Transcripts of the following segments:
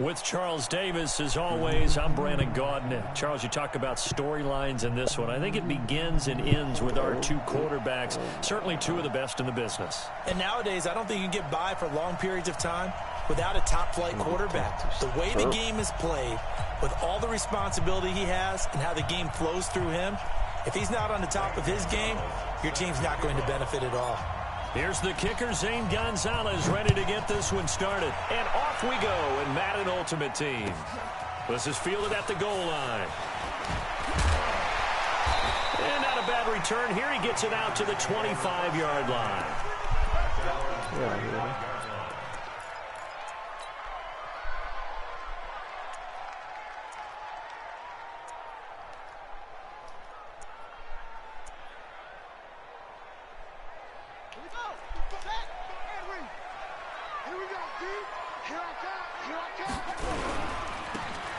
With Charles Davis, as always, I'm Brandon Gaudin. Charles, you talk about storylines in this one. I think it begins and ends with our two quarterbacks, certainly two of the best in the business. And nowadays, I don't think you can get by for long periods of time without a top-flight quarterback. The way the game is played, with all the responsibility he has and how the game flows through him, if he's not on the top of his game, your team's not going to benefit at all. Here's the kicker, Zane Gonzalez, ready to get this one started. And off we go in Madden Ultimate Team. This is fielded at the goal line. And not a bad return. Here he gets it out to the 25-yard line. Yeah,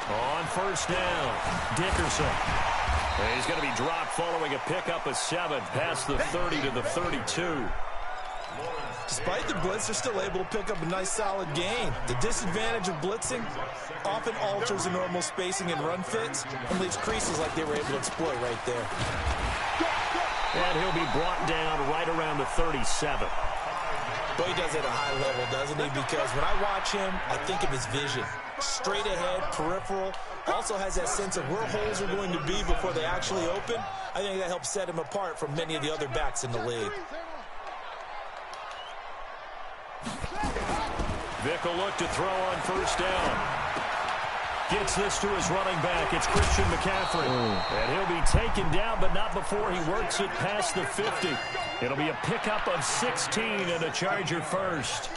On first down, Dickerson. And he's going to be dropped following a pickup of 7 past the 30 to the 32. Despite the blitz, they're still able to pick up a nice solid gain. The disadvantage of blitzing often alters the normal spacing and run fits and leaves creases like they were able to exploit right there. And he'll be brought down right around the 37. But he does it at a high level, doesn't he? Because when I watch him, I think of his vision. Straight ahead, peripheral, also has that sense of where holes are going to be before they actually open. I think that helps set him apart from many of the other backs in the league. Vick will look to throw on first down. Gets this to his running back. It's Christian McCaffrey. And he'll be taken down, but not before he works it past the 50. It'll be a pickup of 16 and a Charger first.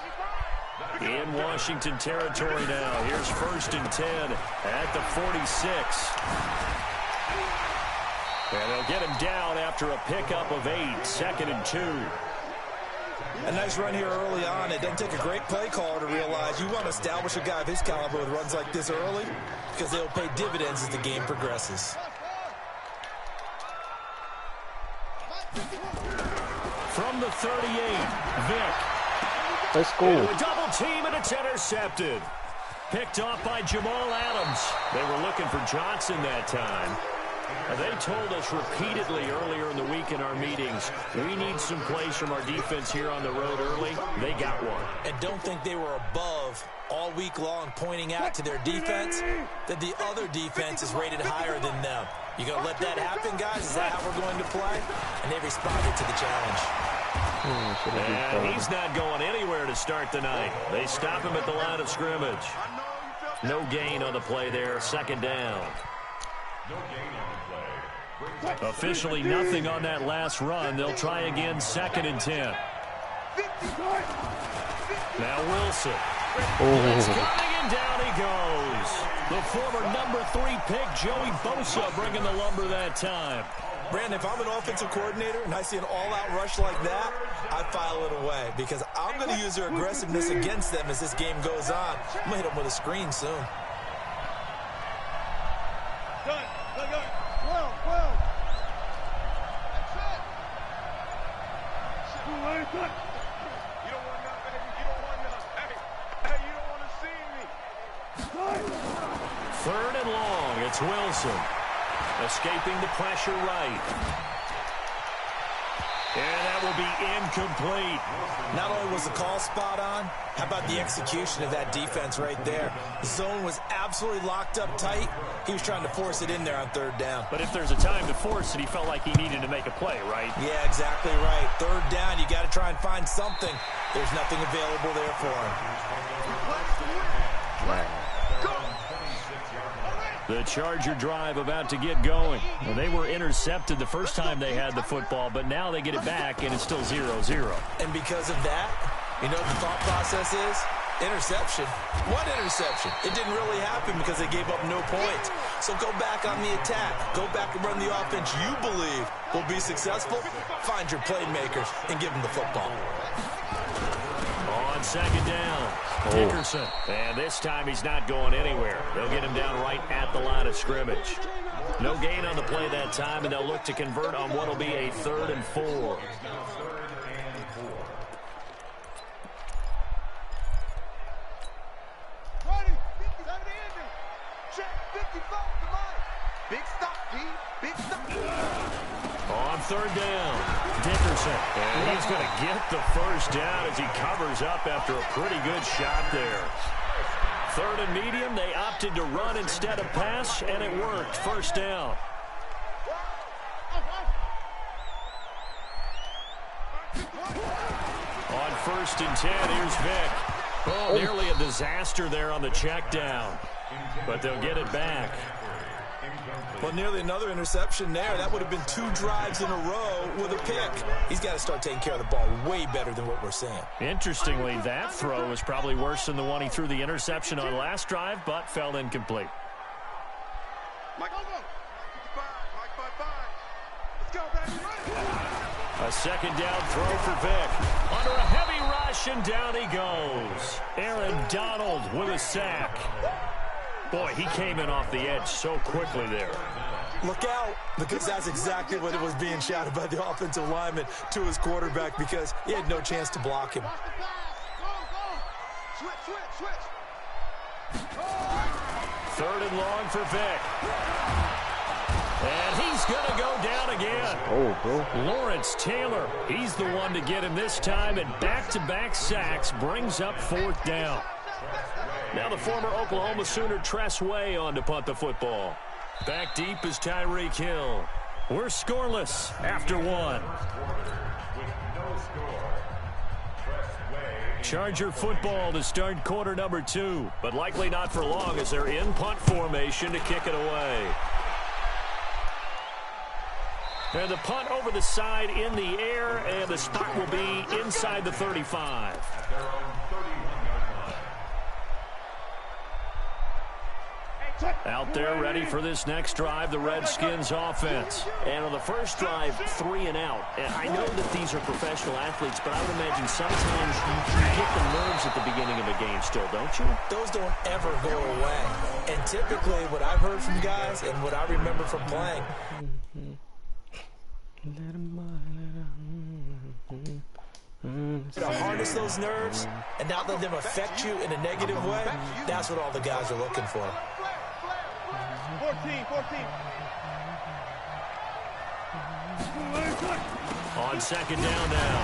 In Washington territory now. Here's 1st and 10 at the 46. And they'll get him down after a pickup of 8, 2nd and 2. A nice run here early on. It doesn't take a great play caller to realize you want to establish a guy of his caliber with runs like this early because they'll pay dividends as the game progresses. From the 38, Vick. Let's go. A double team, and it's intercepted. Picked off by Jamal Adams. They were looking for Johnson that time. They told us repeatedly earlier in the week in our meetings, we need some plays from our defense here on the road early. They got one. And don't think they were above all week long pointing out to their defense that the other defense is rated higher than them. You going to let that happen, guys? Is that how we're going to play? And they responded to the challenge. And he's not going anywhere to start the night. They stop him at the line of scrimmage. No gain on the play there. 2nd down. Officially nothing on that last run. They'll try again, 2nd and 10. Now Wilson. It's coming, and down he goes. The former number 3 pick, Joey Bosa, bringing the lumber that time. Brandon, if I'm an offensive coordinator and I see an all-out rush like that, I file it away because I'm going to use their aggressiveness against them as this game goes on. I'm going to hit them with a screen soon. Third and long, it's Wilson. Escaping the pressure right. And that will be incomplete. Not only was the call spot on, how about the execution of that defense right there? The zone was absolutely locked up tight. He was trying to force it in there on 3rd down. But if there's a time to force it, he felt like he needed to make a play, right? Yeah, exactly right. 3rd down, you got to try and find something. There's nothing available there for him. The Charger drive about to get going. Well, they were intercepted the first time they had the football, but now they get it back, and it's still 0-0. And because of that, you know what the thought process is? Interception. What interception? It didn't really happen because they gave up no points. So go back on the attack. Go back and run the offense you believe will be successful. Find your playmakers and give them the football. On 2nd down, Dickerson. And this time he's not going anywhere. They'll get him down right at the line of scrimmage. No gain on the play that time, and they'll look to convert on what will be a 3rd and 4. third down. Dickerson, and he's going to get the first down as he covers up after a pretty good shot there. Third and medium, they opted to run instead of pass, and it worked. First down. On 1st and 10, here's Vick. Oh, nearly a disaster there on the check down, but they'll get it back. Well, nearly another interception there. That would have been 2 drives in a row with a pick. He's got to start taking care of the ball way better than what we're seeing. Interestingly, that throw was probably worse than the one he threw the interception on last drive, but fell incomplete. A second down throw for Vick. Under a heavy rush, and down he goes. Aaron Donald with a sack. Boy, he came in off the edge so quickly there. Look out, because that's exactly what it was being shouted by the offensive lineman to his quarterback, because he had no chance to block him. Third and long for Vick. And he's going to go down again. Lawrence Taylor, he's the one to get him this time, and back-to-back sacks brings up 4th down. Now the former Oklahoma Sooner Tress Way on to punt the football. Back deep is Tyreek Hill. We're scoreless after 1. Charger football to start quarter number 2, but likely not for long as they're in punt formation to kick it away. And the punt over the side in the air, and the spot will be inside the 35. Out there ready for this next drive, the Redskins offense. And on the first drive, 3 and out. And I know that these are professional athletes, but I would imagine sometimes you get the nerves at the beginning of a game still, don't you? Those don't ever go away. And typically what I've heard from guys and what I remember from playing, to harness those nerves and not let them affect you in a negative way, that's what all the guys are looking for. 14. On second down now,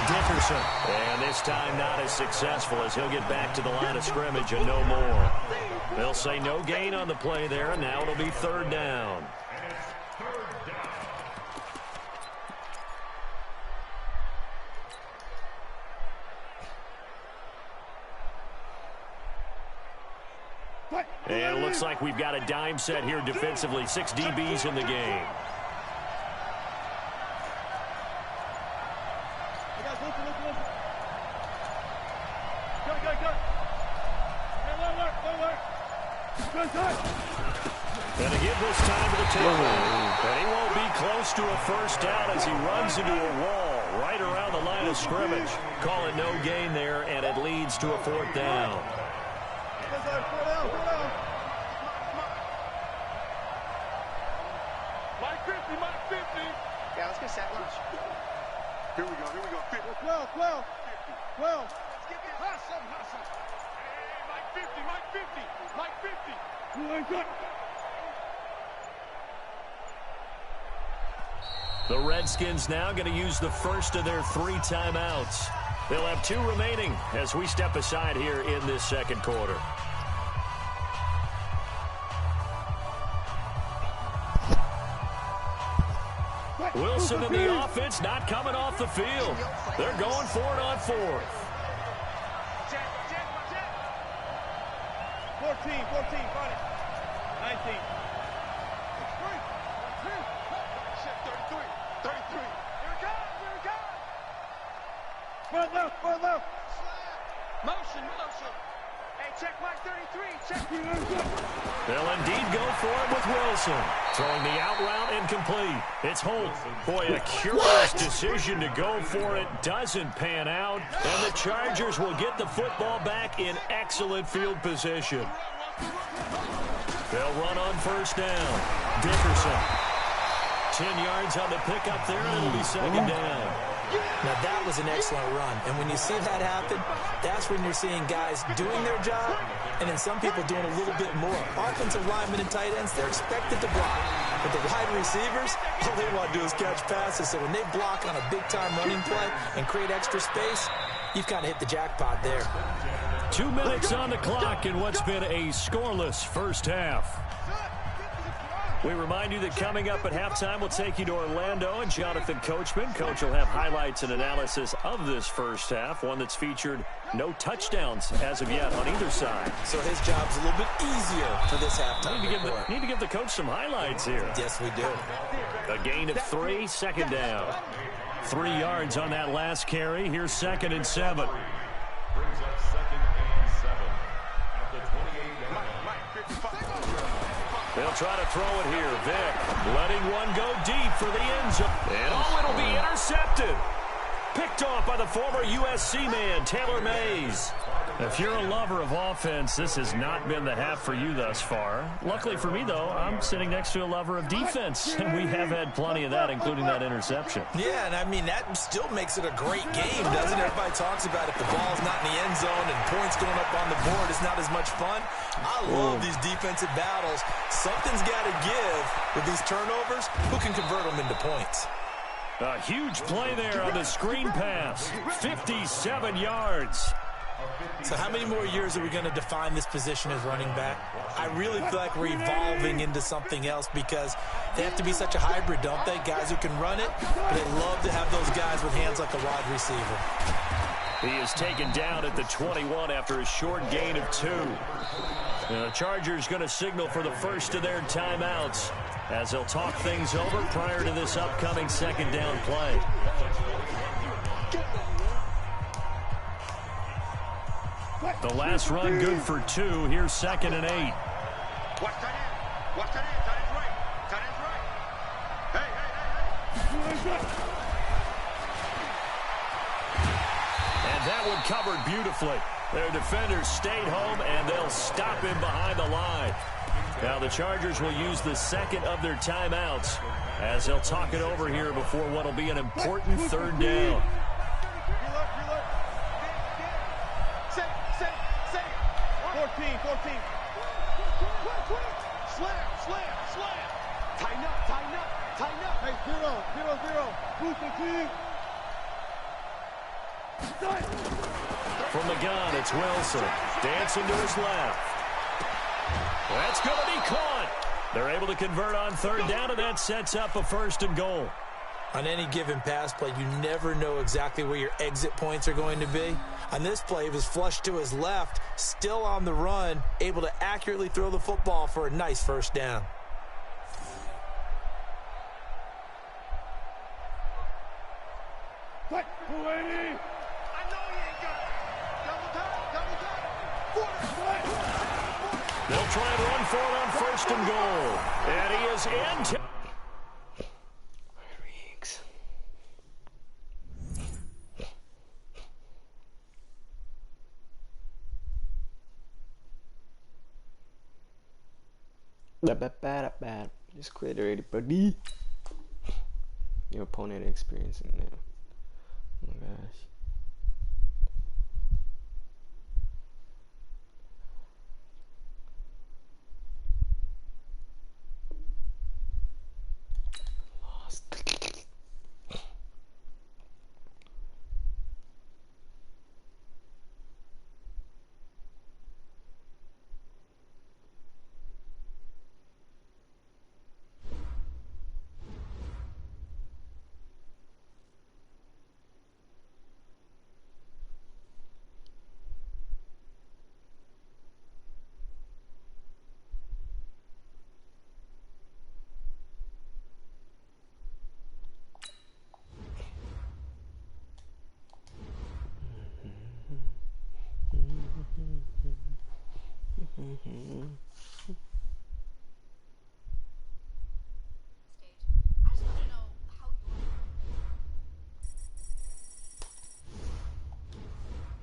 Dickerson. And this time not as successful as he'll get back to the line of scrimmage and no more. They'll say no gain on the play there, and now it'll be 3rd down. And it looks like we've got a dime set here defensively. 6 DBs in the game. And again this time to the tailback. And he won't be close to a first down as he runs into a wall right around the line of scrimmage. Call it no gain there, and it leads to a 4th down. Yeah, let's get set lunch. Here we go. 12. 12. Hustle. Hey, Mike 50. The Redskins now going to use the first of their 3 timeouts. They'll have 2 remaining as we step aside here in this second quarter. Wilson in the offense, not coming off the field. They're going for it on 4th. 14, 20, 19. 33. Here we go. Left. Motion. Hey, check Mike 33. Check. They'll indeed go for it with Wilson. Throwing the out route incomplete. It's Holt. Boy, a curious decision to go for it. Doesn't pan out. And the Chargers will get the football back in excellent field position. They'll run on first down. Dickerson. 10 yards on the pickup there, and it'll be second down. Now, that was an excellent run. And when you see that happen, that's when you're seeing guys doing their job and then some people doing a little bit more. Offensive linemen and tight ends, they're expected to block. But the wide receivers, all they want to do is catch passes. So when they block on a big-time running play and create extra space, you've kind of hit the jackpot there. 2 minutes on the clock in what's been a scoreless first half. We remind you that coming up at halftime, we'll take you to Orlando and Jonathan Coachman. Coach will have highlights and analysis of this first half, one that's featured no touchdowns as of yet on either side. So his job's a little bit easier for this halftime. Need to give the coach some highlights here. Yes, we do. A gain of 3, second down. 3 yards on that last carry. Here's 2nd and 7. Brings up 2nd and 7 at the 28-yard line. They'll try to throw it here. Vick letting one go deep for the end zone. And it'll be intercepted. Picked off by the former USC man, Taylor Mays. If you're a lover of offense, this has not been the half for you thus far. Luckily for me, though, I'm sitting next to a lover of defense, and we have had plenty of that, including that interception. Yeah, and I mean, that still makes it a great game, doesn't it? Everybody talks about if the ball's not in the end zone and points going up on the board, it's not as much fun. I love these defensive battles. Something's got to give with these turnovers. Who can convert them into points? A huge play there on the screen pass. 57 yards. So how many more years are we going to define this position as running back? I really feel like we're evolving into something else because they have to be such a hybrid, don't they? Guys who can run it, but they love to have those guys with hands like a wide receiver. He is taken down at the 21 after a short gain of 2. The Chargers going to signal for the first of their timeouts as they'll talk things over prior to this upcoming second down play. The last run good for 2. Here's 2nd and 8. Watch tight end. Watch tight end. Tight end's right. Tight end's right. Hey. And that one covered beautifully. Their defenders stayed home, and they'll stop him behind the line. Now the Chargers will use the second of their timeouts as they'll talk it over here before what will be an important third down. Say. 14. Slam. Tighten up. Hey, 0. Who's the team? From the gun, it's Wilson. Dancing to his left. That's going to be caught. They're able to convert on third down, and that sets up a 1st and goal. On any given pass play, you never know exactly where your exit points are going to be. On this play, he was flushed to his left, still on the run, able to accurately throw the football for a nice 1st down. What? 280. I know he ain't got it. Double time. They'll try and run for it on 1st and goal. And he is in. Just quit already, buddy. Your opponent experiencing that. Oh my gosh.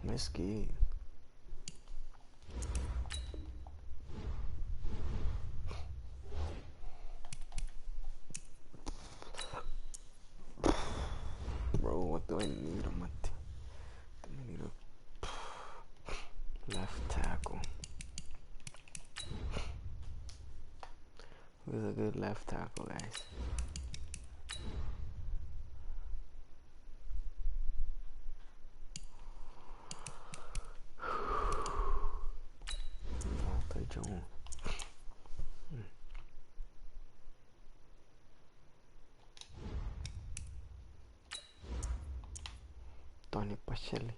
Risky. Bro, what do I need on my team? I need a left tackle. Who's a good left tackle, guys? Walter Jones. Tony Pacelli.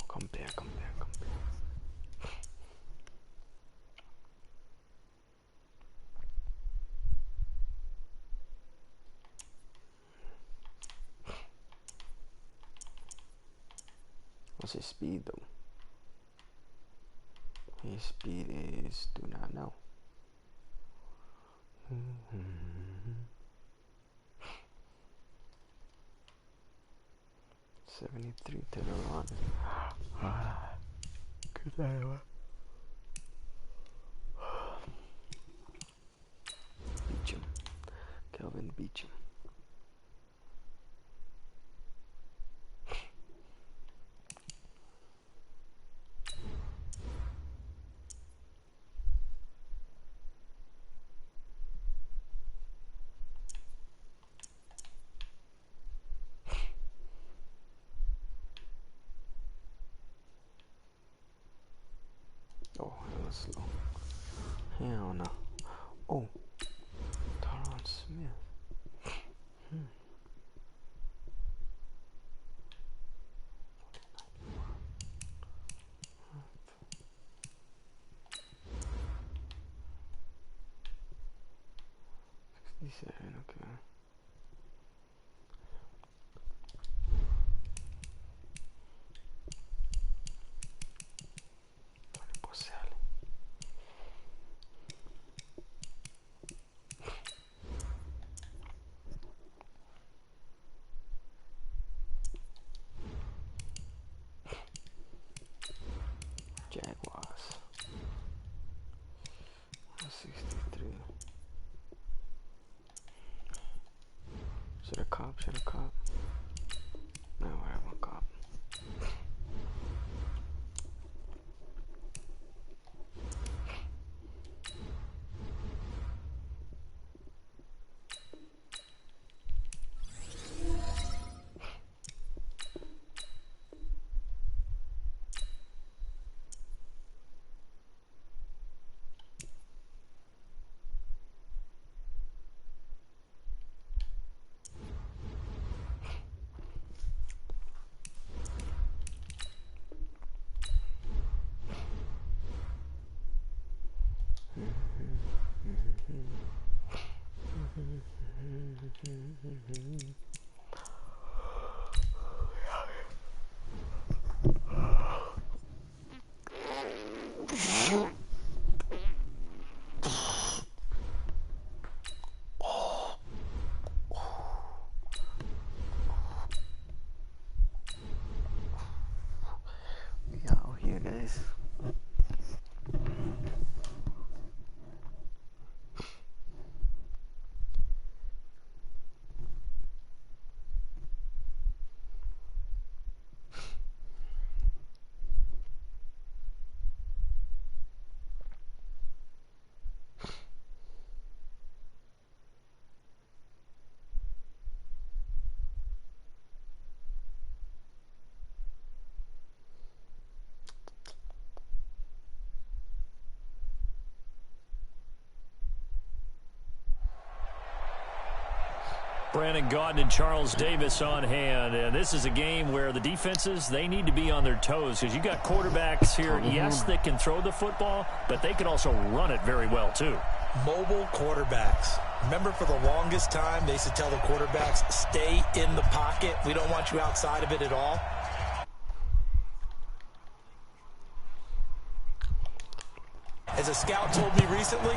Compare. What's his speed though? His speed is, do not know. 73 to the run. Good eye. Beecham. Kelvin Beecham. Oh, that was slow. Hell no. Oh, Tyron Smith. He said, okay. Jaguars. 63. Should have cop. No, whatever, cop. We out here, guys. Brandon Gaudin and Charles Davis on hand. And this is a game where the defenses, they need to be on their toes because you got quarterbacks here, yes, that can throw the football, but they can also run it very well, too. Mobile quarterbacks. Remember, for the longest time, they used to tell the quarterbacks, stay in the pocket. We don't want you outside of it at all. As a scout told me recently,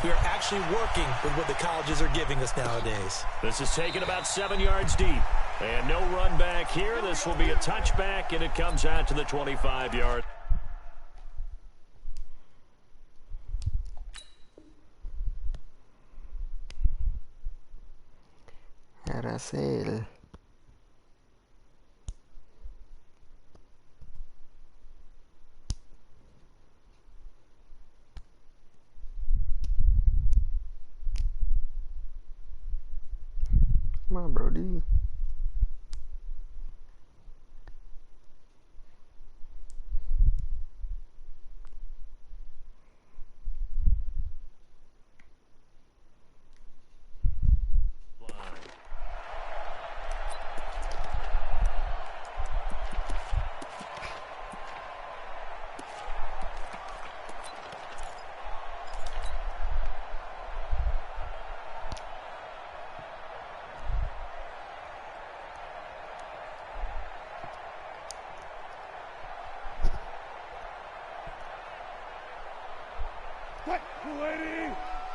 we are actually working with what the colleges are giving us nowadays. This is taken about 7 yards deep. And no run back here. This will be a touchback, and it comes out to the 25-yard. Aracel. Come on, Brody.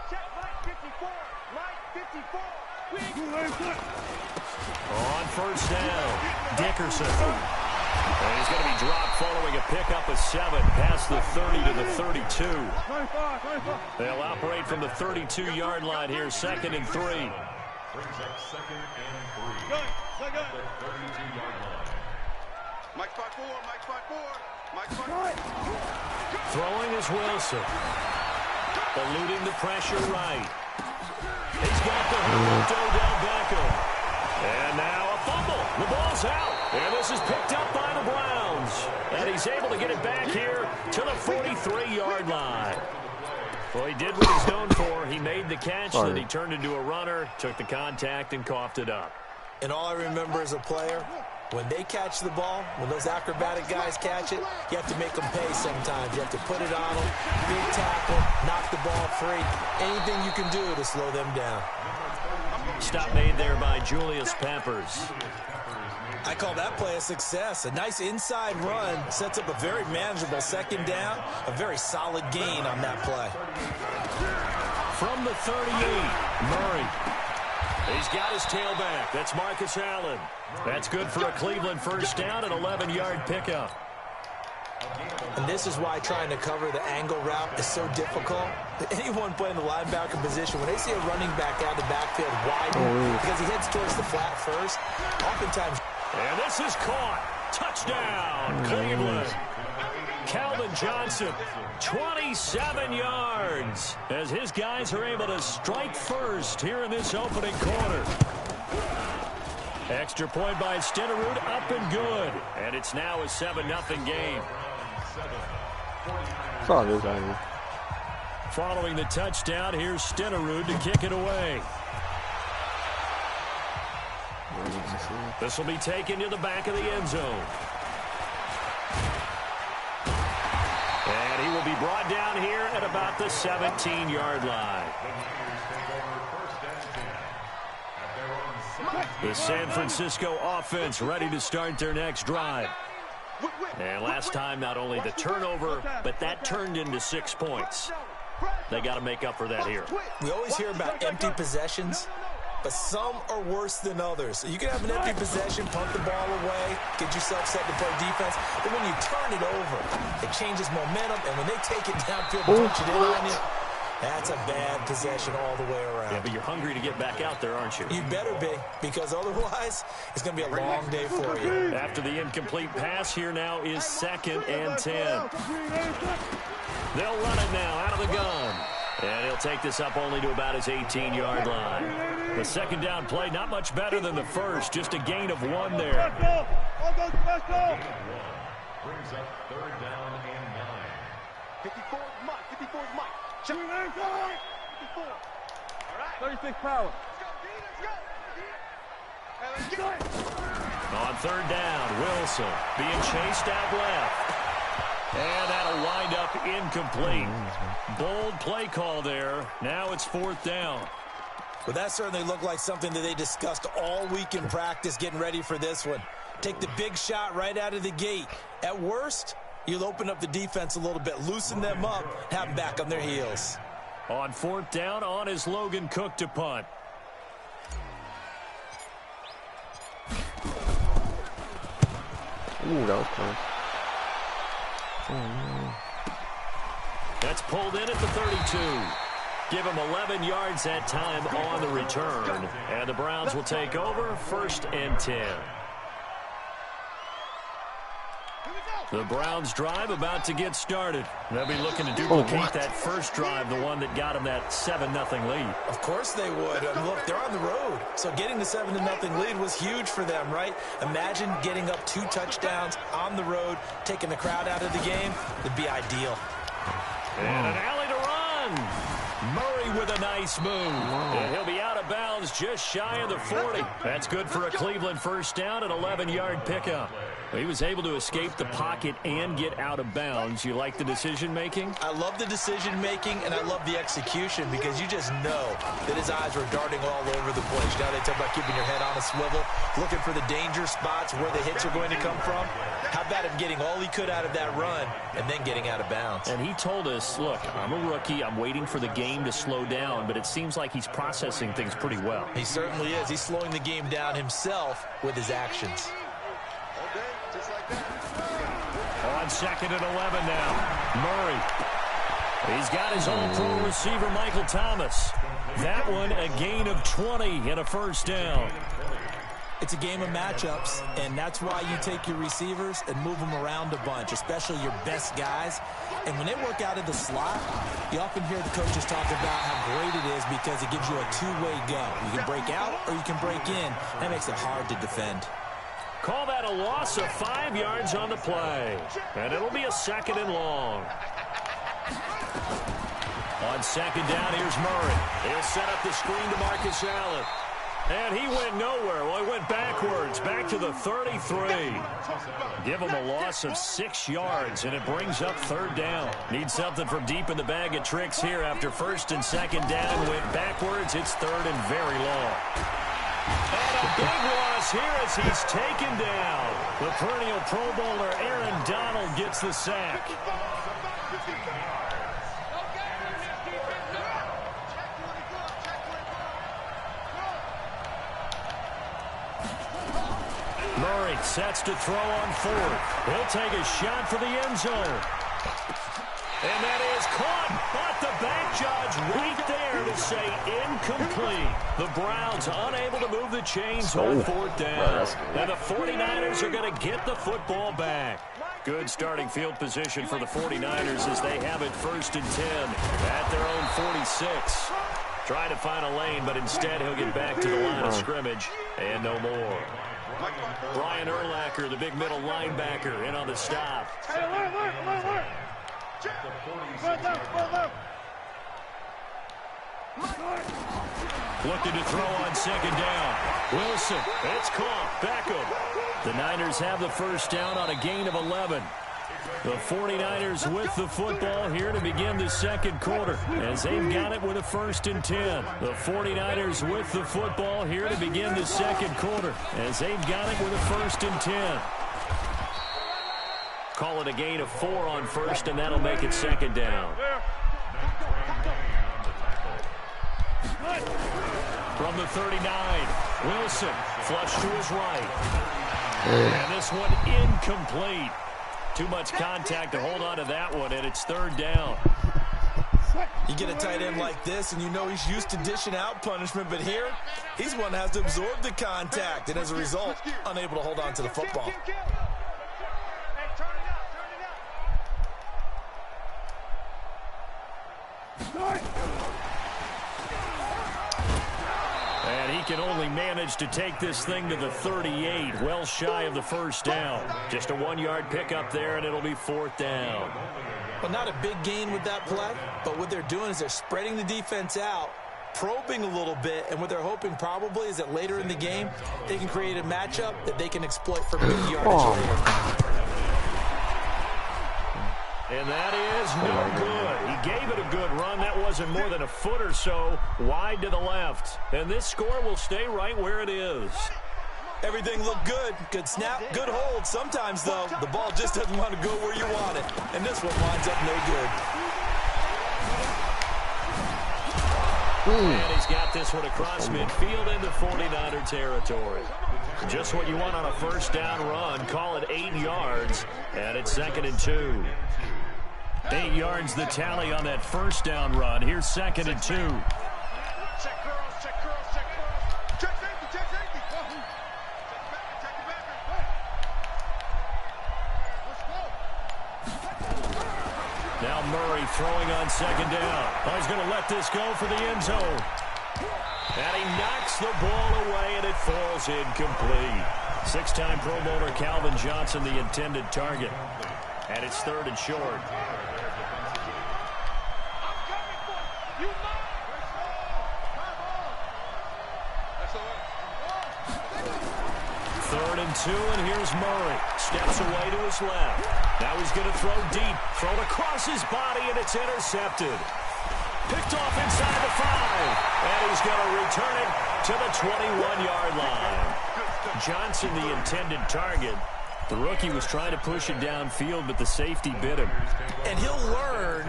Check Mike 54. Mike 54. On first down, Dickerson. And he's going to be dropped following a pickup of 7 past the 30 to the 32. They'll operate from the 32-yard line here, 2nd and 3. Brings up 2nd and 3. At the 32-yard line. Mike spot 4. Mike spot 4. Mike spot 4. Throwing is Wilson. Eluding the pressure right. He's got the hook to Odell Beckham. And now a fumble. The ball's out. And this is picked up by the Browns. And he's able to get it back here to the 43-yard line. Well, he did what he's known for. He made the catch, then he turned into a runner, took the contact, and coughed it up. And all I remember as a player, when they catch the ball, when those acrobatic guys catch it, you have to make them pay sometimes. You have to put it on them, big tackle, knock the ball free. Anything you can do to slow them down. Stop made there by Julius Peppers. I call that play a success. A nice inside run sets up a very manageable 2nd down, a very solid gain on that play. From the 38, Murray. He's got his tailback. That's Marcus Allen. That's good for a Cleveland first down, an 11-yard pickup. And this is why trying to cover the angle route is so difficult. Anyone playing the linebacker position, when they see a running back out of the backfield widen because he heads towards the flat first, oftentimes... And this is caught. Touchdown, Cleveland. Calvin Johnson, 27 yards, as his guys are able to strike first here in this opening quarter. Extra point by Stenerud, up and good. And it's now a 7-0 game. Saw this out here. Following the touchdown, here's Stenerud to kick it away. This will be taken to the back of the end zone. And he will be brought down here at about the 17-yard line. The San Francisco offense ready to start their next drive. And last time, not only the turnover, but that turned into 6 points. They got to make up for that here. We always hear about empty possessions, but some are worse than others. You can have an empty possession, punt the ball away, get yourself set to play defense, but when you turn it over, it changes momentum, and when they take it downfield and punch it in on you, that's a bad possession all the way around. Yeah, but you're hungry to get back out there, aren't you? You better be, because otherwise, it's going to be a long day for you. After the incomplete pass, here now is 2nd and 10. They'll run it now out of the gun. And he'll take this up only to about his 18-yard line. The 2nd down play, not much better than the first, just a gain of 1 there. Brings up 3rd down and 9. 54 is Mike. 54 is Mike. Check. 54. All right. 36 power. Let's go, On 3rd down, Wilson being chased out left. And that'll wind up incomplete. Bold play call there. Now it's 4th down. Well, that certainly looked like something that they discussed all week in practice getting ready for this one. Take the big shot right out of the gate. At worst, you'll open up the defense a little bit, loosen them up, have them back on their heels. On 4th down, on is Logan Cook to punt. Ooh, that was close. Oh, no. That's pulled in at the 32. Give him 11 yards that time on the return. And the Browns will take over 1st and 10. The Browns drive about to get started. They'll be looking to duplicate that first drive, the one that got them that 7-0 lead. Of course they would. Look, they're on the road. So getting the 7-0 lead was huge for them, right? Imagine getting up 2 touchdowns on the road, taking the crowd out of the game. It'd be ideal. And an alley to run. Murray with a nice move. And he'll be out of bounds just shy of the 40. That's good for a Cleveland first down, an 11-yard pickup. He was able to escape the pocket and get out of bounds. You like the decision-making? I love the decision-making, and I love the execution because you just know that his eyes were darting all over the place. Now they talk about keeping your head on a swivel, looking for the danger spots where the hits are going to come from. How about him getting all he could out of that run and then getting out of bounds? And he told us, look, I'm a rookie. I'm waiting for the game to slow down, but it seems like he's processing things pretty well. He certainly is. He's slowing the game down himself with his actions. On 2nd and 11 now. Murray. He's got his all-pro receiver, Michael Thomas. That one, a gain of 20 and a first down. It's a game of matchups, and that's why you take your receivers and move them around a bunch, especially your best guys. And when they work out of the slot, you often hear the coaches talk about how great it is because it gives you a two-way go. You can break out or you can break in. That makes it hard to defend. Call that a loss of 5 yards on the play. And it'll be a 2nd and long. On 2nd down, here's Murray. He'll set up the screen to Marcus Allen. And he went nowhere. Well, he went backwards, back to the 33. Give him a loss of 6 yards, and it brings up 3rd down. Need something from deep in the bag of tricks here after 1st and 2nd down. Went backwards. It's 3rd and very long. And a big loss here as he's taken down. The perennial Pro Bowler Aaron Donald gets the sack. Murray sets to throw on 4th. He'll take a shot for the end zone. And that is caught. But the back judge right there to say incomplete. The Browns unable to move the chains on 4th down. And the 49ers are going to get the football back. Good starting field position for the 49ers as they have it 1st and 10 at their own 46. Trying to find a lane, but instead he'll get back to the line of scrimmage and no more. Brian Urlacher, the big middle linebacker, in on the stop. Looking to throw on 2nd down. Wilson, it's caught. Beckham. The Niners have the first down on a gain of 11. The 49ers with the football here to begin the 2nd quarter as they've got it with a 1st and 10. The 49ers with the football here to begin the 2nd quarter as they've got it with a 1st and 10. Call it a gain of 4 on 1st, and that'll make it 2nd down. From the 39, Wilson flush to his right. And this one incomplete. Too much contact to hold on to that one, and it's 3rd down. You get a tight end like this, and you know he's used to dishing out punishment, but here, he's one that has to absorb the contact, and as a result, unable to hold on to the football. And he can only manage to take this thing to the 38, well shy of the first down. Just a 1-yard pickup there, and it'll be 4th down. Well, not a big gain with that play, but what they're doing is they're spreading the defense out, probing a little bit, and what they're hoping probably is that later in the game, they can create a matchup that they can exploit for big yardage later. And that is no good. He gave it a good run. That wasn't more than a foot or so wide to the left. And this score will stay right where it is. Everything looked good. Good snap, good hold. Sometimes, though, the ball just doesn't want to go where you want it. And this one winds up no good. And he's got this one across midfield into 49er territory. Just what you want on a first down run. Call it 8 yards. And it's 2nd and 2. 8 yards the tally on that first down run. Here's 2nd and 2. Now Murray throwing on 2nd down. Oh, he's going to let this go for the end zone. And he knocks the ball it falls incomplete. Six-time Pro Bowler Calvin Johnson, the intended target. And it's 3rd and short. Third and 2, and here's Murray. Steps away to his left. Now he's going to throw deep. Thrown across his body, and it's intercepted. Picked off inside the 5. And he's going to return it to the 21-yard line. Johnson, the intended target. The rookie was trying to push it downfield, but the safety bit him. And he'll learn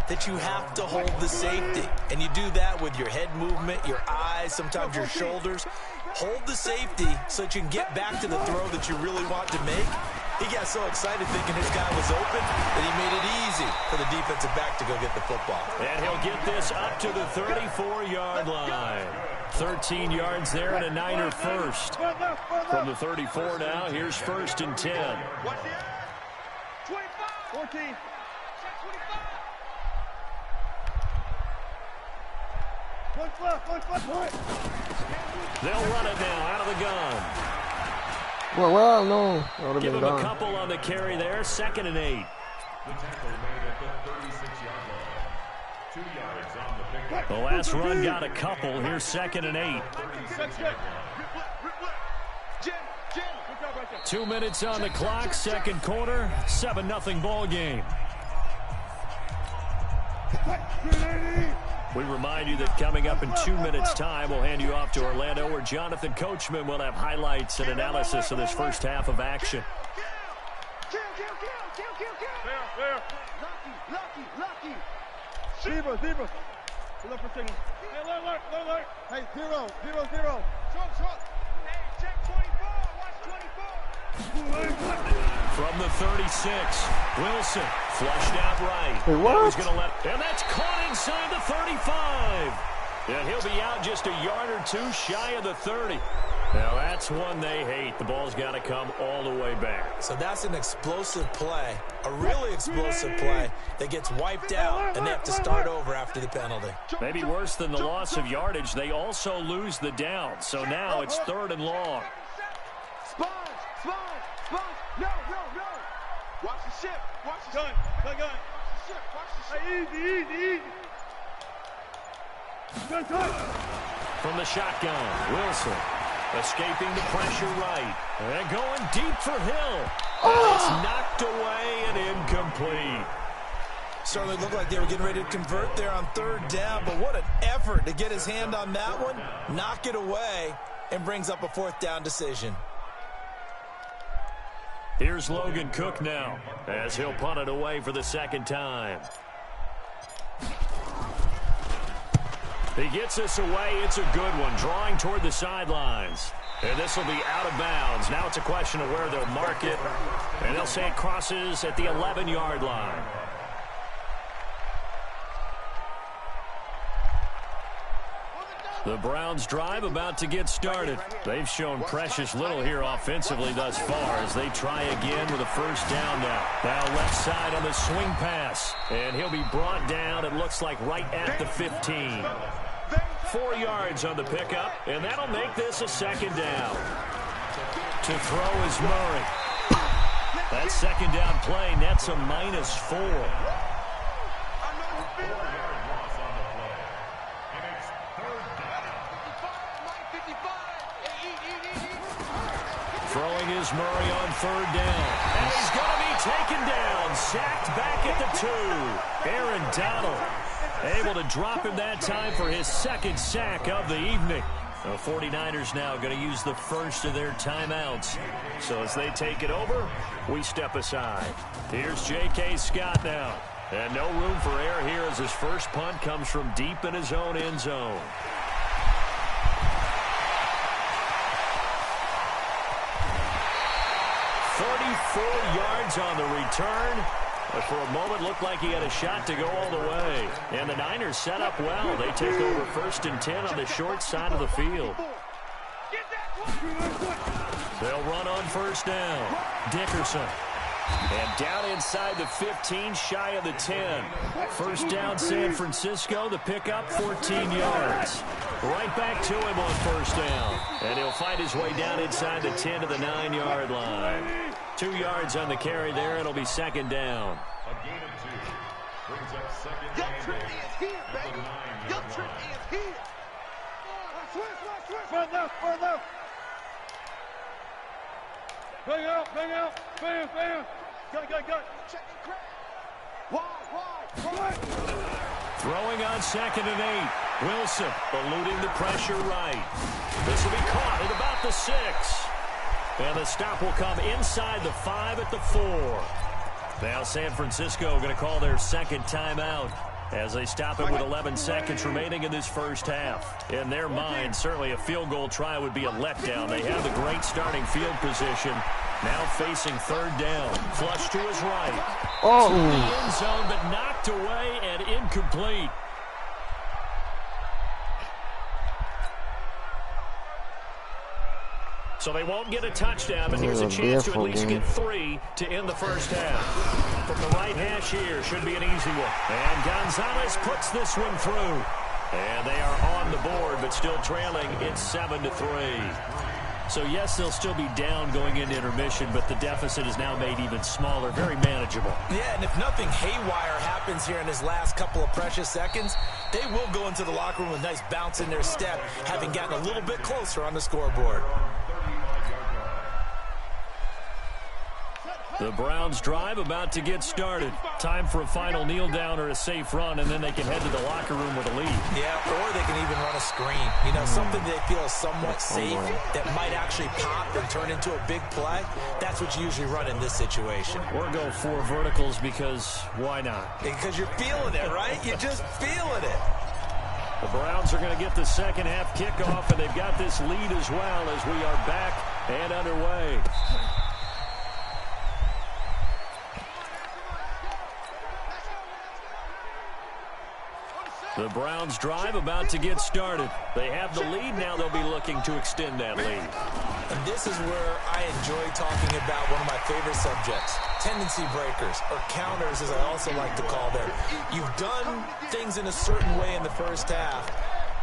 that you have to hold the safety. And you do that with your head movement, your eyes, sometimes your shoulders. Hold the safety so that you can get back to the throw that you really want to make. He got so excited thinking his guy was open that he made it easy for the defensive back to go get the football. And he'll get this up to the 34-yard line. 13 yards there and a Niner first. From the 34 now, here's 1st and 10. 14. They'll run it now out of the gun. Well, no. Give him a couple on the carry there. 2nd and 8. The tackle made at the 36-yard line. 2 yards on the pickup. The last run got a couple. Here's 2nd and 8. 2 minutes on the clock. Second quarter. 7-0 ball game. We remind you that coming up in 2 minutes' time, we'll hand you off to Orlando, where Jonathan Coachman will have highlights and analysis of this first half of action. Lucky. Zebra. Look for signal. Hey, 0. Short. Hey, check 24. Watch 24. From the 36, Wilson flushed out right. Hey, what? And that's caught inside the 35. And he'll be out just a yard or two shy of the 30. Now that's one they hate. The ball's got to come all the way back. So that's an explosive play, a really explosive play that gets wiped out, and they have to start over after the penalty. Maybe worse than the loss of yardage, they also lose the down. So now it's 3rd and long. Sponge. No. Watch the ship. Gun. Watch the ship. Hey, easy. Gun. From the shotgun, Wilson escaping the pressure right. And going deep for Hill. And it's knocked away and incomplete. Certainly looked like they were getting ready to convert there on 3rd down, but what an effort to get his hand on that one, knock it away, and brings up a 4th down decision. Here's Logan Cook now, as he'll punt it away for the 2nd time. He gets this away. It's a good one, drawing toward the sidelines. And this will be out of bounds. Now it's a question of where they'll mark it. And they'll say it crosses at the 11-yard line. The Browns drive about to get started. They've shown precious little here offensively thus far as they try again with a 1st down now. Now left side on the swing pass. And he'll be brought down, it looks like, right at the 15. 4 yards on the pickup, and that'll make this a 2nd down. To throw is Murray. That 2nd down play nets a -4. Throwing is Murray on 3rd down. And he's going to be taken down. Sacked back at the 2. Aaron Donald able to drop him that time for his 2nd sack of the evening. The 49ers now going to use the first of their timeouts. So as they take it over, we step aside. Here's J.K. Scott now. And no room for error here as his first punt comes from deep in his own end zone. Yards on the return. But for a moment, looked like he had a shot to go all the way. And the Niners set up well. They take over 1st and 10 on the short side of the field. They'll run on 1st down. Dickerson And down inside the 15, shy of the 10. First down, San Francisco. The pickup, 14 yards. Right back to him on first down. And he'll find his way down inside the 10 to the 9-yard line. 2 yards on the carry there. It'll be second down. A gain of 2. Brings up second Your and trick 8. is here, baby. Your trick is here. Switch. Run left. Bang out. Bam. Go. Check and crack. Wide. Throwing on second and 8. Wilson eluding the pressure right. This will be caught at about the 6. And the stop will come inside the 5 at the 4. Now San Francisco going to call their second timeout as they stop it with 11 seconds remaining in this first half. In their mind, certainly a field goal try would be a letdown. They have the great starting field position. Now facing third down. Flush to his right. To the end zone, but knocked away and incomplete. So they won't get a touchdown, but here's a chance to at least get 3 to end the first half. From the right hash here, should be an easy one. And Gonzalez puts this one through. And they are on the board, but still trailing. It's 7-3. So, yes, they'll still be down going into intermission, but the deficit is now made even smaller, very manageable. Yeah, and if nothing haywire happens here in his last couple of precious seconds, they will go into the locker room with a nice bounce in their step, having gotten a little bit closer on the scoreboard. The Browns drive about to get started. Time for a final kneel down or a safe run, and then they can head to the locker room with a lead. Yeah, or they can even run a screen. You know, something they feel is somewhat safe that might actually pop and turn into a big play. That's what you usually run in this situation. Or go 4 verticals because why not? Because you're feeling it, right? You're just feeling it. The Browns are going to get the second half kickoff, and they've got this lead as well as we are back and underway. The Browns drive about to get started. They have the lead. Now they'll be looking to extend that lead. And this is where I enjoy talking about one of my favorite subjects, tendency breakers, or counters as I also like to call them. You've done things in a certain way in the first half,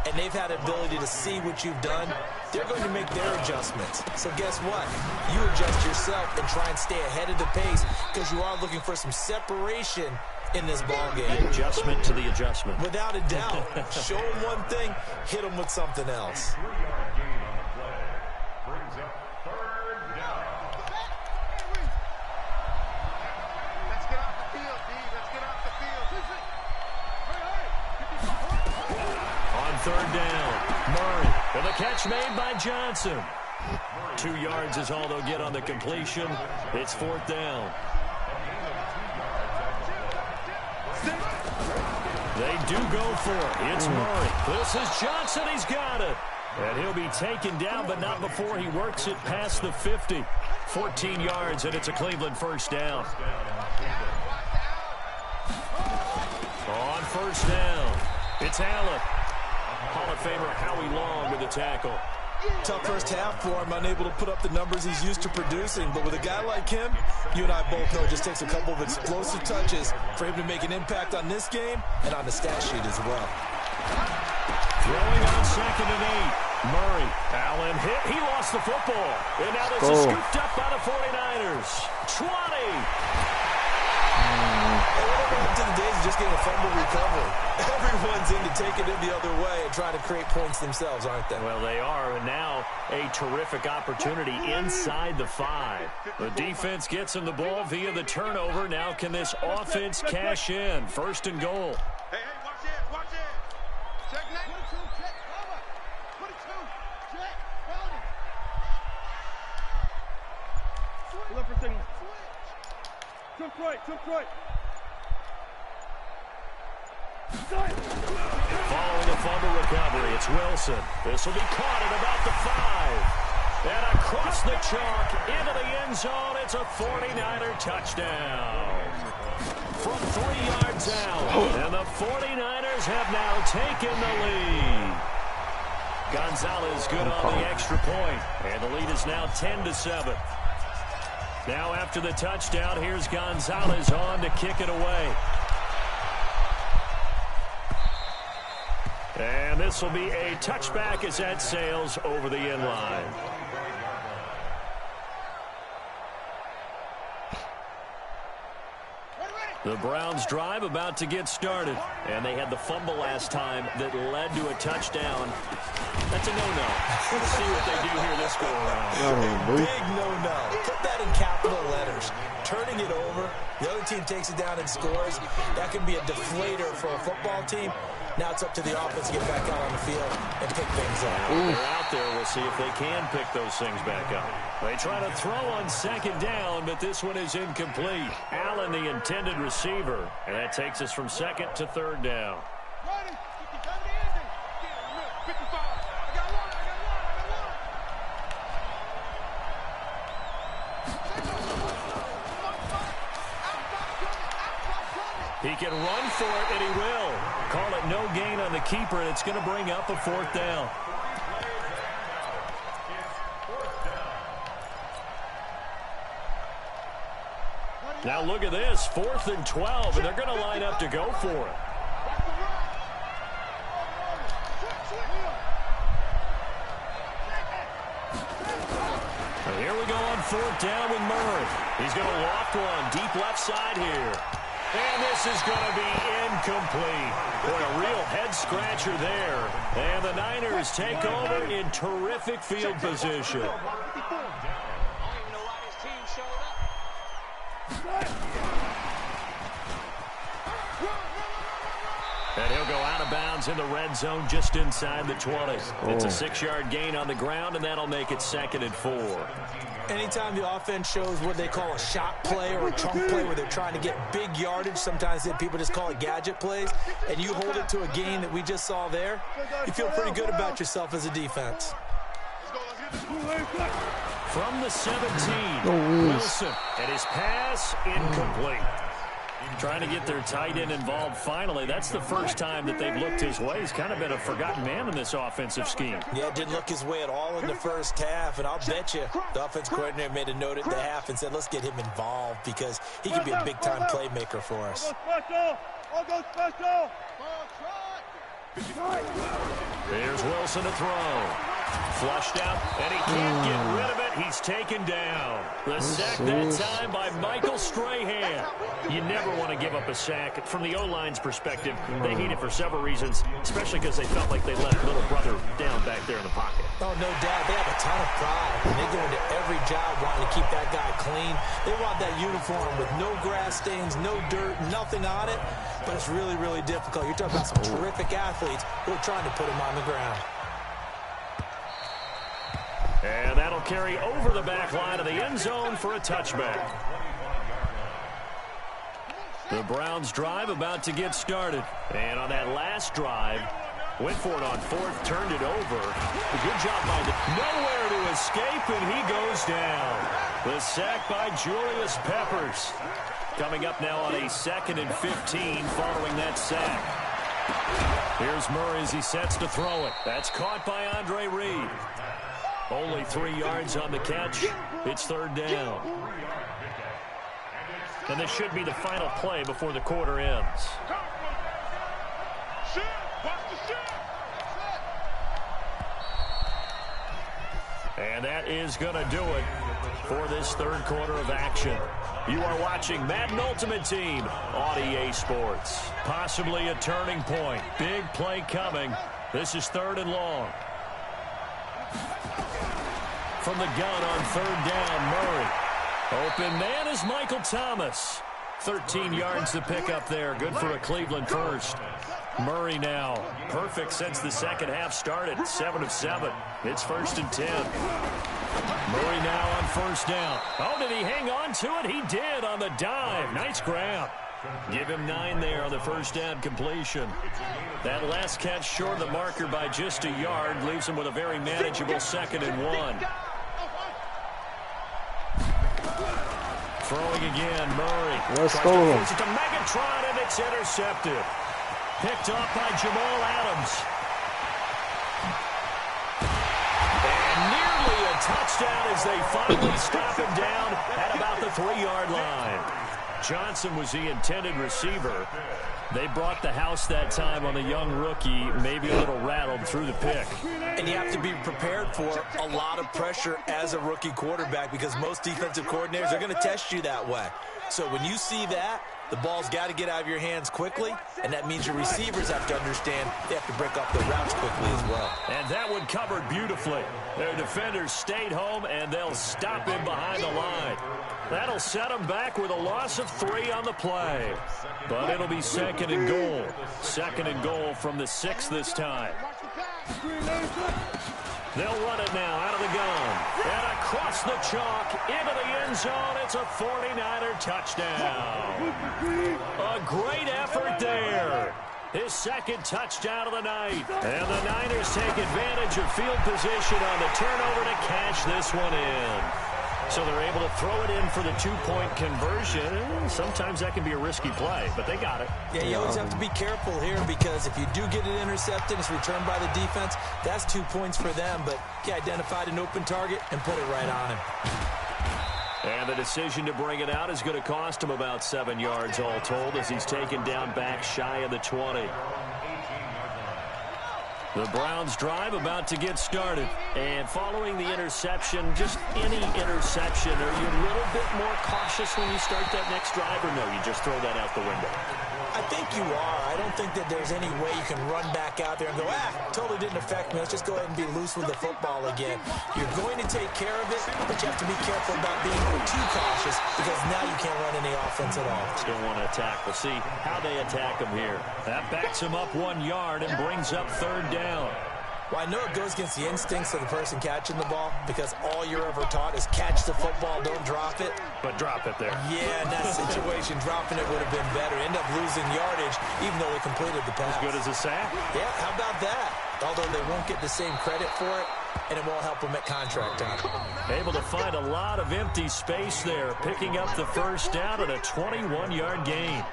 and they've had the ability to see what you've done. They're going to make their adjustments. So guess what? You adjust yourself and try and stay ahead of the pace because you are looking for some separation in this ball game. Adjustment to the adjustment. Without a doubt. Show them one thing, hit them with something else. 3-yard gain on the play. Brings up third down. Let's get off the field, D. Let's get off the field. On third down, Murray. And the catch made by Johnson. 2 yards is all they'll get on the completion. It's fourth down. They do go for it. It's Murray. This is Johnson. He's got it. And he'll be taken down, but not before he works it past the 50. 14 yards, and it's a Cleveland first down. On first down, it's Allen. Hall of Famer Howie Long with the tackle. Tough first half for him, unable to put up the numbers he's used to producing. But with a guy like him, you and I both know it just takes a couple of explosive touches for him to make an impact on this game and on the stat sheet as well. Throwing on second and 8. Murray. Allen hit. He lost the football. And now this is scooped up by the 49ers. 20. Whatever happened to the days of just getting a fumble recovery? Everyone's into taking it the other way and trying to create points themselves, aren't they? Well, they are, and now a terrific opportunity inside the 5. The defense gets him the ball via the turnover. Now can this offense cash in? First and goal. Hey, watch it. Check 22, check, cover. 22, check, Brownie. Look for signal. Took right. Following the fumble recovery, it's Wilson. This will be caught at about the 5. And across the chalk, into the end zone, it's a 49er touchdown. From 3 yards out, and the 49ers have now taken the lead. Gonzalez good on the extra point, and the lead is now 10-7. Now after the touchdown, here's Gonzalez on to kick it away. And this will be a touchback as that sails over the end line. The Browns drive about to get started. And they had the fumble last time that led to a touchdown. That's a no-no. Let's see what they do here this go around. Big no-no. Put that in capital letters. Turning it over, the other team takes it down and scores. That can be a deflator for a football team. Now it's up to the offense to get back out on the field and pick things up. They're out there. We'll see if they can pick those things back up. They try to throw on second down, but this one is incomplete. Allen, the intended receiver. And that takes us from second to third down. He can run for it, and he will. Call it no gain on the keeper, and it's going to bring up a fourth down. Now look at this, 4th and 12, and they're going to line up to go for it. And here we go on 4th down with Murray. He's going to loft one deep left side here. And this is going to be incomplete. Boy, a real head-scratcher there. And the Niners take over in terrific field position. I don't even know why this team showed up. And he'll go out of bounds in the red zone just inside the 20. It's a 6-yard gain on the ground, and that'll make it 2nd and 4. Anytime the offense shows what they call a shot play or a chunk play where they're trying to get big yardage, sometimes people just call it gadget plays, and you hold it to a gain that we just saw there, you feel pretty good about yourself as a defense. From the 17, Wilson, and his pass incomplete. Trying to get their tight end involved finally. That's the first time that they've looked his way. He's kind of been a forgotten man in this offensive scheme. Yeah, didn't look his way at all in the first half, and I'll bet you the offense coordinator made a note at the half and said, let's get him involved because he could be a big-time playmaker for us. Here's Wilson to throw. Flushed out, and he can't get rid of it. He's taken down. The sack that time by Michael Strahan. You never want to give up a sack. From the O-line's perspective, they hate it for several reasons, especially because they felt like they left little brother down back there in the pocket. Oh, no doubt. They have a ton of pride. And they go into every job wanting to keep that guy clean. They want that uniform with no grass stains, no dirt, nothing on it. But it's really, really difficult. You're talking about some terrific athletes who are trying to put him on the ground. And that'll carry over the back line of the end zone for a touchback. The Browns drive about to get started. And on that last drive, went for it on 4th, turned it over. A good job by nowhere to escape, and he goes down. The sack by Julius Peppers. Coming up now on a 2nd and 15 following that sack. Here's Murray as he sets to throw it. That's caught by Andre Reed. Only 3 yards on the catch. It's 3rd down. And this should be the final play before the quarter ends. And that is going to do it for this 3rd quarter of action. You are watching Madden Ultimate Team on EA Sports. Possibly a turning point. Big play coming. This is 3rd and long. From the gun on 3rd down, Murray. Open man is Michael Thomas. 13 yards to pick up there. Good for a Cleveland first. Murray now. Perfect since the second half started. 7 of 7. It's 1st and 10. Murray now on 1st down. Oh, did he hang on to it? He did on the dive. Nice grab. Give him 9 there on the 1st down completion. That last catch short of the marker by just a yard leaves him with a very manageable 2nd and 1. Throwing again, Murray. Let's Tries go. to force it to Megatron, and it's intercepted. Picked off by Jamal Adams. And nearly a touchdown as they finally stop him down at about the 3-yard line. Johnson was the intended receiver. They brought the house that time on the young rookie, maybe a little rattled through the pick. And you have to be prepared for a lot of pressure as a rookie quarterback because most defensive coordinators are going to test you that way. So when you see that, the ball's got to get out of your hands quickly, and that means your receivers have to understand they have to break up their routes quickly as well. And that one covered beautifully. Their defenders stayed home, and they'll stop him behind the line. That'll set them back with a loss of 3 on the play. But it'll be 2nd and goal. 2nd and goal from the 6 this time. They'll run it now out of the gun. And across the chalk into the end zone. It's a 49er touchdown. A great effort there. His 2nd touchdown of the night. And the Niners take advantage of field position on the turnover to cash this one in. So they're able to throw it in for the 2-point conversion. Sometimes that can be a risky play, but they got it. Yeah, you always have to be careful here because if you do get it intercepted, it's returned by the defense, that's 2 points for them. But he identified an open target and put it right on him. And the decision to bring it out is going to cost him about 7 yards all told as he's taken down back shy of the 20. The Browns drive about to get started. And following the interception, just any interception, are you a little bit more cautious when you start that next drive, or no, you just throw that out the window? I think you are. I don't think that there's any way you can run back out there and go, totally didn't affect me. Let's just go ahead and be loose with the football again. You're going to take care of it, but you have to be careful about being too cautious because now you can't run any offense at all. Still want to attack. We'll see how they attack him here. That backs him up 1 yard and brings up 3rd down. Well, I know it goes against the instincts of the person catching the ball because all you're ever taught is catch the football, don't drop it. But drop it there. Yeah, in that situation, dropping it would have been better. End up losing yardage even though they completed the pass. As good as a sack. Yeah, how about that? Although they won't get the same credit for it, and it won't help them at contract time. Able to find a lot of empty space there, picking up the 1st down and a 21-yard gain.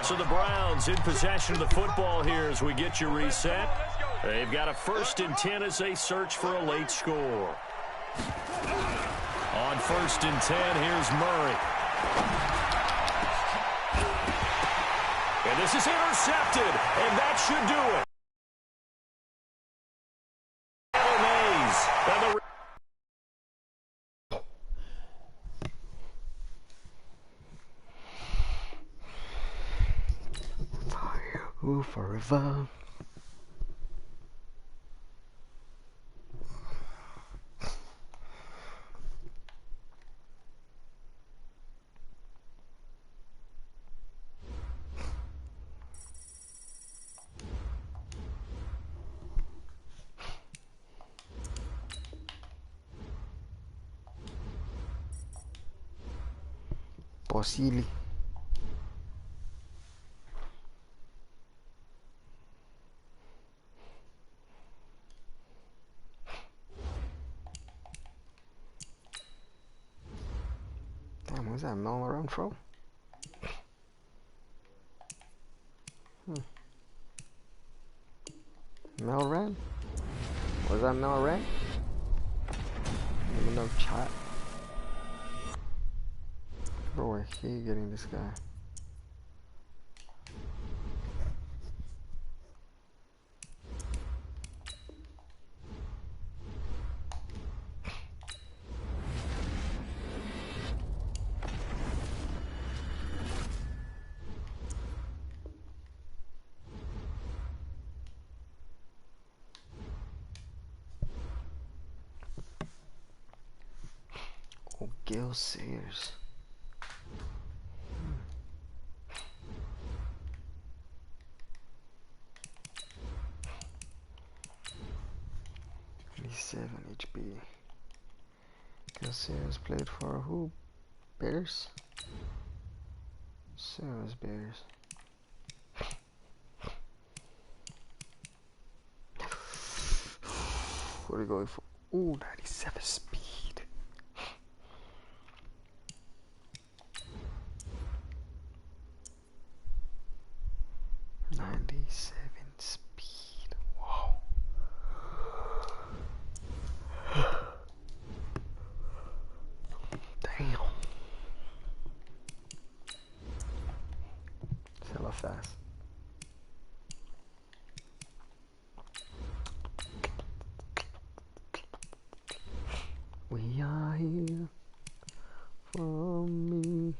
So the Browns in possession of the football here as we get you reset. They've got a 1st and 10 as they search for a late score. On 1st and 10, here's Murray. And this is intercepted, and that should do it. Ooh, forever. Possibly. Damn, was that Mel around throw? Mel ran? Was that Mel ran? Let me know, chat. Bro, I hate getting this guy. Oh, Gil Sayers. 7 HP. Gil Sayers played for who? Bears? Sayers Bears. What are we going for? Ooh, 97 speed. 97 speed. Wow. fast. We are here for me.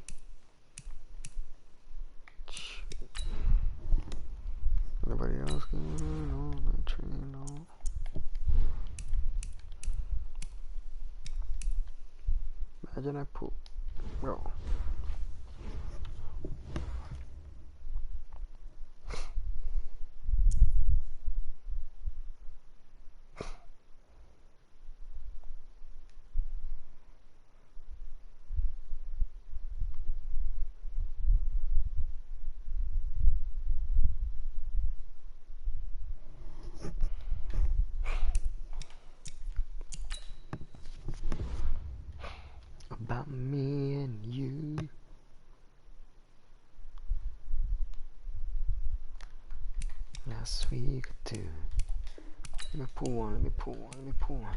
Anybody else going on that train? No. Imagine I poop. Bro. About me and you. Last week or two. Let me pull one, let me pull one, let me pull one.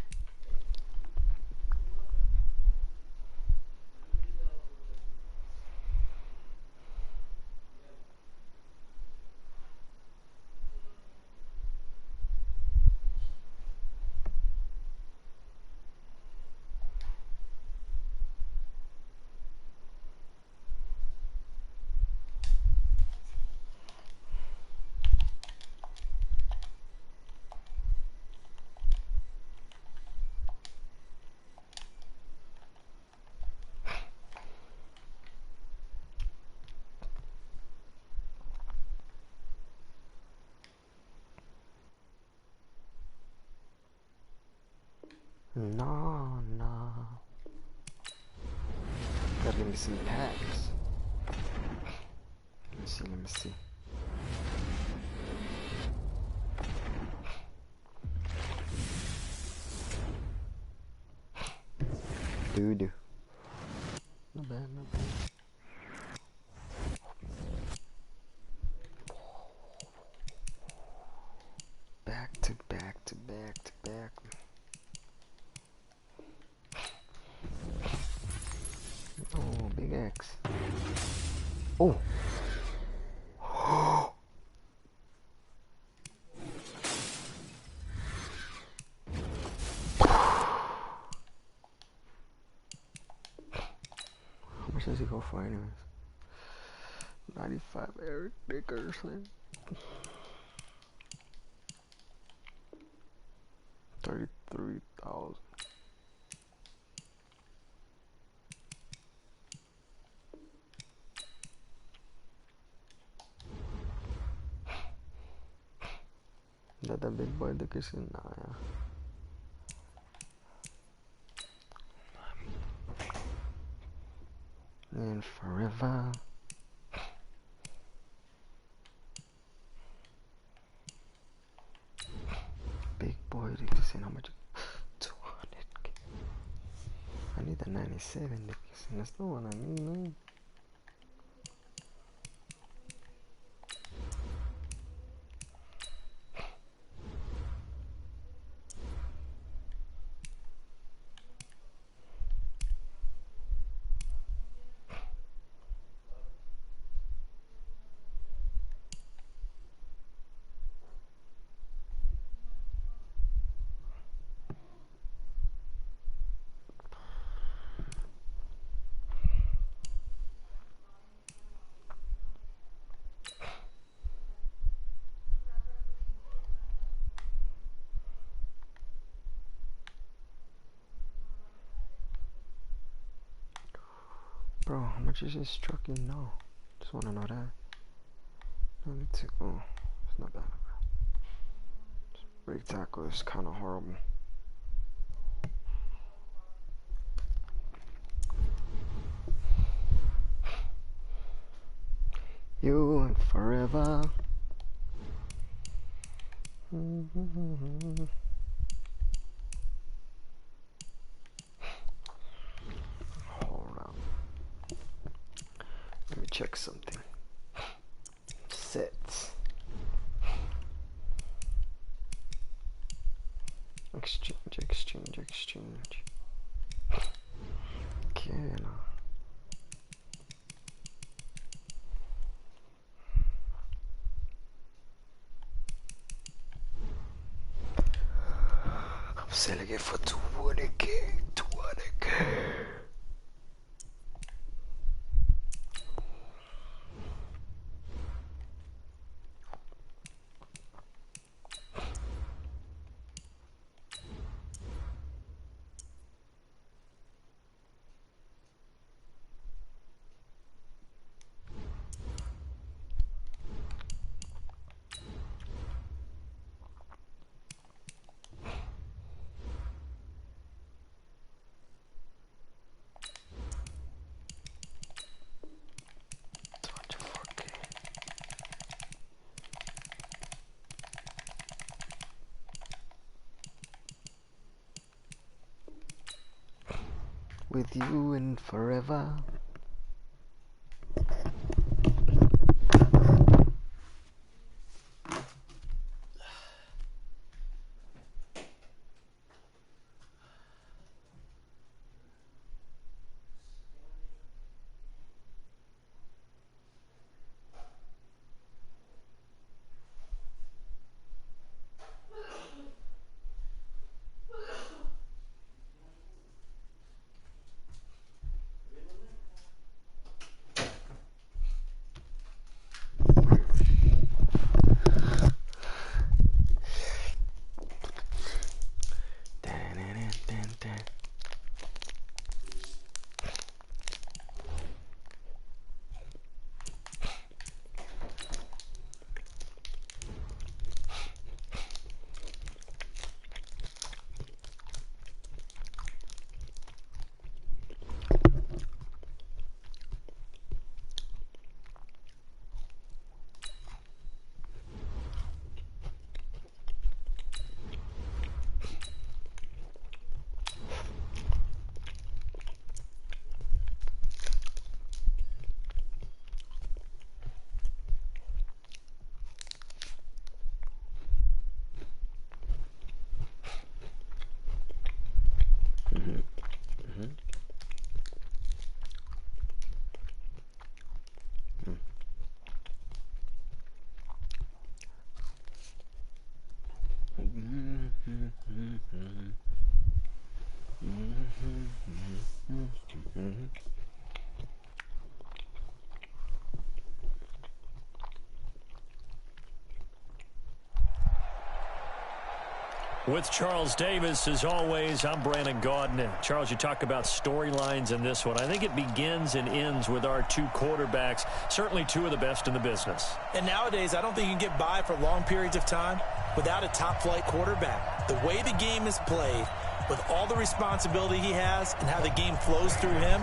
No, no. Gotta give me some packs. Let me see, let me see. Doo-doo. Not bad, not bad. Back to back to back to back. Oh, big X. Oh. How much does he go for anyways? 95 Eric Dickerson. 33,000. That the big boy Dickerson? Nah, yeah. And forever. Big boy Dickerson, how much? 200K. I need the 97 Dickerson. That's the one I need, man. Bro, how much is this trucking now? Just wanna know that. No need to. Oh, it's not bad. Break tackle is kind of horrible. You and forever. Hold on. Let me check something. Sets. Exchange. Okay, now. selge for 200k. 200k. With you and forever. With Charles Davis, as always, I'm Brandon Gaudin. Charles, you talk about storylines in this one. I think it begins and ends with our two quarterbacks, certainly two of the best in the business. And nowadays, I don't think you can get by for long periods of time without a top-flight quarterback. The way the game is played, with all the responsibility he has and how the game flows through him,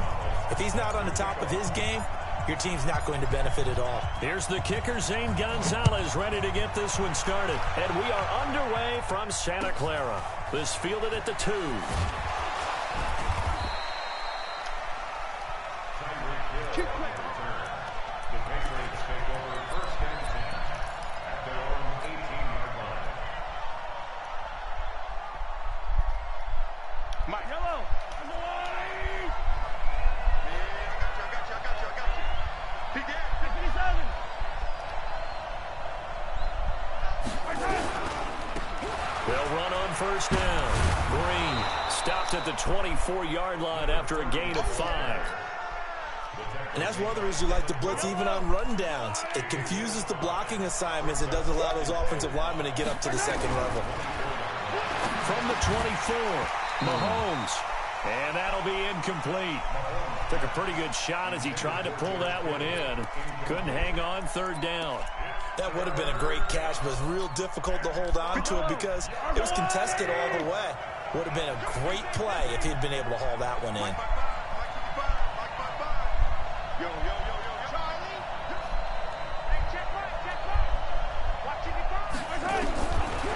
if he's not on the top of his game, your team's not going to benefit at all. Here's the kicker, Zane Gonzalez, ready to get this one started. And we are underway from Santa Clara. This fielded at the 2. The Patriots take over first and 10 at their own 18-yard line. Mike. Yellow. He did. 57. They'll run on first down. Green stopped at the 24-yard line after a gain of 5. And that's one of the reasons you like to blitz even on rundowns. It confuses the blocking assignments and doesn't allow those offensive linemen to get up to the second level. From the 24, Mahomes. And that'll be incomplete. Took a pretty good shot as he tried to pull that one in. Couldn't hang on, third down. That would have been a great catch, but it was real difficult to hold on to it because it was contested all the way. Would have been a great play if he'd been able to haul that one in.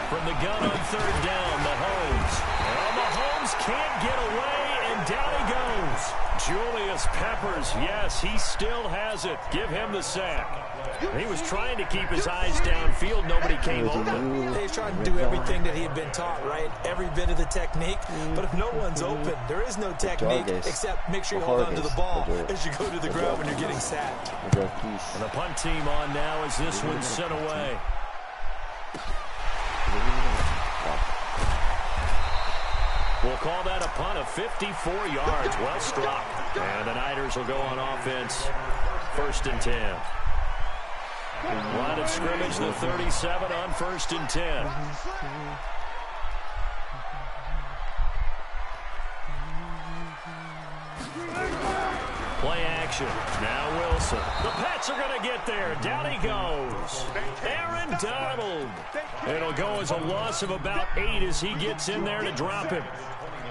From the gun on third down, Mahomes. Well, Mahomes can't get away, and down he goes. Julius Peppers, yes, he still has it. Give him the sack. He was trying to keep his eyes downfield. Nobody came open. He's trying to do everything that he had been taught, right? Every bit of the technique. But if no one's open, there is no technique except make sure you hold on to the ball as you go to the ground when you're getting sacked. And the punt team on now as this one's sent away. We'll call that a punt of 54 yards. Well struck. And the Niners will go on offense. 1st and 10. Line of scrimmage, the 37 on 1st and 10. Play action. Now Wilson. The Pats are going to get there. Down he goes. Aaron Donald. It'll go as a loss of about 8 as he gets in there to drop him.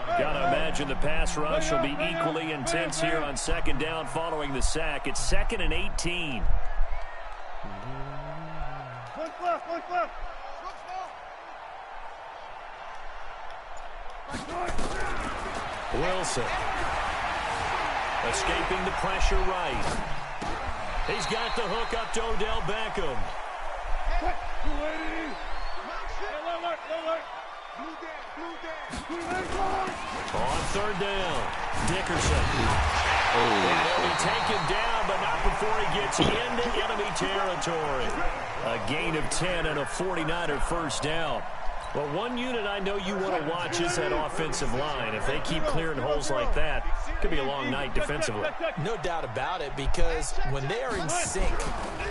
Got to imagine the pass rush will be equally intense here on 2nd down following the sack. It's 2nd and 18. Wilson. Escaping the pressure right. He's got the hook up to Odell Beckham. On 3rd down, Dickerson. And he'll be taken down, but not before he gets into enemy territory. A gain of 10 and a 49er 1st down. Well, one unit I know you want to watch is that offensive line. If they keep clearing holes like that, it could be a long night defensively. No doubt about it, because when they are in sync,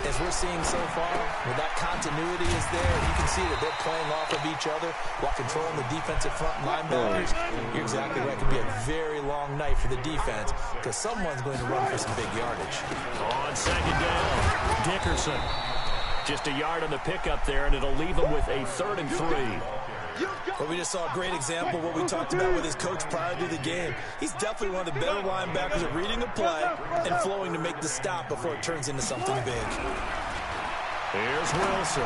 as we're seeing so far, when that continuity is there, you can see that they're playing off of each other while controlling the defensive front linebackers. You're exactly right. It could be a very long night for the defense because someone's going to run for some big yardage. On 2nd down, Dickerson. Just a yard on the pickup there, and it'll leave him with a 3rd and 3. Well, we just saw a great example of what we talked about with his coach prior to the game. He's definitely one of the better linebackers at reading the play and flowing to make the stop before it turns into something big. Here's Wilson.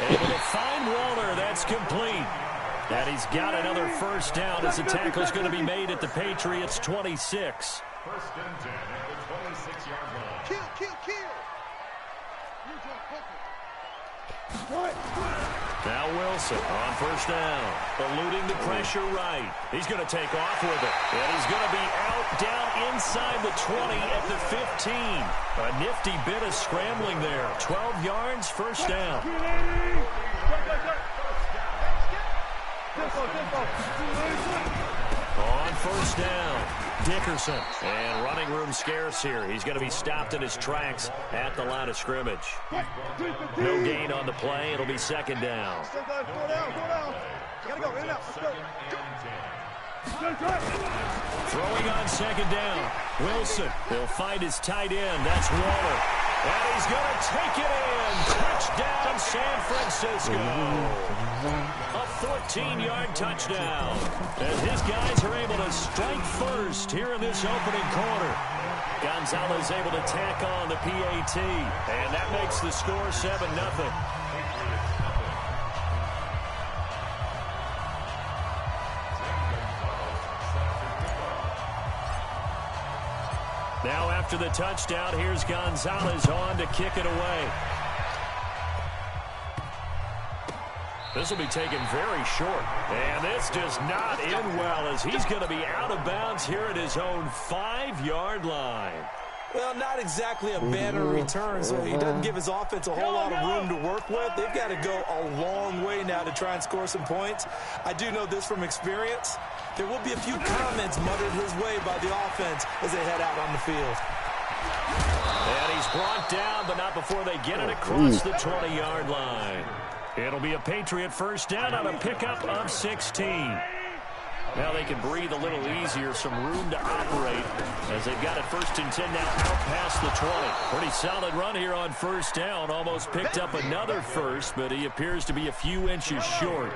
Able to find Waller. That's complete. And he's got another 1st down as the tackle's going to be made at the Patriots' 26. 1st and 10 at the 26-yard line. Kill. Now Wilson on 1st down, eluding the pressure right. He's going to take off with it, and he's going to be out down inside the 20 at the 15. A nifty bit of scrambling there. 12 yards, 1st down. On 1st down, Dickerson. And running room scarce here. He's going to be stopped in his tracks at the line of scrimmage. No gain on the play. It'll be 2nd down. Throwing on 2nd down. Wilson. He'll find his tight end. That's Waller. And he's going to take it in. Touchdown, San Francisco. A 14-yard touchdown. As his guys are able to strike first here in this opening quarter. Gonzalez able to tack on the PAT. And that makes the score 7-0. Now after the touchdown, here's Gonzalez on to kick it away. This will be taken very short. And this does not end well as he's going to be out of bounds here at his own 5-yard line. Well, not exactly a banner return, so he doesn't give his offense a whole lot of room to work with. They've got to go a long way now to try and score some points. I do know this from experience. There will be a few comments muttered his way by the offense as they head out on the field. And he's brought down, but not before they get it across the 20-yard line. It'll be a Patriot 1st down on a pickup of 16. Now they can breathe a little easier, some room to operate as they've got it 1st and 10 now out past the 20. Pretty solid run here on 1st down. Almost picked up another first, but he appears to be a few inches short.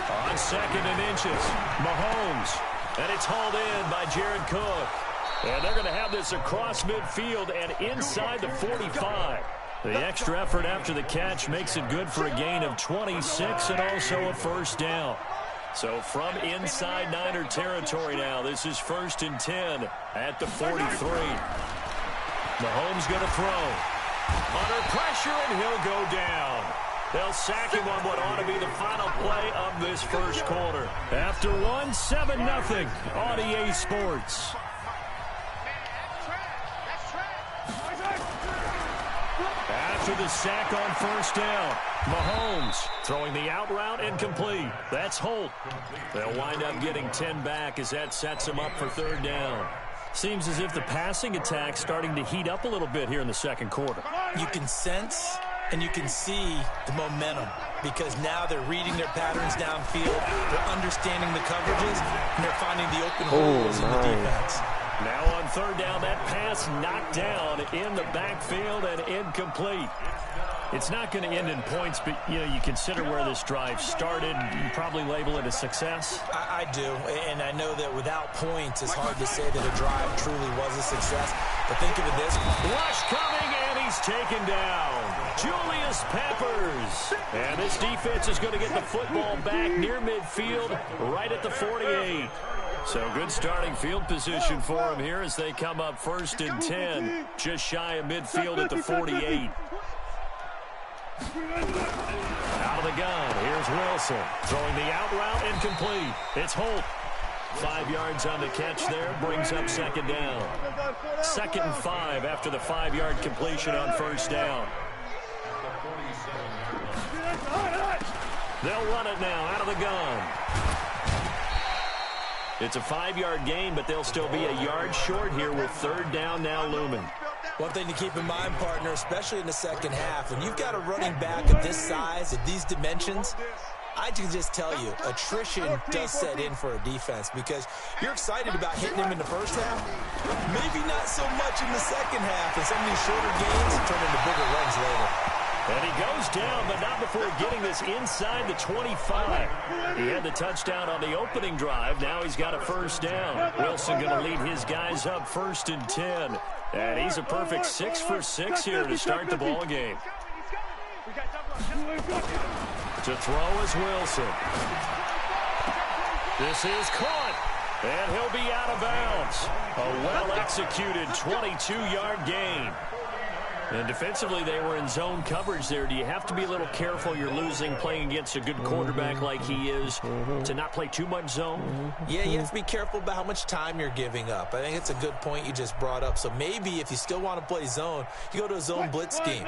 On 2nd and inches, Mahomes. And it's hauled in by Jared Cook. And they're going to have this across midfield and inside the 45. The extra effort after the catch makes it good for a gain of 26 and also a 1st down. So from inside Niner territory now, this is 1st and 10 at the 43. Mahomes going to throw. Under pressure, and he'll go down. They'll sack him on what ought to be the final play of this 1st quarter. After one, 7-0 on EA Sports. After with the sack on first down. Mahomes throwing the out route incomplete. That's Holt. They'll wind up getting 10 back as that sets them up for third down. Seems as if the passing attack's starting to heat up a little bit here in the second quarter. You can sense and you can see the momentum because now they're reading their patterns downfield, they're understanding the coverages, and they're finding the open holes in the defense. Now on third down, that pass knocked down in the backfield and incomplete. It's not going to end in points, but, you consider where this drive started. You probably label it a success. I do, and I know that without points, it's hard to say that a drive truly was a success. But think of it this way. Rush coming, and he's taken down. Julius Peppers. And this defense is going to get the football back near midfield, right at the 48. So good starting field position for him here as they come up 1st and 10, just shy of midfield at the 48. Out of the gun, here's Wilson. Throwing the out route incomplete. It's Holt. 5 yards on the catch there, brings up second down. 2nd and 5 after the 5-yard completion on first down. They'll run it now out of the gun. It's a 5-yard gain, but they'll still be a yard short here with third down now looming. One thing to keep in mind, partner, especially in the second half, when you've got a running back of this size, of these dimensions, I can just tell you, attrition does set in for a defense because you're excited about hitting him in the first half, maybe not so much in the second half, and some of these shorter gains turn into bigger runs later. And he goes down, but not before getting this inside the 25. He had the touchdown on the opening drive. Now he's got a first down. Wilson going to lead his guys up 1st and 10. And he's a perfect 6 for 6 here to start the ball game. To throw is Wilson. This is caught. And he'll be out of bounds. A well-executed 22-yard gain. And defensively, they were in zone coverage there. Do you have to be a little careful? You're losing playing against a good quarterback like he is to not play too much zone? Yeah, you have to be careful about how much time you're giving up. I think it's a good point you just brought up. So maybe if you still want to play zone, you go to a zone blitz scheme.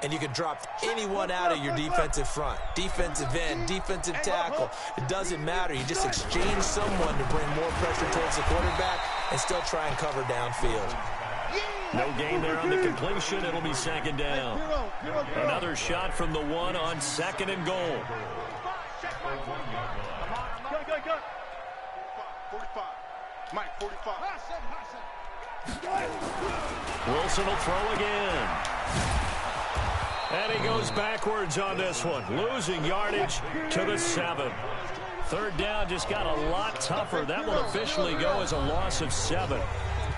And you can drop anyone out of your defensive front. Defensive end, defensive tackle. It doesn't matter. You just exchange someone to bring more pressure towards the quarterback and still try and cover downfield. No gain there on the completion. It'll be second down. Another shot from the 1 on 2nd and goal. Go. 45. Mike, 45. Wilson will throw again. And he goes backwards on this one. Losing yardage to the 7. Third down just got a lot tougher. That will officially go as a loss of 7.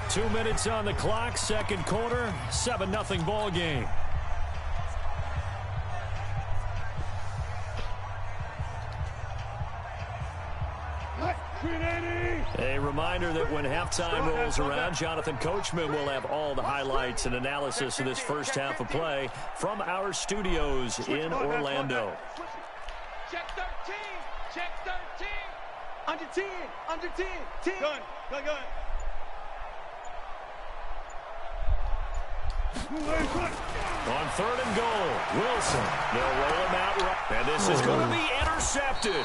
2 minutes on the clock, second quarter, 7-0 ball game. A reminder that when halftime rolls around, Jonathan Coachman will have all the highlights and analysis of this first half of play from our studios in Orlando. Check 13. Check 13. Under 10. Under 10. 10. Gun. On 3rd and goal, Wilson. They'll roll him out right. And this is going to be intercepted.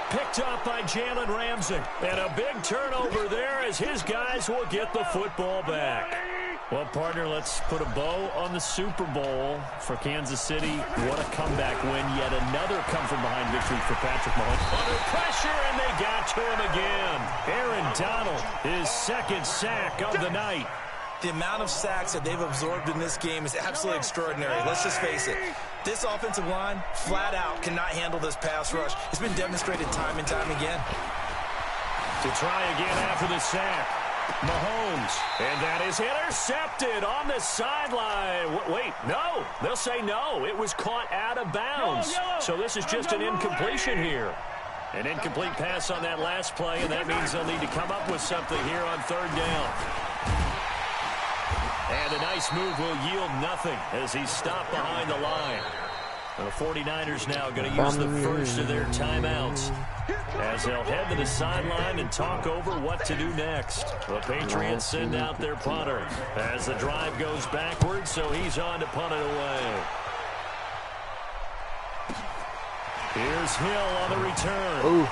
Picked up by Jalen Ramsey. And a big turnover there as his guys will get the football back. Well, partner, let's put a bow on the Super Bowl for Kansas City. What a comeback win. Yet another come-from-behind victory for Patrick Mahomes. Under pressure, and they got to him again. Aaron Donald, his 2nd sack of the night. The amount of sacks that they've absorbed in this game is absolutely extraordinary. Let's just face it. This offensive line, flat out, cannot handle this pass rush. It's been demonstrated time and time again. To try again after the sack. Mahomes. And that is intercepted on the sideline. Wait, no. They'll say no. It was caught out of bounds. So this is just an incompletion here. An incomplete pass on that last play, and that means they'll need to come up with something here on third down. And a nice move will yield nothing as he's stopped behind the line. The 49ers now going to use the first of their timeouts as they'll head to the sideline and talk over what to do next. The Patriots send out their punter as the drive goes backwards, so he's on to punt it away. Here's Hill on the return. Ooh.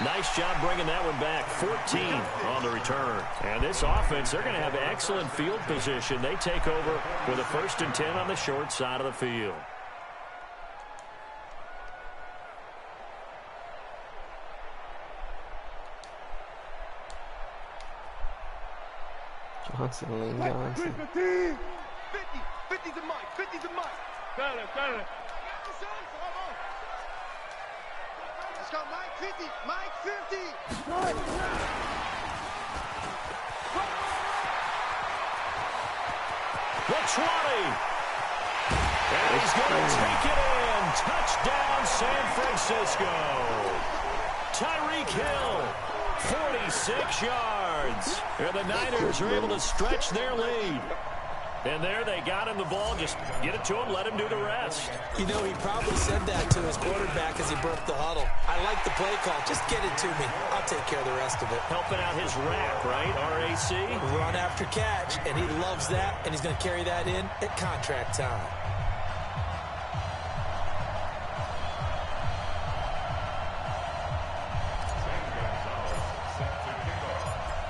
Nice job bringing that one back. 14 on the return. And this offense, they're going to have excellent field position. They take over with a 1st and 10 on the short side of the field. Johnson, Lane Johnson. 50's a mic. 50's a mic. Got it. Let's go, Mike 50. Mike 50. The 20. And he's going to take it in. Touchdown, San Francisco. Tyreek Hill, 46 yards. And the Niners are able to stretch their lead. And there they got him the ball. Just get it to him, let him do the rest. You know, he probably said that to his quarterback as he broke the huddle. I like the play call. Just get it to me. I'll take care of the rest of it. Helping out his rack, right? RAC. Run after catch, and he loves that, and he's going to carry that in at contract time.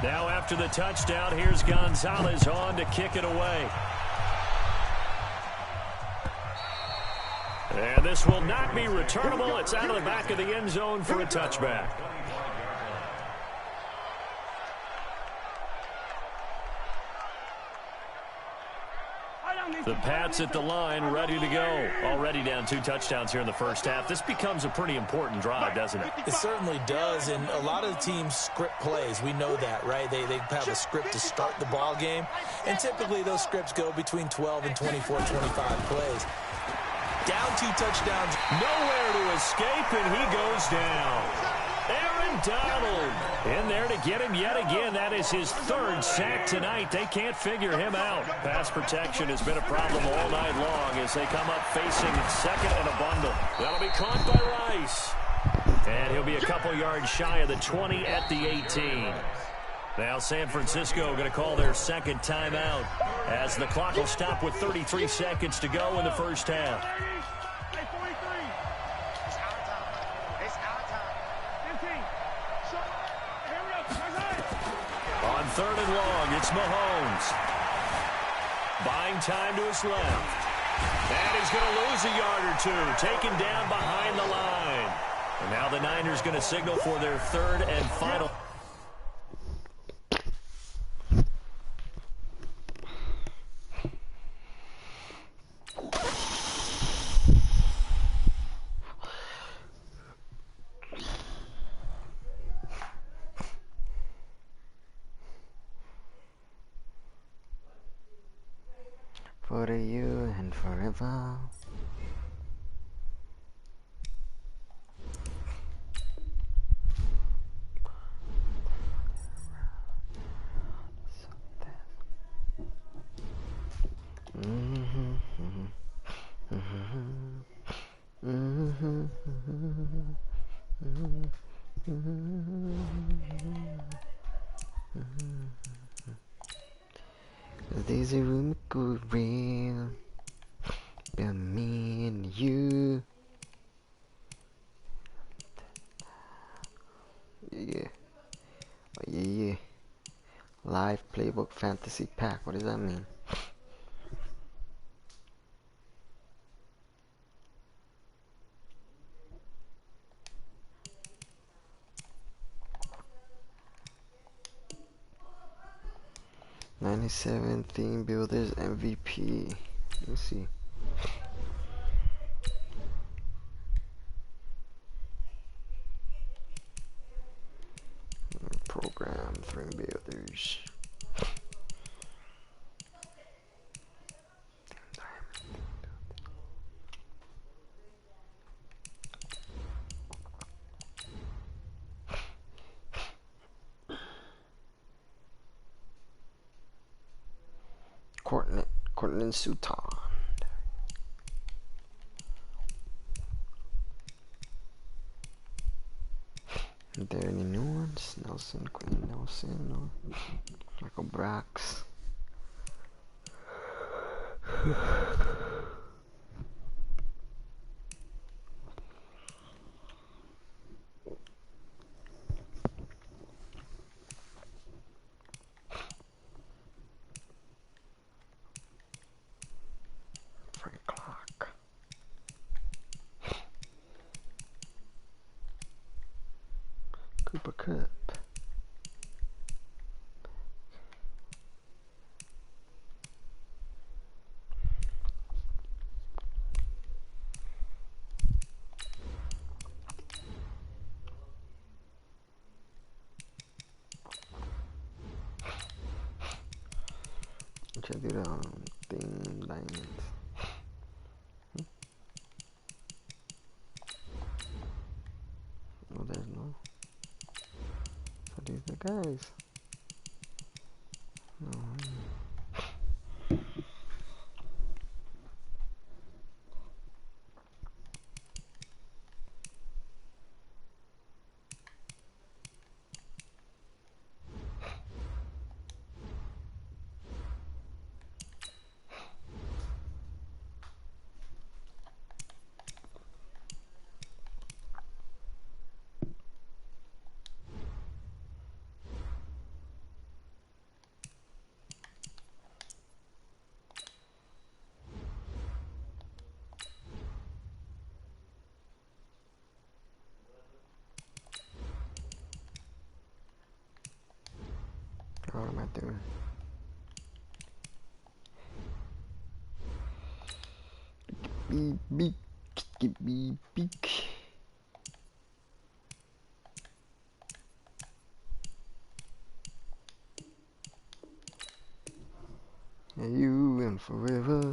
Now after the touchdown, here's Gonzalez on to kick it away. And this will not be returnable. It's out of the back of the end zone for a touchback. The Pats at the line, ready to go. Already down 2 touchdowns here in the first half. This becomes a pretty important drive, doesn't it? It certainly does, and a lot of the teams script plays. We know that, right? They have a script to start the ball game, and typically those scripts go between 12 and 24, 25 plays. Down 2 touchdowns. Nowhere to escape, and he goes down. Aaron Donald in there to get him yet again. That is his 3rd sack tonight. They can't figure him out. Pass protection has been a problem all night long as they come up facing 2nd and a bundle. That'll be caught by Rice. And he'll be a couple yards shy of the 20 at the 18. Now San Francisco going to call their 2nd timeout as the clock will stop with 33 seconds to go in the first half. On 3rd and long, it's Mahomes. Buying time to his left. And he's going to lose a yard or 2. Taken down behind the line. And now the Niners going to signal for their 3rd and final. For you and forever. There's a room go real about me and you. Yeah. Oh, yeah. Live playbook fantasy pack. What does that mean? '97 Theme Builders MVP. Let's see. Program Theme Builders. Cortland Sutton. Are there any new ones? Nelson, Quinn Nelson, or Michael Brax? Frank Clark. Cooper Kupp. Should I do the thing diamonds? Oh, there's no. So these the guys. No. What am I doing? Beep, beep, beep, beep. And you and forever.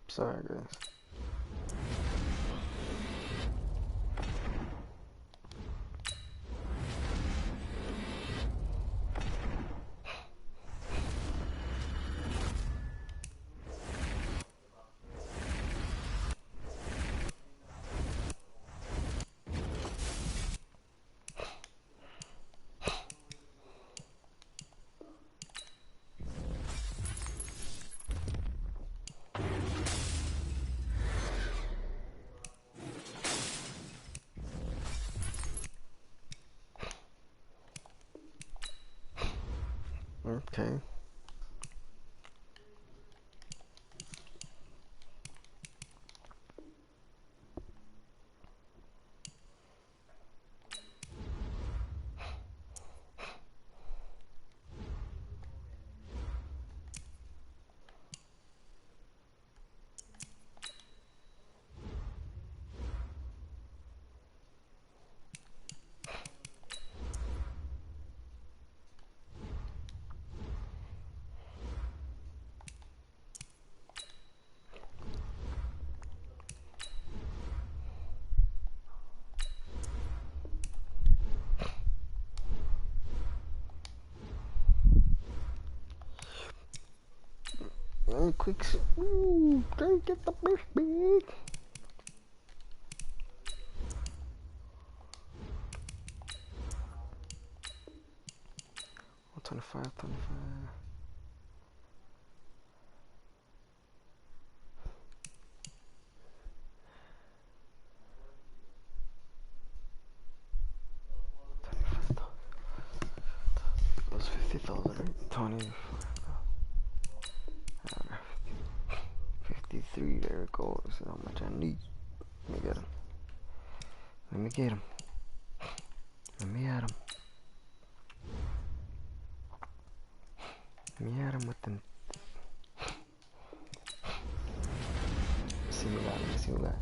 Sorry, guys. Okay. Quick, ooh, don't get the big big. Oh, 25. Those 50,000, right? 20. 53, there it goes. This is how much I need. Let me get him. Let me get him. Let me at him. Let me at him with them. see who got it. Let's see who got it.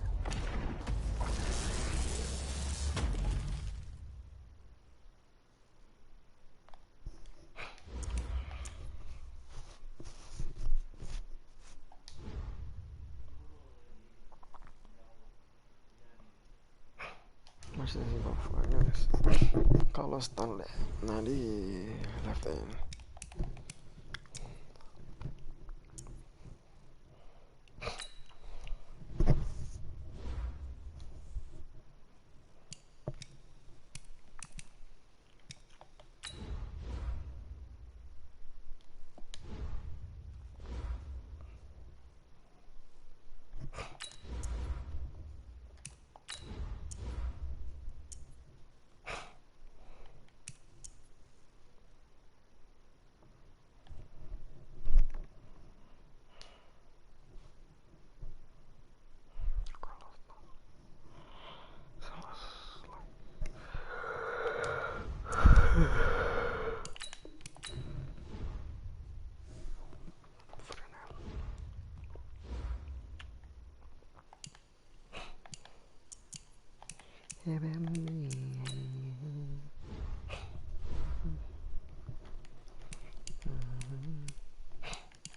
How much does he go for? Yes. Carlos Dunlap, 90 left in.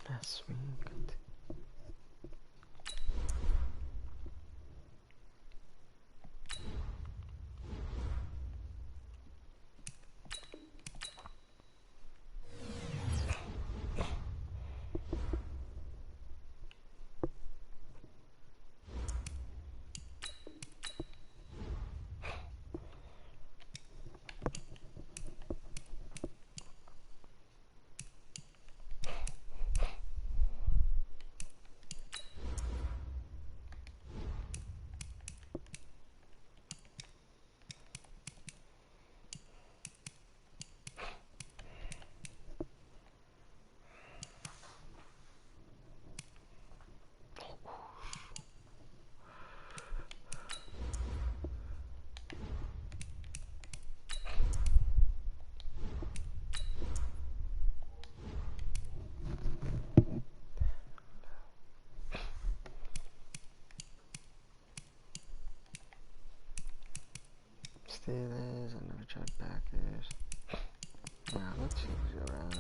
That's sweet. Steelers, I never tried Packers. Nah, let's change it around.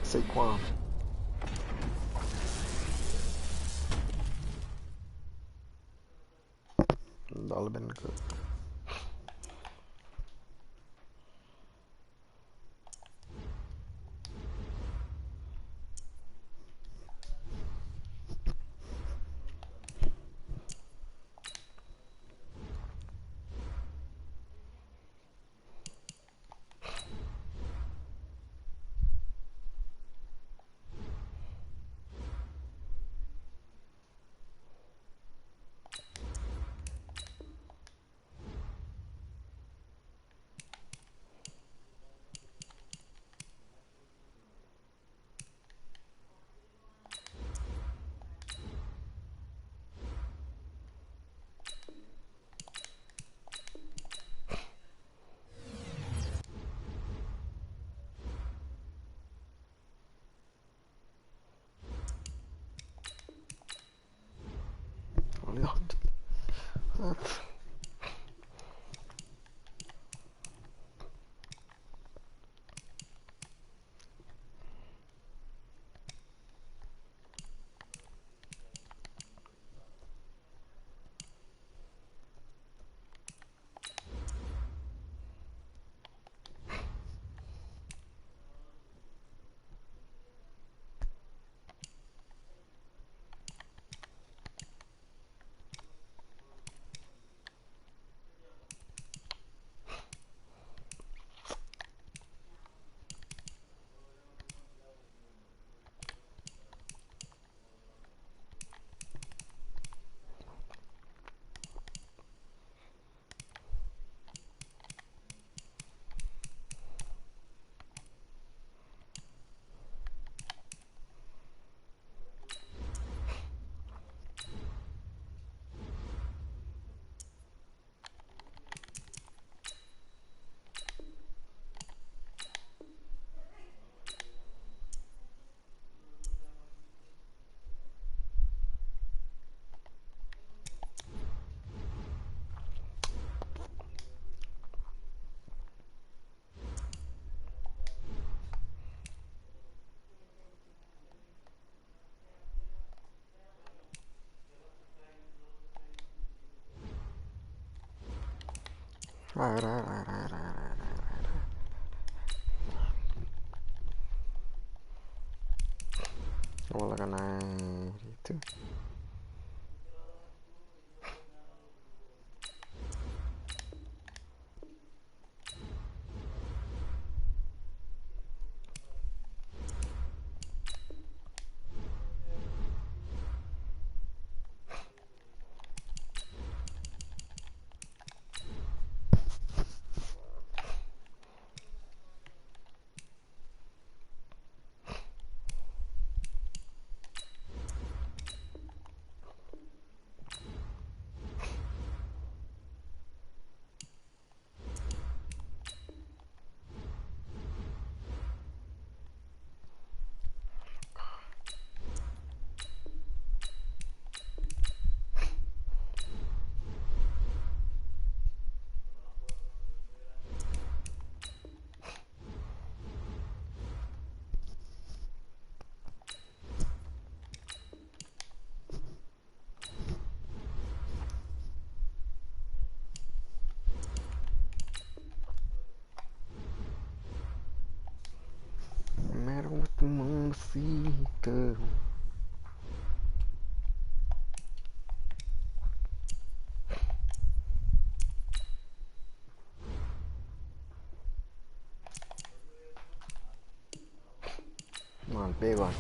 Saquon. Dollar been good. Wala ka na dito. No matter what the mama see, girl. Come on, big one.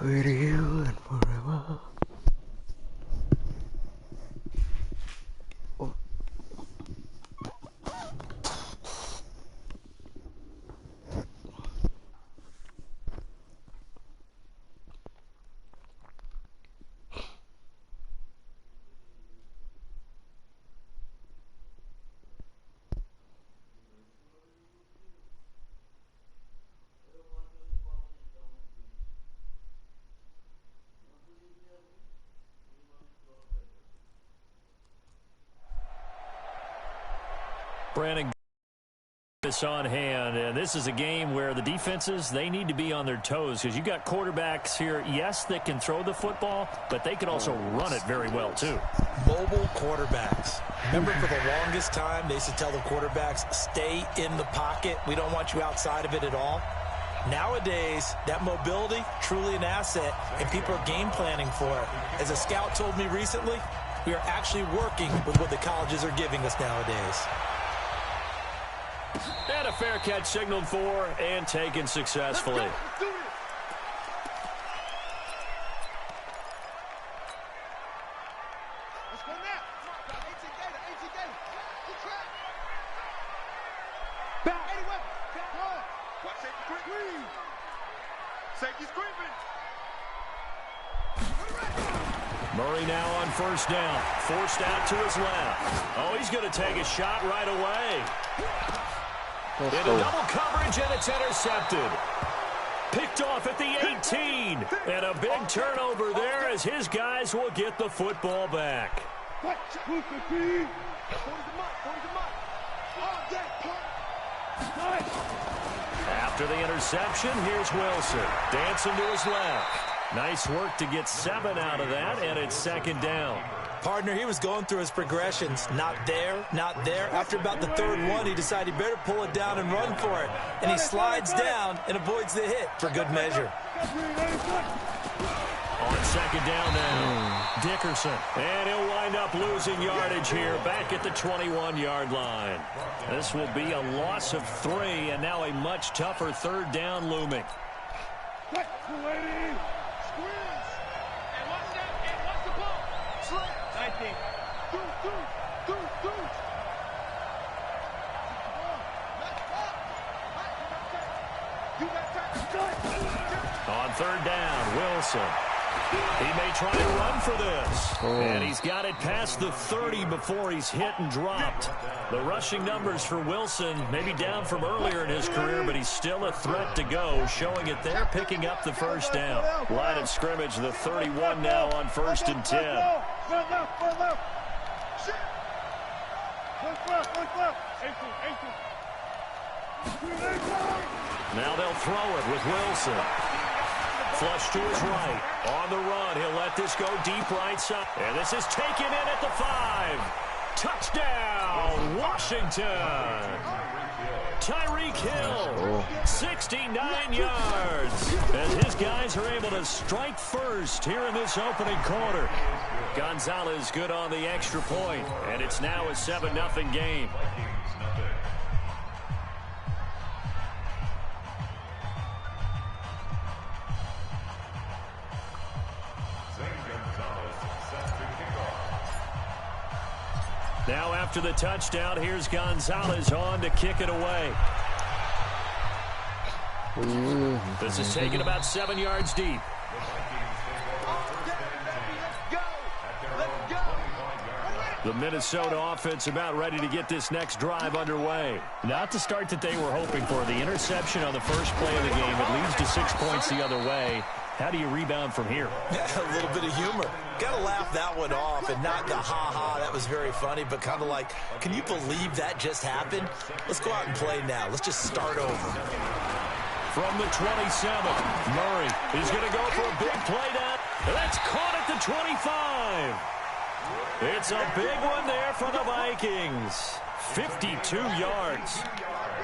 With you and forever. Oh. Brandon, this on hand, and this is a game where the defenses, they need to be on their toes because you got quarterbacks here, yes, that can throw the football, but they can also run it very well too. Mobile quarterbacks. Remember, for the longest time, they used to tell the quarterbacks, stay in the pocket. We don't want you outside of it at all. Nowadays, that mobility, truly an asset, and people are game planning for it. As a scout told me recently, we are actually working with what the colleges are giving us nowadays. And a fair catch signaled for and taken successfully. Let's go. Let's go now. Come on, 18 Gator. Good track. Back. 81. Come on. Watch safety creeping. Safety's creeping. Murray now on first down. Forced out to his left. Oh, he's going to take a shot right away. Into double coverage, and it's intercepted. Picked off at the 18. And a big turnover there as his guys will get the football back. After the interception, here's Wilson. Dancing to his left. Nice work to get 7 out of that, and it's second down. Partner, he was going through his progressions. Not there, not there. After about the third one, he decided he better pull it down and run for it. And he slides down and avoids the hit for good measure. On second down now, Dickerson. And he'll wind up losing yardage here back at the 21-yard line. This will be a loss of 3, and now a much tougher third down looming. On third down, Wilson. He may try to run for this. And he's got it past the 30 before he's hit and dropped. The rushing numbers for Wilson may be down from earlier in his career, but he's still a threat to go, showing it there, picking up the first down. Line of scrimmage, the 31 now on 1st and 10. Now they'll throw it with Wilson. Flush to his right. On the run, he'll let this go deep right side. And this is taken in at the 5. Touchdown, Washington. Tyreek Hill, 69 yards. As his guys are able to strike first here in this opening quarter. Gonzalez good on the extra point, and it's now a 7-0 game. Now after the touchdown, here's Gonzalez on to kick it away. This is taken about 7 yards deep. The Minnesota offense about ready to get this next drive underway. Not the start that they were hoping for. The interception on the first play of the game. It leads to 6 points the other way. How do you rebound from here? A little bit of humor. Got to laugh that one off, and not the ha-ha, that was very funny, but kind of like, can you believe that just happened? Let's go out and play now. Let's just start over. From the 27th, Murray is going to go for a big play down. That's caught at the 25. It's a big one there for the Vikings. 52 yards.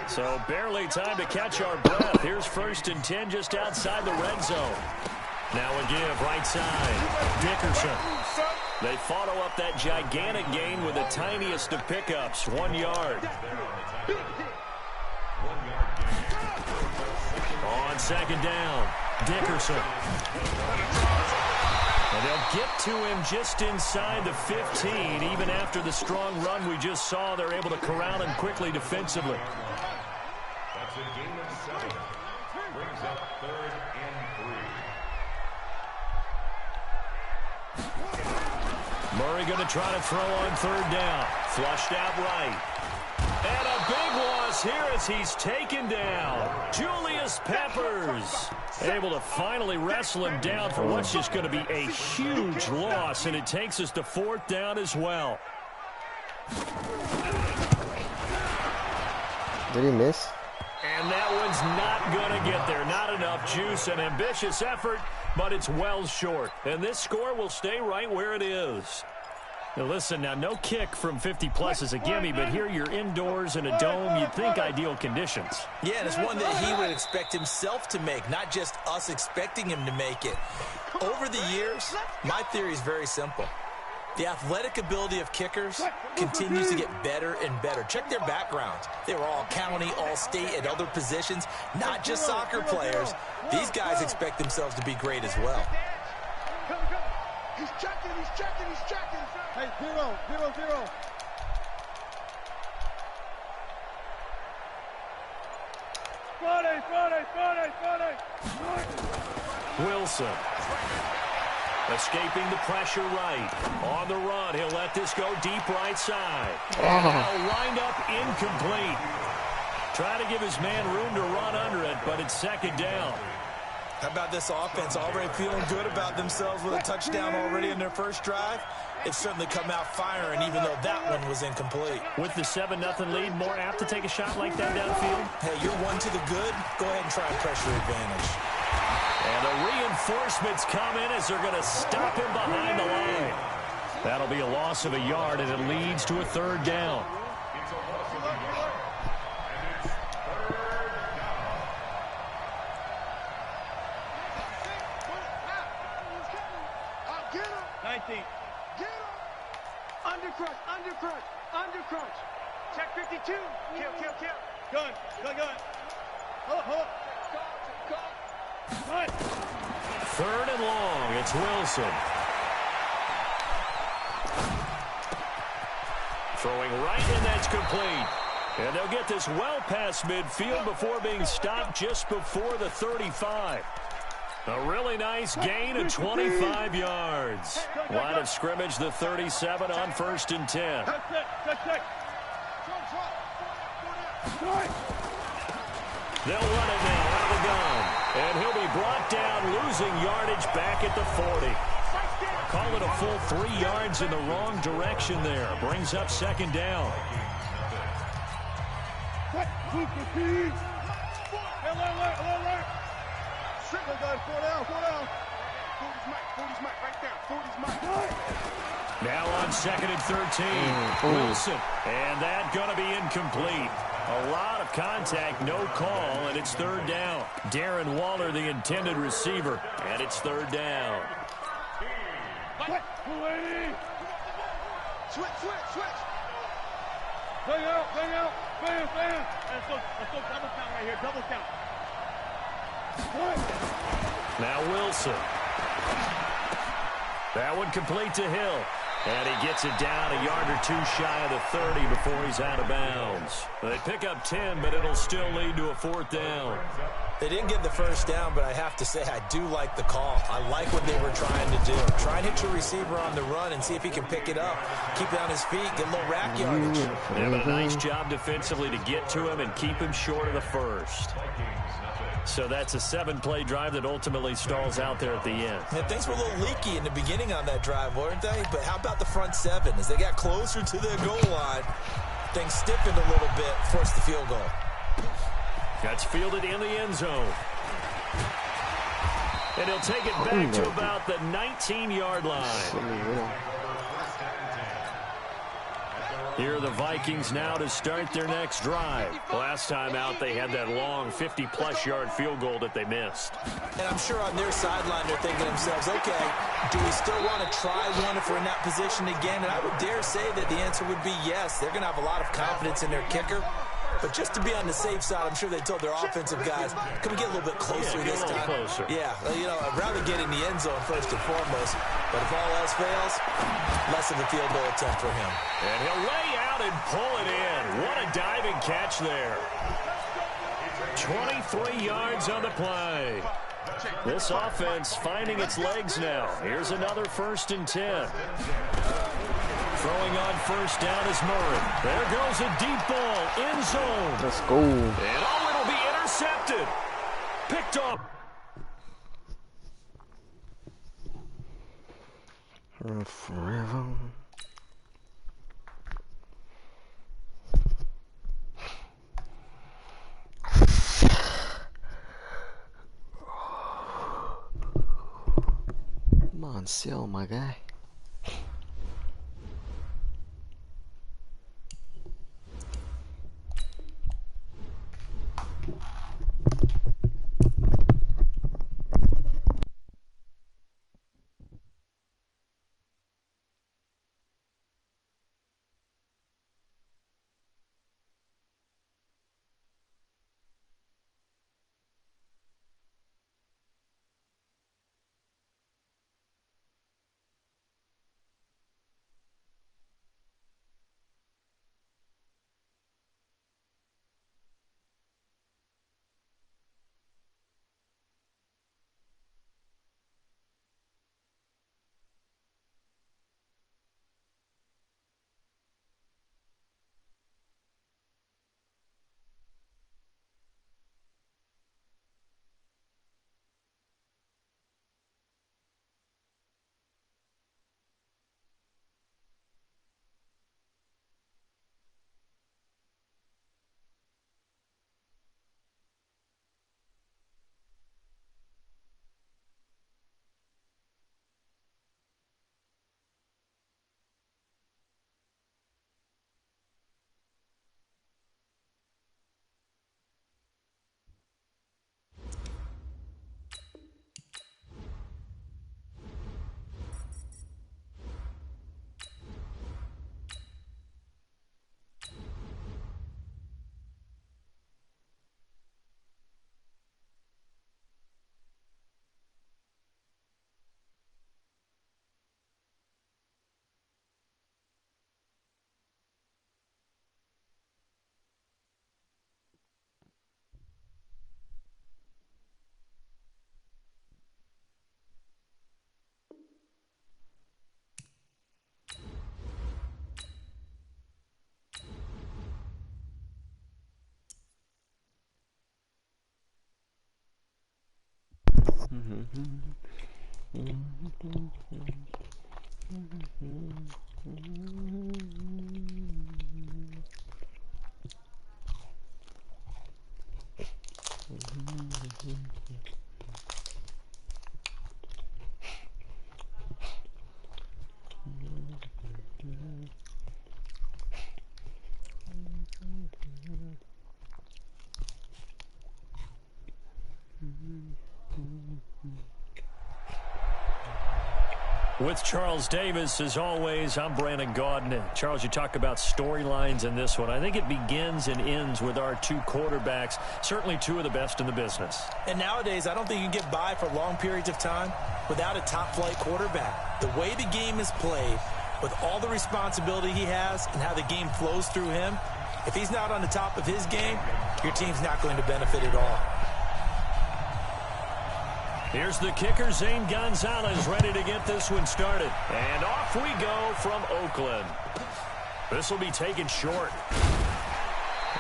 So barely time to catch our breath. Here's 1st and 10 just outside the red zone. Now a give right side. Dickerson. They follow up that gigantic gain with the tiniest of pickups. 1 yard. On second down, Dickerson. And they'll get to him just inside the 15. Even after the strong run we just saw, they're able to corral him quickly defensively. That's a gain of 7. Brings up 3rd and 3. Murray going to try to throw on 3rd down. Flushed out right. And a big loss here as he's taken down. Julius Peppers able to finally wrestle him down for what's just going to be a huge loss, and it takes us to 4th down as well. Did he miss? And that one's not going to get there. Not enough juice. An ambitious effort, but it's well short. And this score will stay right where it is. Now listen, now no kick from 50-plus is a gimme, but here you're indoors in a dome. You'd think ideal conditions. Yeah, and it's one that he would expect himself to make, not just us expecting him to make it. Over the years, my theory is very simple. The athletic ability of kickers continues to get better and better. Check their backgrounds. They were all county, all state, at other positions, not just soccer players. These guys expect themselves to be great as well. He's checking, he's checking, he's checking. Hey, 0-0-0. Friday. Wilson. Escaping the pressure right. On the run, he'll let this go deep right side. Now lined up incomplete. Trying to give his man room to run under it, but it's second down. How about this offense already feeling good about themselves with a touchdown already in their first drive? They've certainly come out firing, even though that one was incomplete. With the 7-0 lead, more apt to take a shot like that downfield? Hey, you're one to the good. Go ahead and try a pressure advantage. And the reinforcements come in as they're going to stop him behind the line. That'll be a loss of a yard, and it leads to a third down. Undercrunch. Check 52. Kill. Gun. Third and long. It's Wilson. Throwing right, and that's complete. And they'll get this well past midfield before being stopped just before the 35. A really nice gain of 25 yards. Line of scrimmage, the 37 on 1st and 10. They'll run it now out of the gun. And he'll be brought down, losing yardage back at the 40. Call it a full 3 yards in the wrong direction there. Brings up second down. Now on 2nd and 13. Wilson. And that going to be incomplete. A lot of contact, no call, and it's third down. Darren Waller, the intended receiver, and it's third down. Switch. Bang out. Bam. Let's go double count right here, double count. Now Wilson. That one complete to Hill. And he gets it down a yard or two shy of the 30 before he's out of bounds. They pick up 10, but it'll still lead to a fourth down. They didn't get the first down, but I have to say I do like the call. I like what they were trying to do. Try and hit your receiver on the run and see if he can pick it up. Keep it on his feet, get a little rack yardage. They have a nice job defensively to get to him and keep him short of the first. So that's a 7-play drive that ultimately stalls out there at the end. And things were a little leaky in the beginning on that drive, weren't they? But how about the front 7? As they got closer to their goal line, things stiffened a little bit, forced the field goal. That's fielded in the end zone. And he'll take it back to about the 19-yard line. Here are the Vikings now to start their next drive. Last time out, they had that long 50-plus yard field goal that they missed. And I'm sure on their sideline, they're thinking to themselves, okay, do we still want to try one if we're in that position again? And I would dare say that the answer would be yes. They're going to have a lot of confidence in their kicker. But just to be on the safe side, I'm sure they told their offensive guys, can we get a little bit closer this time? Closer. Yeah, you know, I'd rather get in the end zone first and foremost. But if all else fails, less of a field goal attempt for him. And he'll lay out and pull it in. What a diving catch there. 23 yards on the play. This offense finding its legs now. Here's another 1st and 10. Throwing on first down is Murray. There goes a deep ball, end zone. Let's go. And it'll be intercepted. Picked up. Forever. on sale, my guy. With Charles Davis, as always, I'm Brandon Gaudin. Charles, you talk about storylines in this one. I think it begins and ends with our two quarterbacks, certainly two of the best in the business. And nowadays, I don't think you can get by for long periods of time without a top-flight quarterback. The way the game is played, with all the responsibility he has and how the game flows through him, if he's not on the top of his game, your team's not going to benefit at all. Here's the kicker, Zane Gonzalez, ready to get this one started. And off we go from Oakland. This will be taken short.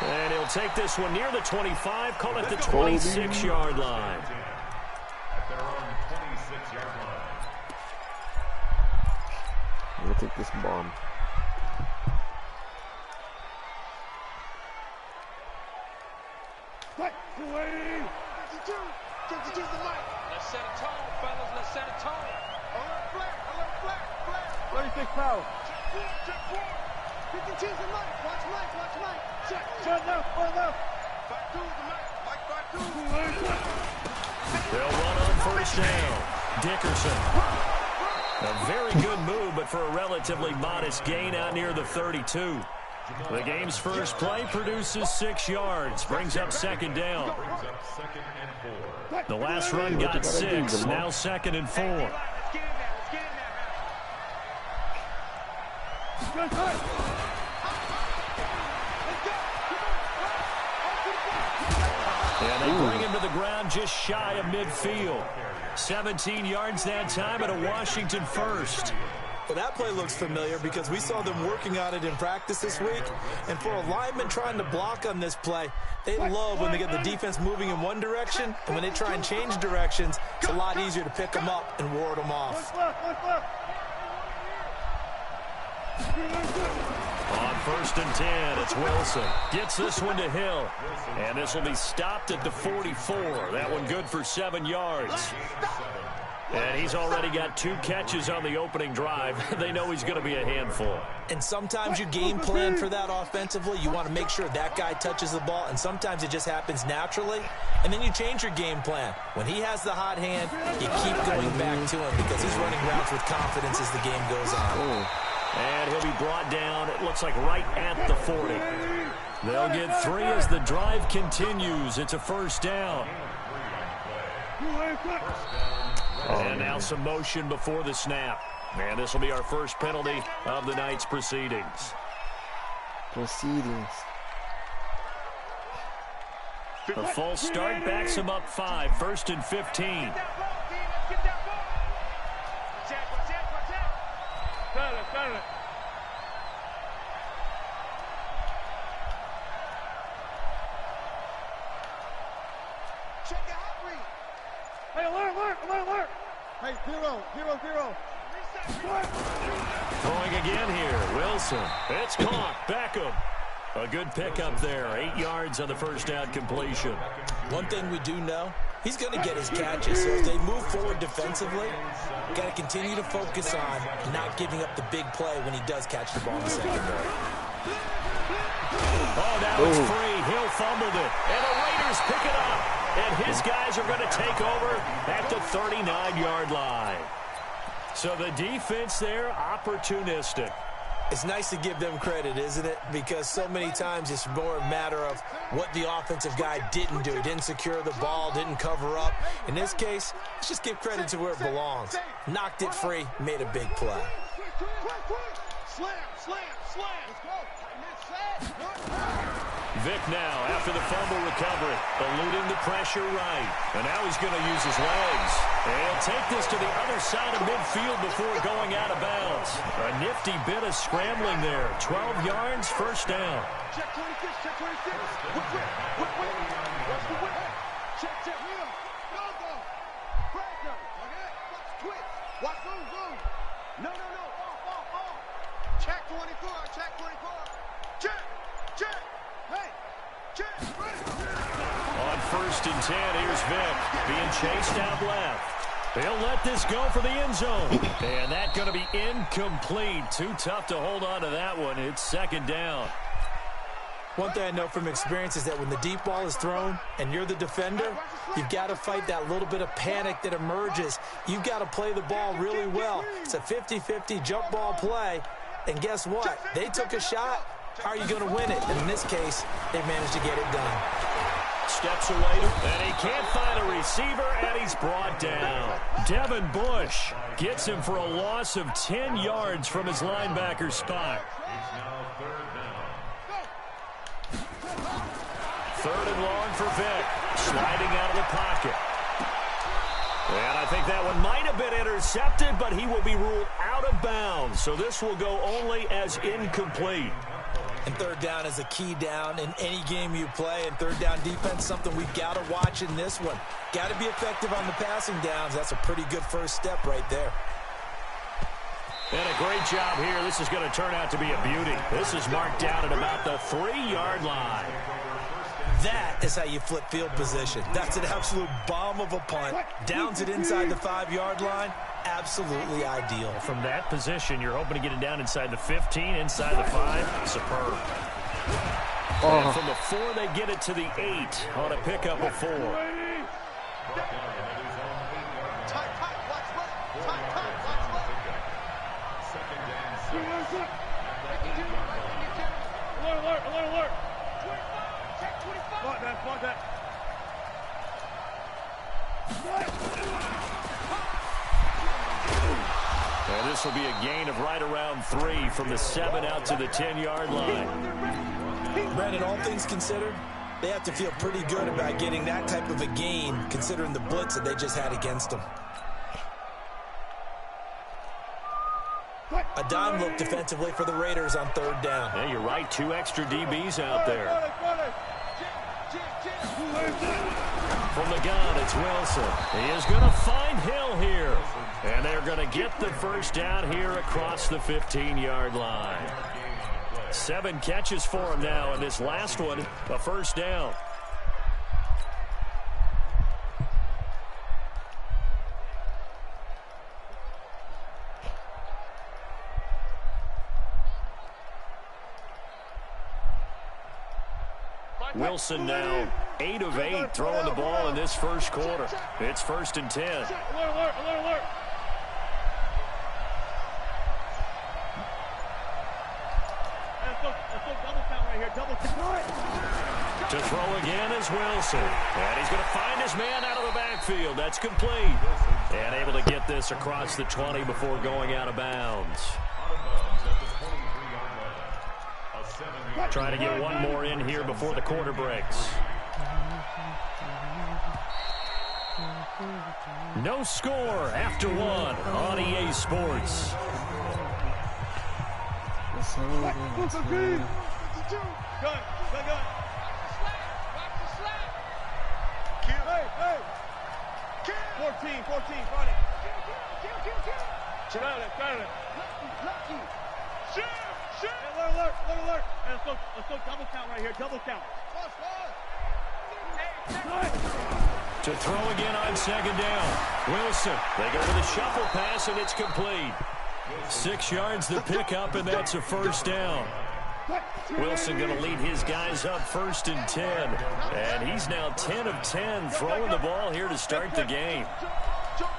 And he'll take this one near the 25, call it the 26-yard line. At their own 26-yard line. I'm gonna take this bomb. Right, away. 52 the mic. Let's set a tone, fellas. Let's set a tone. Alert flag. 36 power. Check forward. 52 the mic. Watch mic. Check. Shut left. 52 the mic. Mike 52. They'll run on first down. Dickerson. A very good move, but for a relatively modest gain out near the 32. The game's first play produces 6 yards, brings up second down. The last run got 6, now 2nd and 4. And they bring him to the ground just shy of midfield. 17 yards that time and a Washington first. Well, that play looks familiar because we saw them working on it in practice this week. And for a lineman trying to block on this play, they love when they get the defense moving in one direction. And when they try and change directions, it's a lot easier to pick them up and ward them off. On first and 10, it's Wilson. Gets this one to Hill. And this will be stopped at the 44. That one good for 7 yards. And he's already got 2 catches on the opening drive. They know he's going to be a handful. And sometimes you game plan for that offensively. You want to make sure that guy touches the ball, and sometimes it just happens naturally. And then you change your game plan. When he has the hot hand, you keep going back to him because he's running routes with confidence as the game goes on. And he'll be brought down, it looks like right at the 40. They'll get 3 as the drive continues. It's a first down. And now some motion before the snap. And this will be our first penalty of the night's proceedings. The false start backs him up 5, 1st and 15. Hey, alert! Hey, 0. Throwing again here, Wilson. It's caught, Beckham. A good pickup there, 8 yards on the first down completion. One thing we do know, he's going to get his catches. So as they move forward defensively, got to continue to focus on not giving up the big play when he does catch the ball in the secondary. Oh, now it's free. Hill fumbled it. And the Raiders pick it up. And his guys are going to take over at the 39-yard line. So the defense there, opportunistic. It's nice to give them credit, isn't it? Because so many times it's more a matter of what the offensive guy didn't do. Didn't secure the ball, didn't cover up. In this case, let's just give credit to where it belongs. Knocked it free, made a big play. Slam. Vick now after the fumble recovery, eluding the pressure right. And now he's going to use his legs. And he'll take this to the other side of midfield before going out of bounds. A nifty bit of scrambling there. 12 yards, first down. Check 26. Whip. Watch the whip. Check. Wheel. Go. Breaker. Okay. Watch twitch. Watch go. No. Off. Check 24. Check. Hey. Check. On 1st and 10, here's Vick being chased out left. They'll let this go for the end zone. And that's going to be incomplete. Too tough to hold on to that one. It's 2nd down. One thing I know from experience is that when the deep ball is thrown and you're the defender, you've got to fight that little bit of panic that emerges. You've got to play the ball really well. It's a 50-50 jump ball play. And guess what? They took a shot. How are you going to win it? And in this case, they managed to get it done. Steps away, and he can't find a receiver, and he's brought down. Devin Bush gets him for a loss of 10 yards from his linebacker spot. 3rd and long for Vick, sliding out of the pocket. And I think that one might have been intercepted, but he will be ruled out of bounds. So this will go only as incomplete. And 3rd down is a key down in any game you play. And 3rd down defense, something we've got to watch in this one. Got to be effective on the passing downs. That's a pretty good first step right there. And a great job here. This is going to turn out to be a beauty. This is marked down at about the 3-yard line. That is how you flip field position. That's an absolute bomb of a punt. Downs it inside the 5-yard line. Absolutely ideal. From that position, you're hoping to get it down inside the 15, inside the 5. Superb. And from the 4, they get it to the 8 on a pickup of 4. Alert. Block that. And this will be a gain of right around 3 from the 7 out to the 10-yard line. Brandon, all things considered, they have to feel pretty good about getting that type of a gain, considering the blitz that they just had against them. A dime look defensively for the Raiders on 3rd down. Yeah, you're right. 2 extra DBs out there. From the gun, it's Wilson. He is going to find Hill here. And they're going to get the first down here across the 15-yard line. 7 catches for him now, and this last one, a first down. Wilson now 8 of 8 throwing the ball in this first quarter. It's 1st and 10. Alert. Let's go double count right here. Double count. To throw again is Wilson. And he's going to find his man out of the backfield. That's complete. And able to get this across the 20 before going out of bounds. Trying to get one more in here before the quarter breaks. No score after one on EA Sports. Good. 14, fight it. Got it. Lucky. Shoot. Alert. Let's go double count right here. Double count. To throw again on 2nd down. Wilson. They go with a shuffle pass, and it's complete. 6 yards the pickup, and that's a 1st down. Wilson going to lead his guys up 1st and 10. And he's now 10 of 10 throwing the ball here to start the game. Check.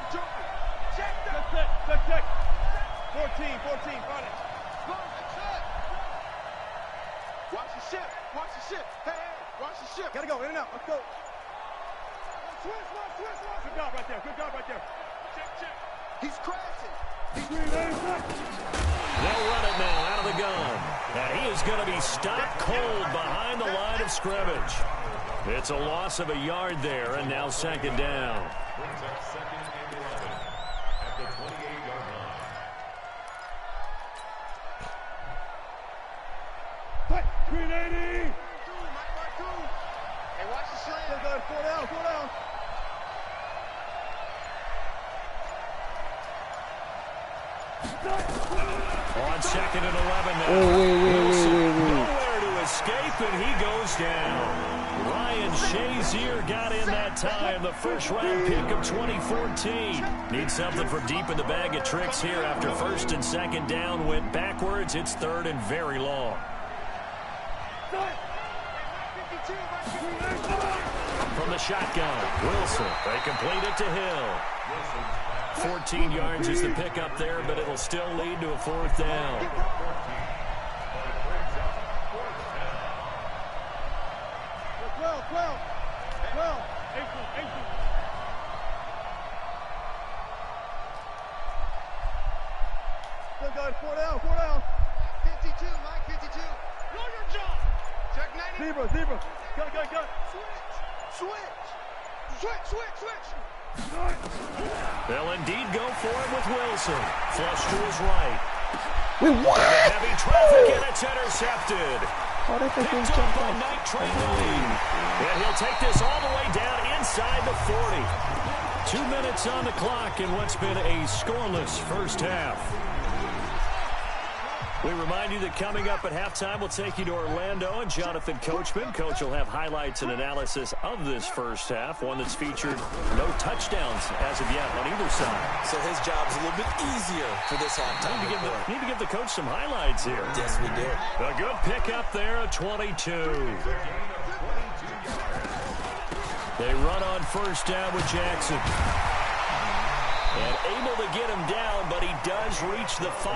14, fight it. Watch the ship. Hey, watch the ship. Gotta go, in and out. Let's go. Switch. Good job right there. Check. He's crashing. They'll run it now out of the gun. And he is going to be stopped cold behind the line of scrimmage. It's a loss of a yard there, and now 2nd down. Brings up 2nd and 11 at the 28-yard line. 380. Hey, watch the slant. 4 down. On 2nd and 11 now. Wait. Nowhere to escape, and he goes down. Ryan Shazier got in that time, the first-round pick of 2014. Need something from deep in the bag of tricks here after 1st and 2nd down went backwards. It's 3rd and very long. From the shotgun, Wilson. They complete it to Hill. 14 yards is the pickup there, but it'll still lead to a 4th down. 12. 18. Still good. 4 down. 52, Mike, 52. Know your job. Check 90. Zebra. Cut. Switch. They'll indeed go for it with Wilson. Flush to his right. Wait, what? Heavy traffic, and it's intercepted. How did they Picked up by Night Train to lead. And he'll take this all the way down inside the 40. 2 minutes on the clock in what's been a scoreless first half. We remind you that coming up at halftime, we'll take you to Orlando and Jonathan Coachman. Coach will have highlights and analysis of this first half, one that's featured no touchdowns as of yet on either side. So his job's a little bit easier for this halftime. Need to give the coach some highlights here. Yes, we do. A good pickup there at 22. They run on 1st down with Jackson. And able to get him down, but he does reach the 5.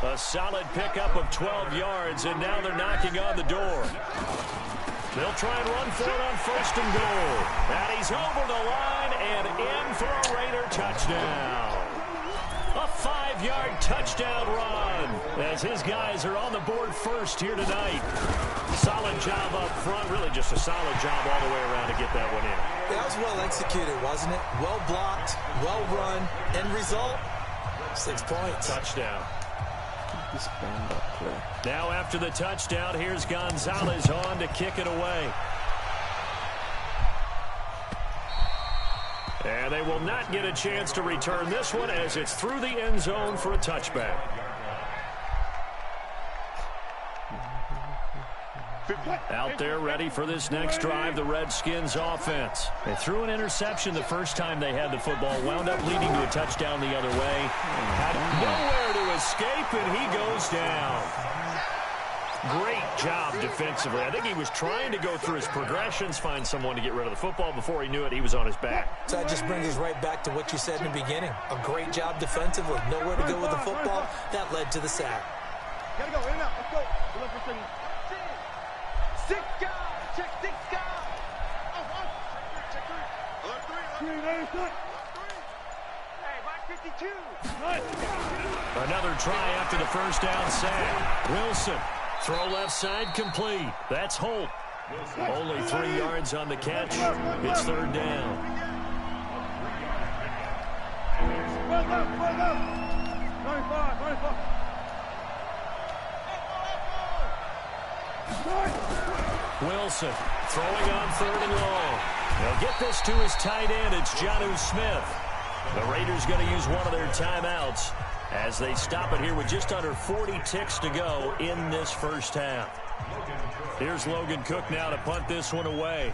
A solid pickup of 12 yards, and now they're knocking on the door. They'll try and run for it on 1st and goal. And he's over the line and in for a Raider touchdown. A 5-yard touchdown run as his guys are on the board first here tonight. Solid job up front, really just a solid job all the way around to get that one in. That was well executed, wasn't it? Well blocked, well run, end result, 6 points. Touchdown. Now after the touchdown, here's Gonzalez on to kick it away. And they will not get a chance to return this one as it's through the end zone for a touchback. Out there ready for this next drive, the Redskins offense. They threw an interception the first time they had the football, wound up leading to a touchdown the other way. Had nowhere to escape, and he goes down. Great job defensively. I think he was trying to go through his progressions, find someone to get rid of the football. Before he knew it, he was on his back. So that just brings us right back to what you said in the beginning. A great job defensively. Nowhere to go with the football. That led to the sack. Gotta go, in and out. Let's go. We're looking for six guys. Check six guys. Check three. Alert three. Alert three. Hey, Mike 52. Another try after the first down sack. Wilson. Throw left side complete. That's Holt. Only 3 yards on the catch. It's third down. Wilson throwing on third and long. They'll get this to his tight end. It's Jonnu Smith. The Raiders going to use one of their timeouts as they stop it here with just under 40 ticks to go in this first half. Here's Logan Cook now to punt this one away.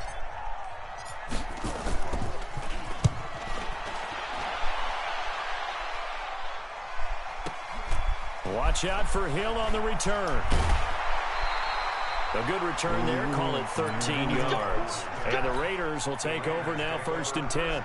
Watch out for Hill on the return. A good return there. Call it 13 yards. And the Raiders will take over now, 1st and 10.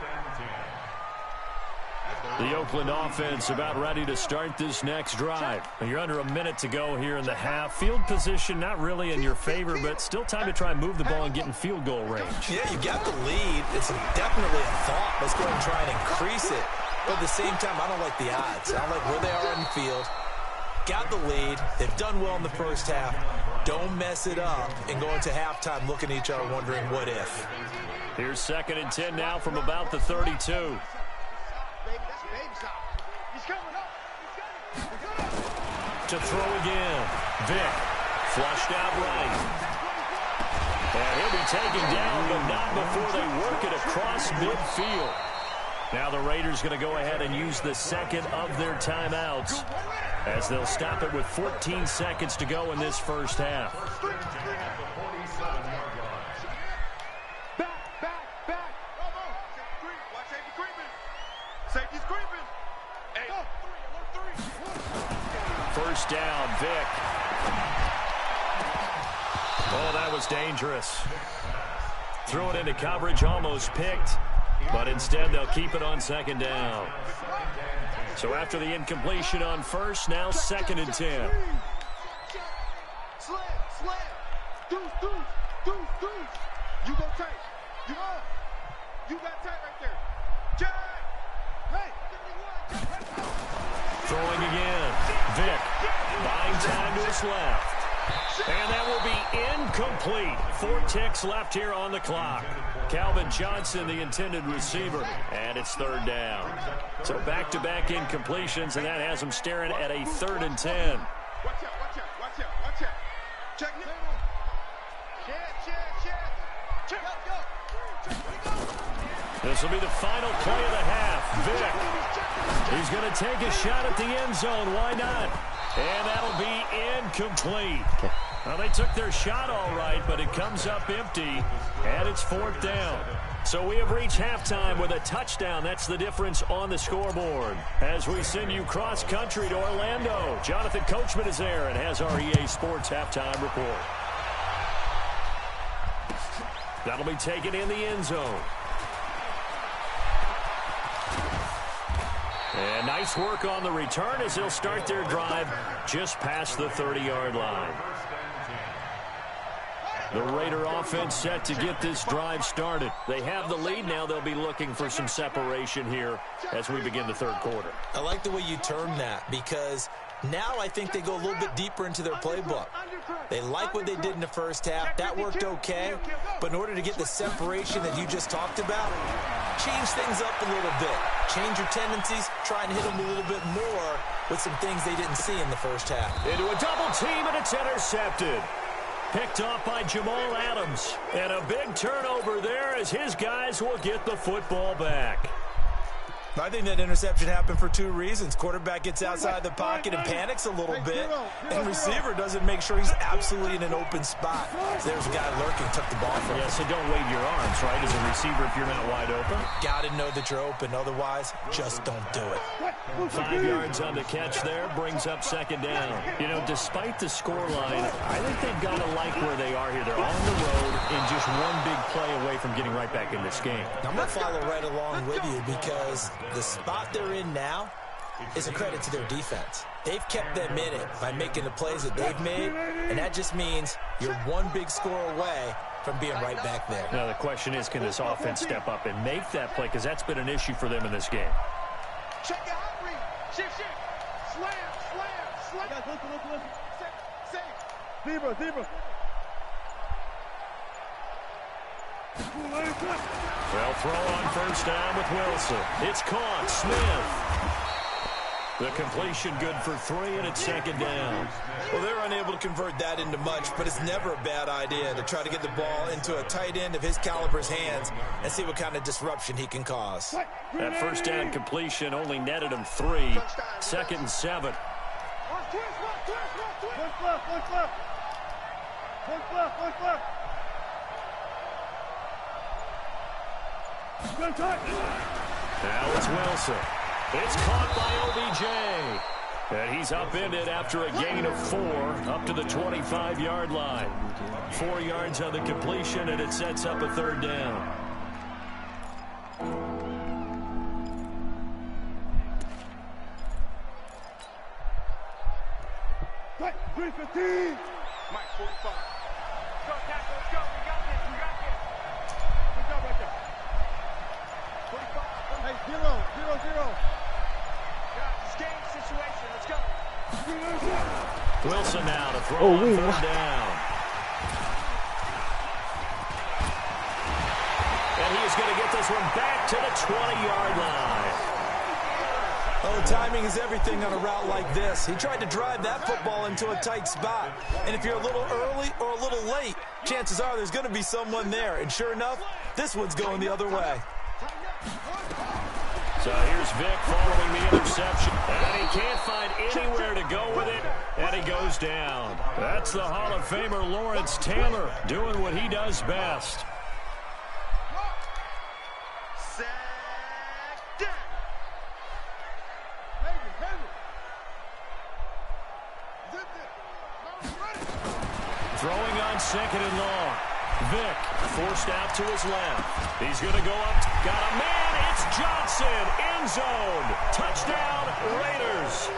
The Oakland offense about ready to start this next drive. You're under a minute to go here in the half. Field position not really in your favor, but still time to try and move the ball and get in field goal range. Yeah, you got the lead. It's definitely a thought. Let's go ahead and try and increase it. But at the same time, I don't like the odds. I don't like where they are on the field. Got the lead. They've done well in the first half. Don't mess it up and go into halftime looking at each other wondering what if. Here's 2nd and 10 now from about the 32. To throw again. Vick flushed out right. And he'll be taken down, but not before they work it across midfield. Now the Raiders going to go ahead and use the second of their timeouts as they'll stop it with 14 seconds to go in this first half. Back. Watch safety creeping. Safety's creeping. Hey, First down, Vick. Oh, that was dangerous. Threw it into coverage, almost picked, but instead they'll keep it on 2nd down. So after the incompletion on first, now 2nd and 10. Slam. Deuce. You go tight. You up. You got tight right there. Jack. Hey. Throwing again. Vick buying time to his left. And that will be incomplete. 4 ticks left here on the clock. Calvin Johnson, the intended receiver, and it's 3rd down. So back-to-back incompletions, and that has them staring at a 3rd and 10. Watch out. Check it. This will be the final play of the half. Vick, he's going to take a shot at the end zone. Why not? And that'll be incomplete. Well, they took their shot all right, but it comes up empty, and it's 4th down. So we have reached halftime with a touchdown. That's the difference on the scoreboard. As we send you cross-country to Orlando, Jonathan Coachman is there and has our EA Sports halftime report. That'll be taken in the end zone. And nice work on the return as they'll start their drive just past the 30-yard line. The Raider offense set to get this drive started. They have the lead now. They'll be looking for some separation here as we begin the 3rd quarter. I like the way you term that because now I think they go a little bit deeper into their playbook. They like what they did in the first half. That worked okay. But in order to get the separation that you just talked about, change things up a little bit. Change your tendencies. Try and hit them a little bit more with some things they didn't see in the first half. Into a double team, and it's intercepted. Picked off by Jamal Adams. And a big turnover there as his guys will get the football back. I think that interception happened for two reasons. Quarterback gets outside the pocket and panics a little bit, and receiver doesn't make sure he's absolutely in an open spot. There's a guy lurking, took the ball from him. Yeah, so don't wave your arms, right, as a receiver if you're not wide open. Got to know that you're open. Otherwise, just don't do it. 5 yards on the catch there, brings up second down. You know, despite the scoreline, I think they've got to like where they are here. They're on the road and just one big play away from getting right back in this game. I'm going to follow right along with you because the spot they're in now is a credit to their defense. They've kept them in it by making the plays that they've made, and that just means you're one big score away from being right back there. Now, the question is, can this offense step up and make that play? Because that's been an issue for them in this game. Check it out, read. Shift. Slam. Guys, listen. Safe. Zebra. Well, throw on first down with Wilson. It's caught. Smith. The completion good for 3, and it's second down. Well, they're unable to convert that into much, but it's never a bad idea to try to get the ball into a tight end of his caliber's hands and see what kind of disruption he can cause. That first down completion only netted him 3. Second and 7. Now it's Wilson. It's caught by OBJ. And he's upended after a gain of 4 up to the 25-yard line. 4 yards on the completion, and it sets up a third down. Mike, 315. Mike, 45. Go, tackle, let's go. We got this. Good job right there. 45. Hey, 0. Guys, game situation. Let's go. Wilson now to throw on third down. And he is going to get this one back to the 20-yard line. Oh, timing is everything on a route like this. He tried to drive that football into a tight spot. And if you're a little early or a little late, chances are there's going to be someone there. And sure enough, this one's going the other way. So here's Vic following the interception. And he can't find anywhere to go with it. And he goes down. That's the Hall of Famer Lawrence Taylor doing what he does best. Throwing on second and long. Vic forced out to his left. He's going to go up. Got a man. It's Johnson. End zone. Touchdown, Raiders.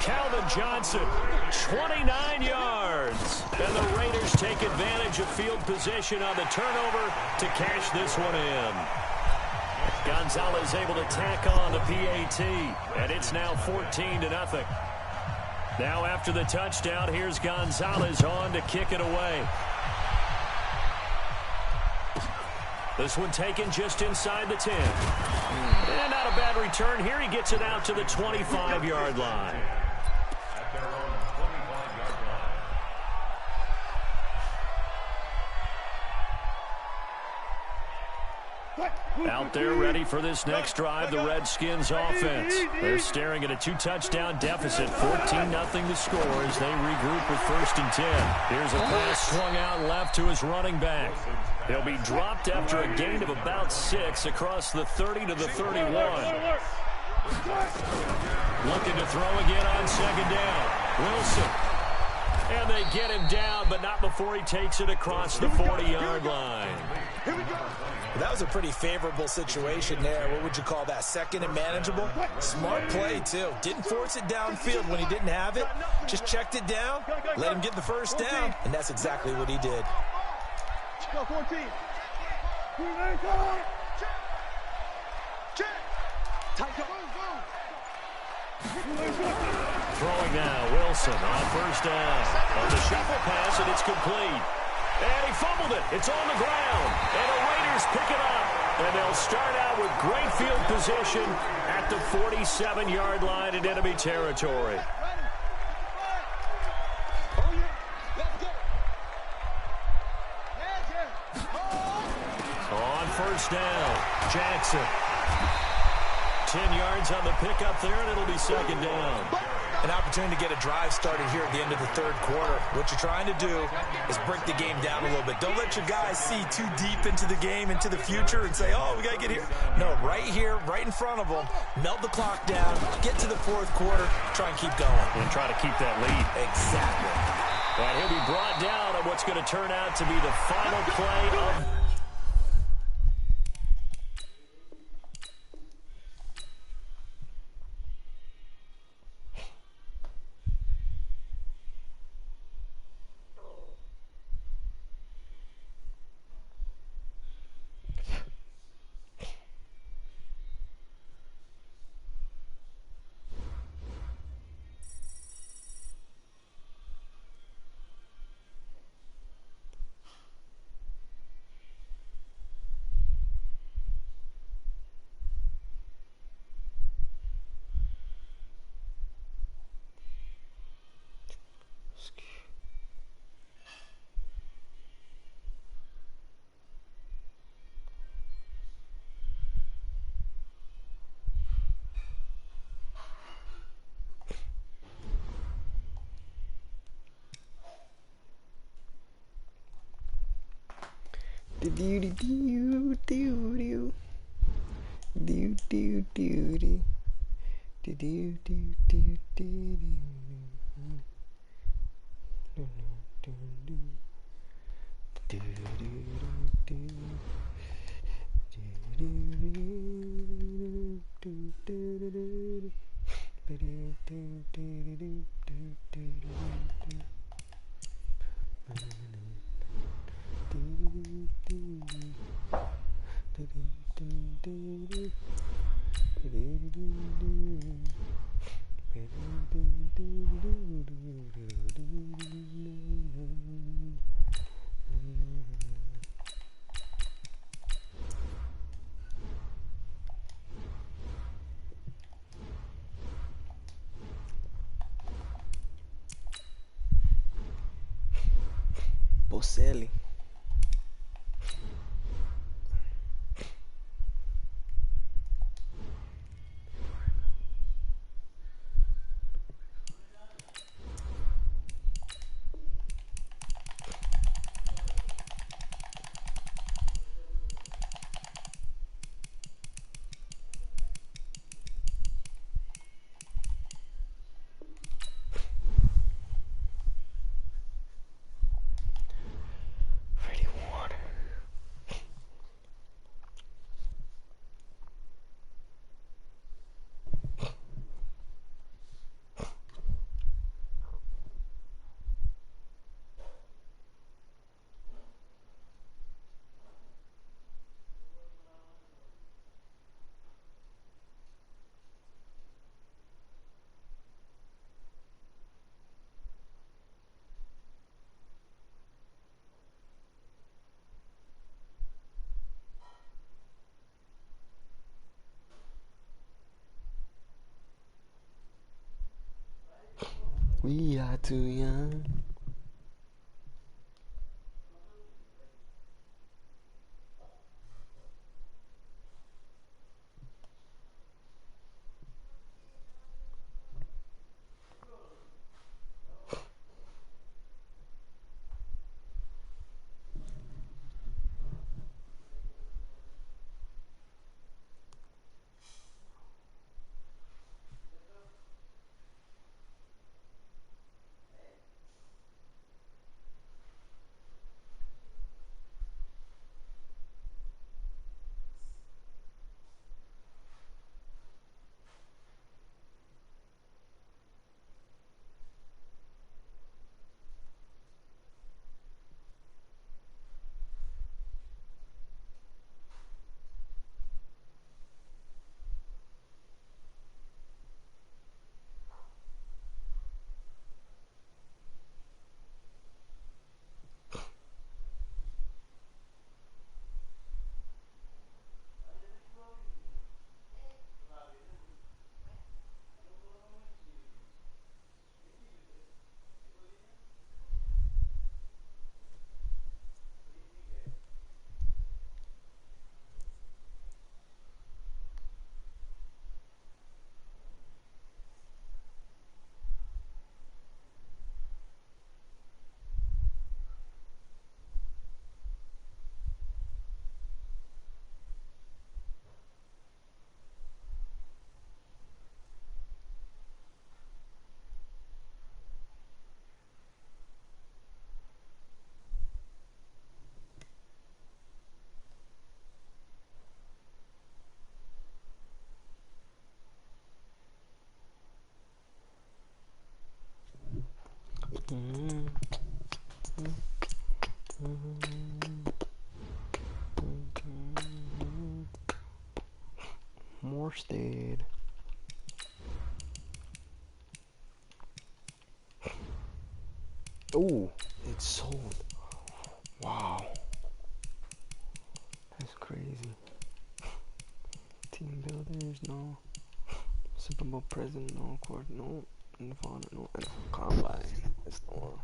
Calvin Johnson, 29 yards. And the Raiders take advantage of field position on the turnover to cash this one in. Gonzalez able to tack on the PAT. And it's now 14-0. Now after the touchdown, here's Gonzalez on to kick it away. This one taken just inside the 10. And not a bad return here. He gets it out to the 25-yard line. At their own 25-yard line. Out there ready for this next drive, the Redskins offense. They're staring at a 2-touchdown deficit, 14-0 to score as they regroup with 1st and 10. Here's a pass swung out left to his running back. He'll be dropped after a gain of about 6 across the 30 to the 31. Looking to throw again on second down. Wilson. And they get him down, but not before he takes it across the 40-yard line. That was a pretty favorable situation there. What would you call that? Second and manageable? Smart play, too. Didn't force it downfield when he didn't have it. Just checked it down, let him get the first down, and that's exactly what he did. Go, 14. Throwing now, Wilson on first down. On the shuffle pass, and it's complete. And he fumbled it. It's on the ground. And the Raiders pick it up. And they'll start out with great field position at the 47-yard line in enemy territory. On first down, Jackson 10 yards on the pickup there, and it'll be second down. An opportunity to get a drive started here at the end of the third quarter. What you're trying to do is break the game down a little bit. Don't let your guys see too deep into the game, into the future, and say, oh, we got to get here. No, right here, right in front of them, melt the clock down, get to the fourth quarter, try and keep going. And try to keep that lead. Exactly. And he'll be brought down on what's going to turn out to be the final play of... Bocelli. We are too young. Morstead. Oh, it's sold. Wow. That's crazy. Team builders, no. Super Bowl present, no. Court, no. Nirvana, no. And Combine. That's the one.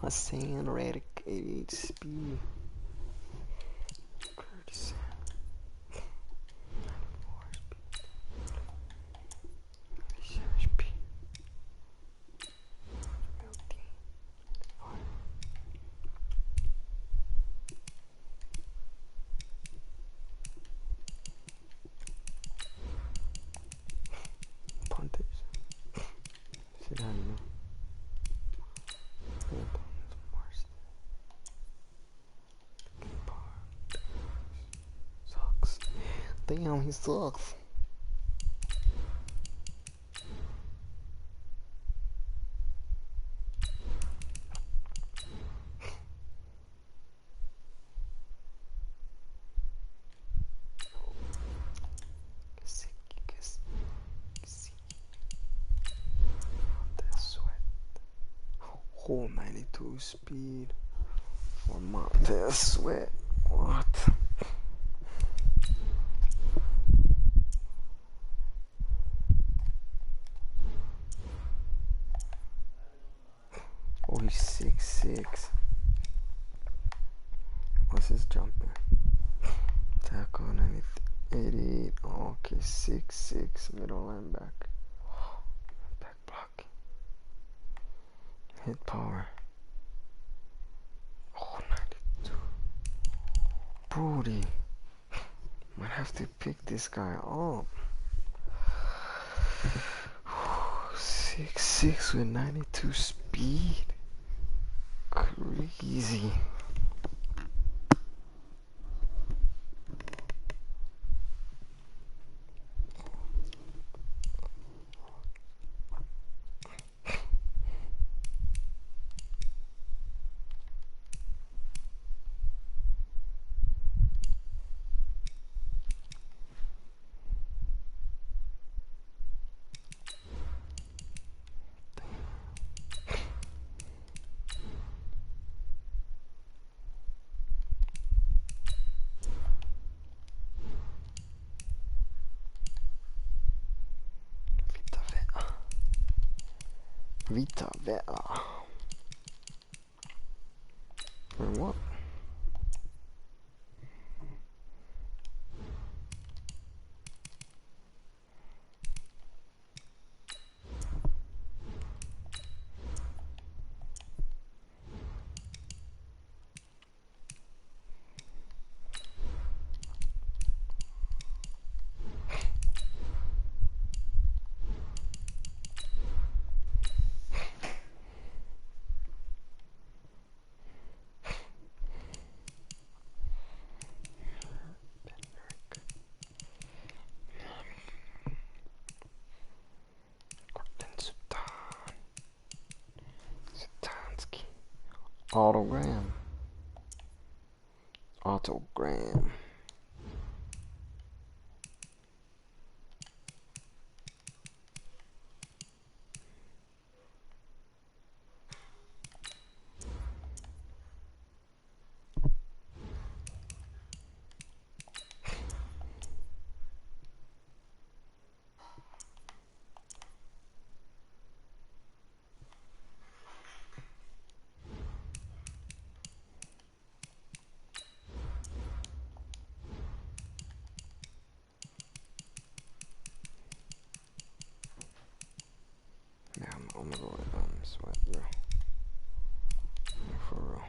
Hassan Reddick, 88 speed. Curtis. 94 speed. 87 speed. Punters. Sit down, you know. Sucks. Damn, he sucks. Oh, 92 speed for Montez Sweat. What? Oh, he's 6'6". What's his jumping? Tackle 88. Oh, okay, 6'6", middle linebacker. Back block. Hit power. Oh, 92. Brody. Might have to pick this guy up. 6'6" with 92 speed. Crazy. Vita Vea. For what? Autogram. Autogram. I'm gonna go with Sweat, bro. For real.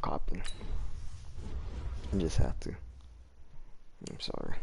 Copying. I just have to. I'm sorry.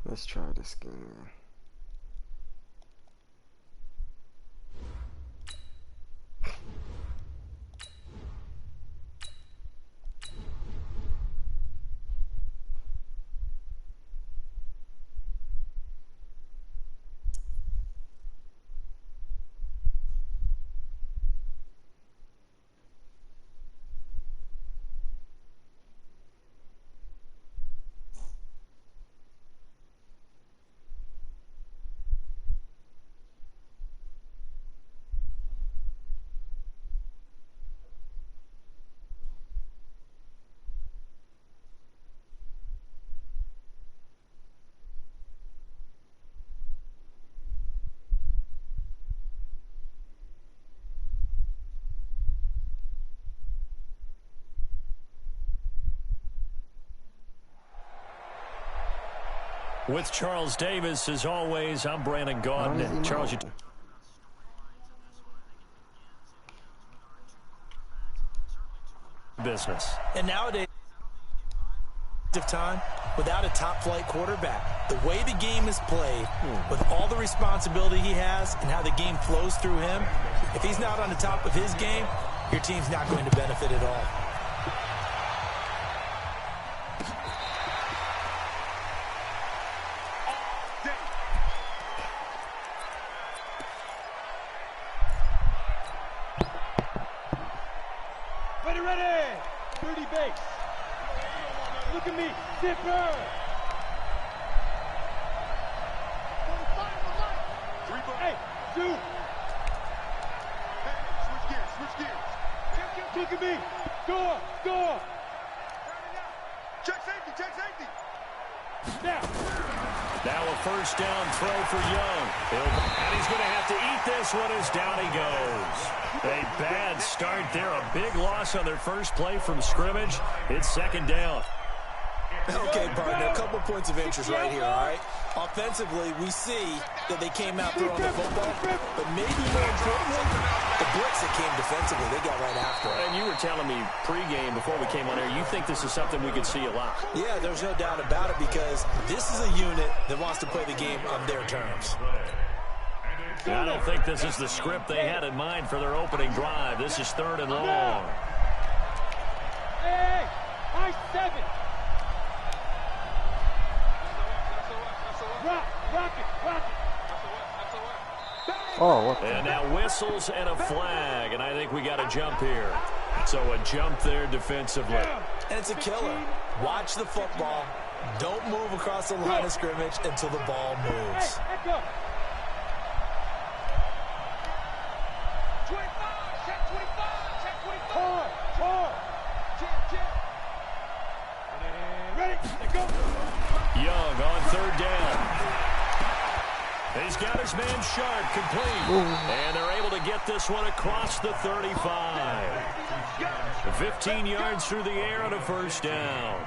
Let's try this game, man. With Charles Davis, as always, I'm Brandon Gaudin. Charles, you business. And nowadays, of time, without a top-flight quarterback, the way the game is played, with all the responsibility he has and how the game flows through him, if he's not on the top of his game, your team's not going to benefit at all. Ready, 30 base. Look at me, Zipper. 3, 2. Hey, switch gears. Look at me, go. Check safety, check safety. Now a first down throw for Young. And he's going to have to eat this one as down he goes. A bad start there. A big loss on their first play from scrimmage. It's second down. Okay, partner, a couple points of interest right here, all right? Offensively, we see that they came out throwing the football, but maybe more importantly, the blitz that came defensively, they got right after it. And you were telling me pregame before we came on air, you think this is something we could see a lot. Yeah, there's no doubt about it because this is a unit that wants to play the game on their terms. I don't think this is the script they had in mind for their opening drive. This is 3rd and long. Hey, high 7. Rock it. Oh, what? And now whistles and a flag, and I think we got a jump here. So a jump there defensively. And it's a killer. Watch the football. Don't move across the line of scrimmage until the ball moves. Hey, go. 25, check 25, check 25. Hard. Check. Ready, let go. Young on 3rd down. He's got his man Sharp complete. And they're able to get this one across the 35. 15 yards through the air on a first down.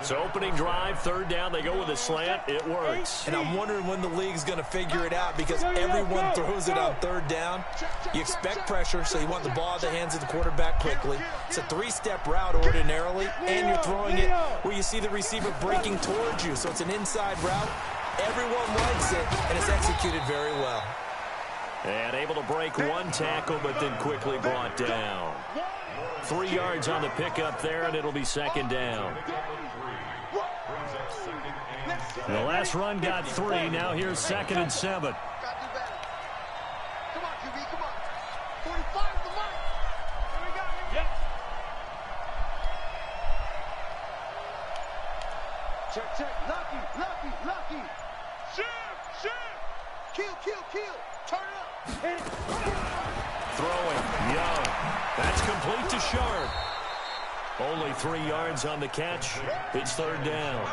So opening drive, 3rd down, they go with a slant. It works. And I'm wondering when the league's going to figure it out because everyone throws it on 3rd down. You expect pressure, so you want the ball at the hands of the quarterback quickly. It's a 3-step route ordinarily, and you're throwing it where you see the receiver breaking towards you. So it's an inside route. Everyone likes it, and it's executed very well. And able to break one tackle, but then quickly brought down. 3 yards on the pickup there, and it'll be 2nd down. The last run got 3. Now here's 2nd and 7. Come on, QB, come on. 45 the mark. Here we go. Yep. Check. Lucky. Shoot. Kill. Turn it up. Hit it. Throwing, Young. That's complete to Sharp. Only 3 yards on the catch. It's 3rd down.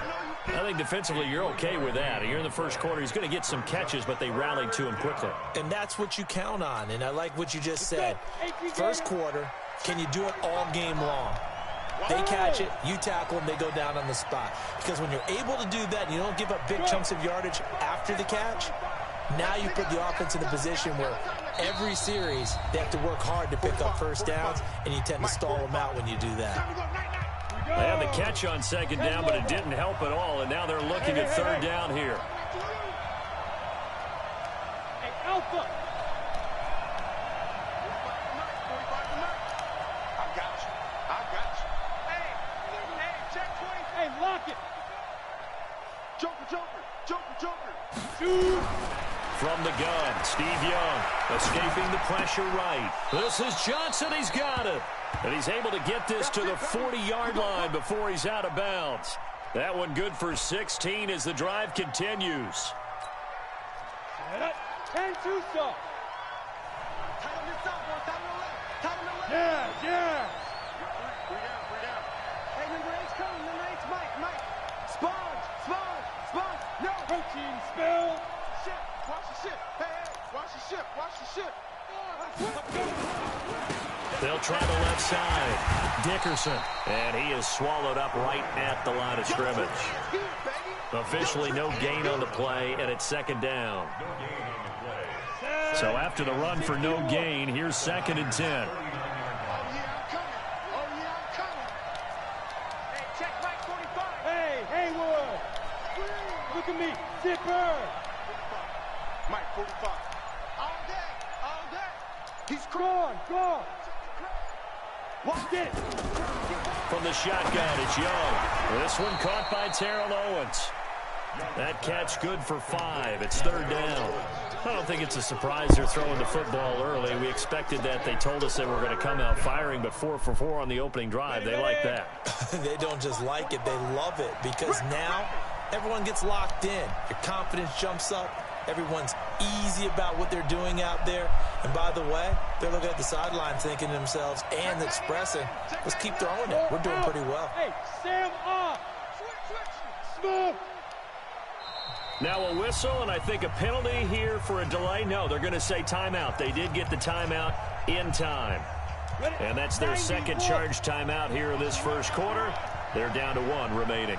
I think defensively you're okay with that. You're in the first quarter. He's going to get some catches, but they rallied to him quickly. And that's what you count on, and I like what you just said. First quarter, can you do it all game long? They catch it, you tackle them, they go down on the spot. Because when you're able to do that and you don't give up big chunks of yardage after the catch, now you put the offense in a position where every series they have to work hard to pick up first downs, and you tend to stall them out when you do that. They had the catch on 2nd down, but it didn't help at all, and now they're looking at 3rd down here. Hey, Alpha. I got you. Hey, check 20. Hey, lock it. Joker. Shoot. From the gun, Steve Young escaping the pressure right. This is Johnson. He's got it. And he's able to get this to the 40-yard line before he's out of bounds. That one good for 16 as the drive continues. And two stop. Yeah. Breathe out. Hey, number 8's coming. Number 8's Mike. Sponge. No. Protein spill. Shit. Watch the ship. Hey. Watch the ship. They'll try the left side. Dickerson. And he is swallowed up right at the line of scrimmage. Officially no gain on the play, and it's 2nd down. So after the run for no gain, here's 2nd and 10. Oh, yeah, I'm coming. Hey, check Mike 45. Hey, Haywood. Look at me. Zipper. Mike 45. All day. He's gone. Watch it. From the shotgun, it's Young. This one caught by Terrell Owens. That catch good for 5. It's 3rd down. I don't think it's a surprise they're throwing the football early. We expected that. They told us they were going to come out firing, but 4 for 4 on the opening drive. They like that. They don't just like it, they love it, because now everyone gets locked in. Your confidence jumps up. Everyone's easy about what they're doing out there. And by the way, they're looking at the sideline thinking to themselves and expressing, let's keep throwing it. We're doing pretty well. Hey, Sam off. Smooth. Now a whistle, and I think a penalty here for a delay. No, they're going to say timeout. They did get the timeout in time. And that's their second charge timeout here in this first quarter. They're down to 1 remaining.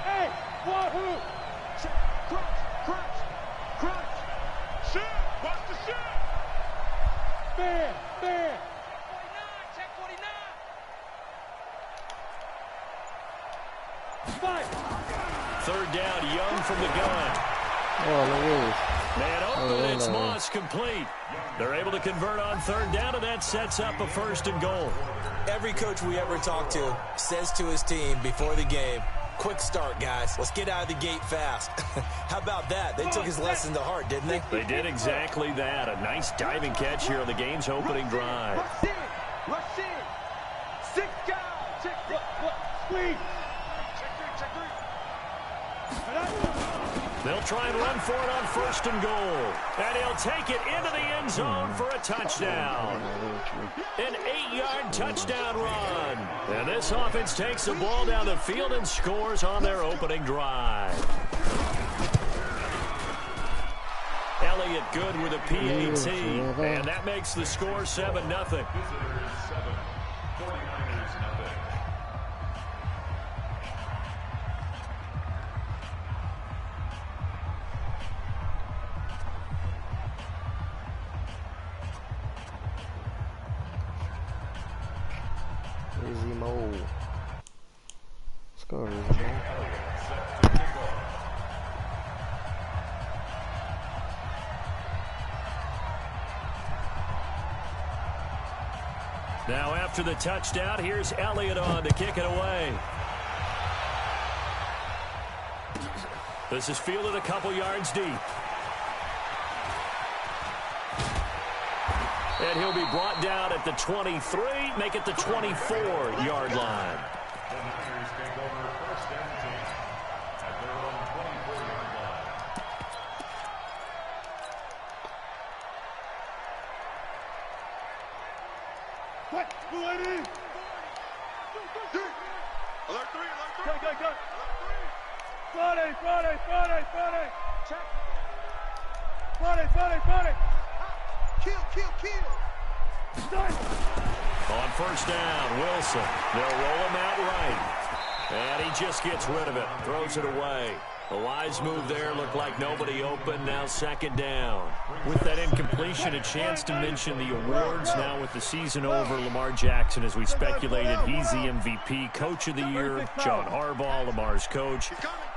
Hey, wahoo! Crunch, crunch, crunch. Shoot! Watch the shoot! Fair, fair. 49, check 49. Fight. Third down, Young from the gun. Oh, look at this. Man open, it's Moss complete. They're able to convert on third down, and that sets up a 1st and goal. Every coach we ever talk to says to his team before the game, quick start, guys. Let's get out of the gate fast. How about that? They took his lesson to heart, didn't they? They did exactly that. A nice diving catch here on the game's opening drive. Rush in. Rush in. 6 guys. Check squeeze. Check 3. They'll try and run for it on 1st and goal. And he'll take it into the end zone for a touchdown. An 8-yard touchdown run. And this offense takes the ball down the field and scores on their opening drive. Elliott good with a PAT. And that makes the score 7-0. Easy Mo. Let's go, Easy Mo. Now after the touchdown, here's Elliott on to kick it away. This is fielded a couple yards deep. And he'll be brought down at the 23, make it the 24-yard line. The Niners take over 1st and 10 at their own 24-yard line. What? Blue lady! Alert 3, alert 3! Go! Alert 3! Friday! Check! Friday! Kill! Start! On 1st down, Wilson. They'll roll him out right. And he just gets rid of it, throws it away. A wise move there, looked like nobody open, now 2nd down. With that incompletion, a chance to mention the awards. Now with the season over, Lamar Jackson, as we speculated, he's the MVP, Coach of the Year, John Harbaugh, Lamar's coach.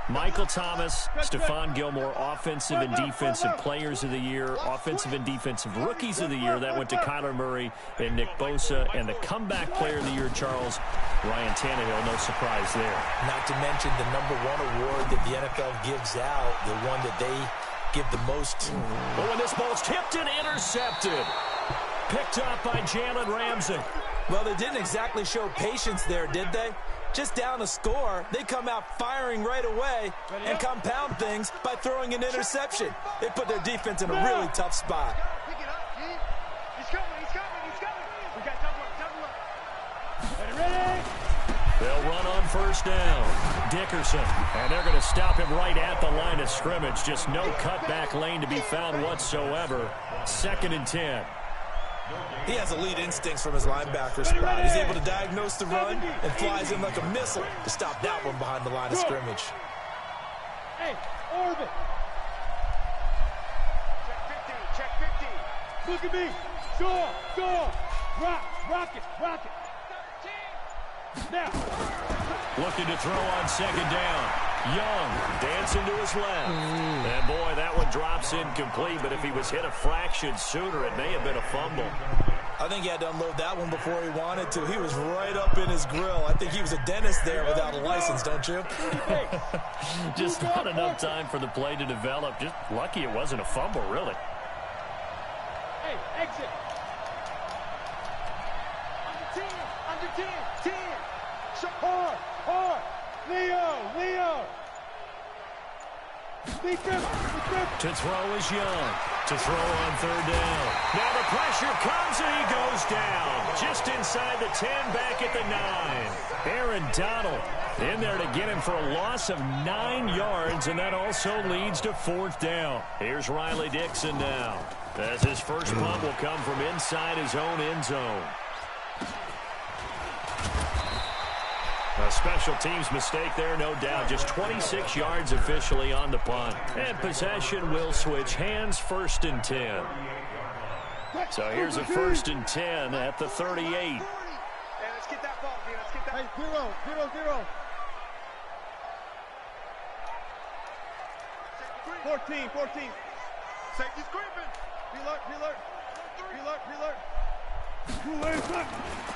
Michael Thomas, Stephon Gilmore, Offensive and Defensive Players of the Year, Offensive and Defensive Rookies of the Year. That went to Kyler Murray and Nick Bosa. And the Comeback Player of the Year, Charles, Ryan Tannehill, no surprise there. Not to mention the #1 award that the NFL gives out, the one that they give the most. Oh, and this ball's tipped and intercepted. Picked up by Jalen Ramsey. Well, they didn't exactly show patience there, did they? Just down a score, they come out firing right away and compound things by throwing an interception. They put their defense in a really tough spot. Pick it up, kid. He's coming. We got double up. Ready? They'll run on 1st down. Dickerson. And they're going to stop him right at the line of scrimmage. Just no cutback lane to be found whatsoever. 2nd and 10. He has elite instincts from his linebacker spot. He's able to diagnose the run and flies in like a missile to stop that one behind the line of scrimmage. Hey, orbit. Check 15. Look at me. Go. Rock it. Now. Looking to throw on 2nd down. Young dancing to his left. And boy, that one drops incomplete, but if he was hit a fraction sooner, it may have been a fumble. I think he had to unload that one before he wanted to. He was right up in his grill. I think he was a dentist there without a license, don't you? Just not enough time for the play to develop. Just lucky it wasn't a fumble, really. Hey, exit. Under 10. Hard. Leo. To throw is Young. To throw on third down. Now the pressure comes and he goes down. Just inside the 10, back at the 9. Aaron Donald in there to get him for a loss of 9 yards, and that also leads to 4th down. Here's Riley Dixon now, as his first punt will come from inside his own end zone. A special teams mistake there, no doubt. Just 26 yards officially on the punt. And possession will switch hands, 1st and 10. So here's a 1st and 10 at the 38. Hey, let's get that ball, let's get that. Hey, 0. 14. Safety screaming. Alert.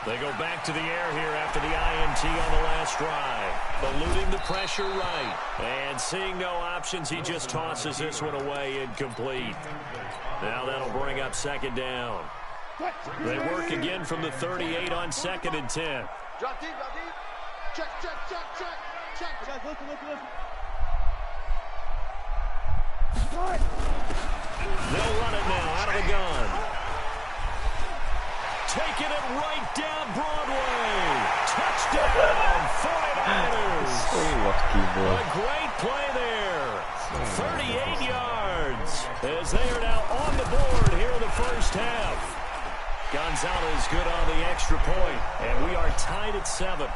They go back to the air here after the INT on the last drive. Eluding the pressure right. And seeing no options, he just tosses this one away, incomplete. Now that'll bring up 2nd down. They work again from the 38 on 2nd and 10. Drop deep. Check. Guys, listen. They'll run it now out of the gun. Taking it right down Broadway. Touchdown, 49ers. So lucky, bro. A great play there. 38 yards as they are now on the board here in the first half. Gonzalez good on the extra point, and we are tied at 7.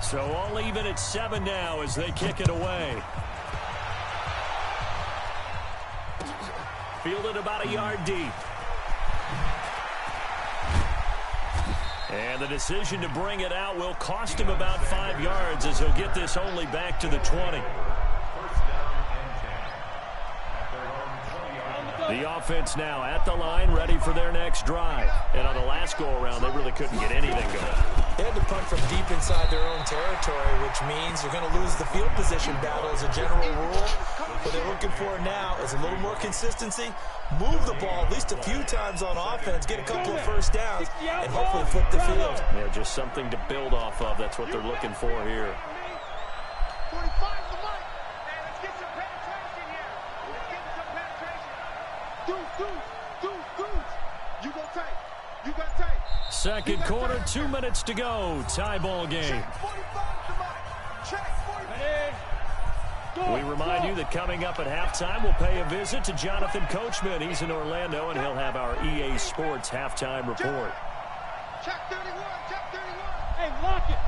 So all even at 7 now as they kick it away. Fielded about a yard deep. And the decision to bring it out will cost him about 5 yards as he'll get this only back to the 20. The offense now at the line, ready for their next drive. And on the last go-around, they really couldn't get anything going. They had to punt from deep inside their own territory, which means you're going to lose the field position battle as a general rule. What they're looking for now is a little more consistency, move the ball at least a few times on offense, get a couple of first downs, and hopefully flip the field. Yeah, just something to build off of. That's what they're looking for here. 45 the mic. Hey, let's get some penetration here. Deuce. You go tight. You got tight. Second quarter, 2 minutes to go. Tie ball game. We remind you that coming up at halftime, we'll pay a visit to Jonathan Coachman. He's in Orlando, and he'll have our EA Sports halftime report. Check 31. Hey, lock it.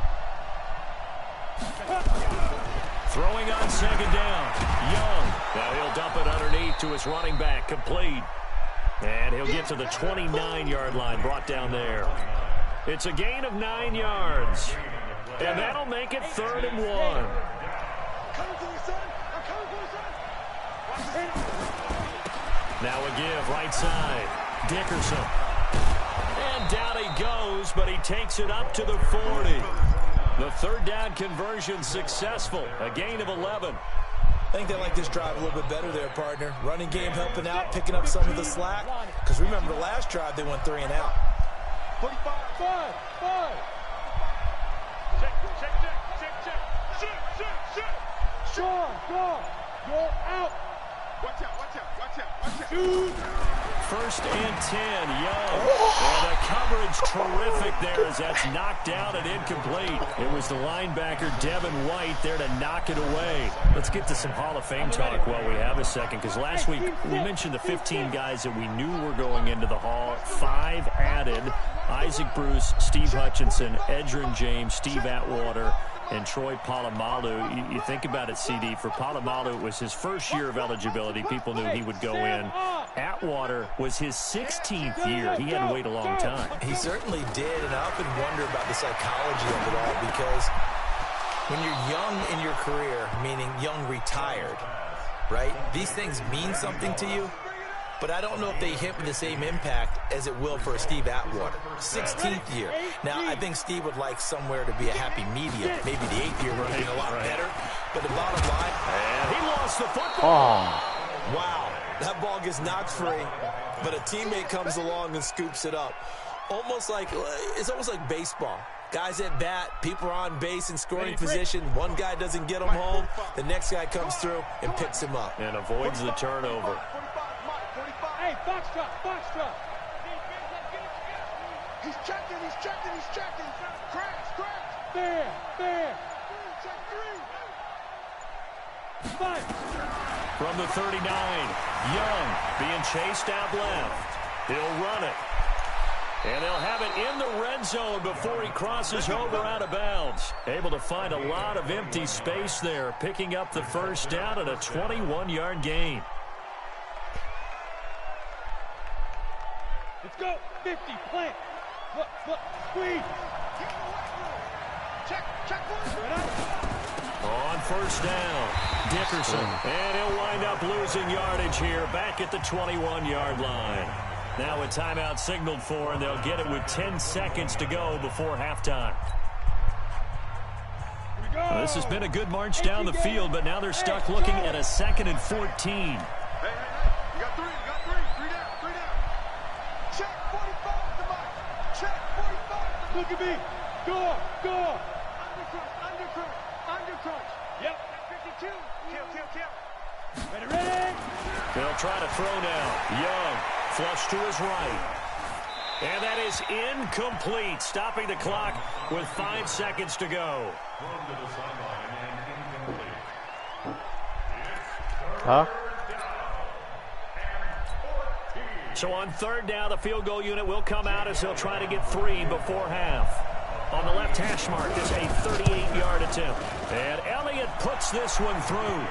Throwing on 2nd down. Young. Now he'll dump it underneath to his running back. Complete. And he'll get to the 29-yard line, brought down there. It's a gain of 9 yards. And that'll make it 3rd and 1. Now a give, right side. Dickerson. And down he goes, but he takes it up to the 40. The 3rd down conversion successful. A gain of 11. I think they like this drive a little bit better there, partner. Running game helping out, picking up some of the slack. Because remember, the last drive, they went 3 and out. 45. Check. Go. You're out. Watch out. 1st and 10, Young. And the coverage terrific there as that's knocked down and incomplete. It was the linebacker, Devin White, there to knock it away. Let's get to some Hall of Fame talk while we have a second, because last week we mentioned the 15 guys that we knew were going into the Hall. 5 added: Isaac Bruce, Steve Hutchinson, Edgerrin James, Steve Atwater, and Troy Polamalu. You think about it, CD. For Polamalu, it was his first year of eligibility. People knew he would go in. Atwater was his 16th year. He had to wait a long time. He certainly did, and I often wonder about the psychology of it all, because when you're young in your career, meaning young retired, right, these things mean something to you. But I don't know if they hit with the same impact as it will for a Steve Atwater. 16th year. Now, I think Steve would like somewhere to be a happy medium. Maybe the 8th year would have been a lot better. But the bottom line... And he lost the football. Wow. That ball gets knocked free, but a teammate comes along and scoops it up. It's almost like baseball. Guys at bat, people are on base in scoring position. One guy doesn't get him home. The next guy comes through and picks him up. And avoids the turnover. Hey, box drop. He's checking. Crash. Fair. Fight. From the 39, Young being chased out left. He'll run it. And they'll have it in the red zone before he crosses over out of bounds. Able to find a lot of empty space there, picking up the first down at a 21-yard gain. Let's go. 50, plant. Look, squeeze. Check one. On first down, Dickerson. And he'll wind up losing yardage here back at the 21-yard line. Now a timeout signaled for, and they'll get it with 10 seconds to go before halftime. Well, this has been a good march down the field, but now they're stuck looking at a 2nd and 14. Hey. You got three. 3 down. Check 45 to Mike. Check 45. Look at me. Go. Undercrunch. Yep. 52. Kill. Ready. They'll try to throw now. Young, flush to his right. And that is incomplete, stopping the clock with 5 seconds to go. Huh? So on 3rd down, the field goal unit will come out as they'll try to get 3 before half. On the left hash mark is a 38-yard attempt. And Elliott puts this one through.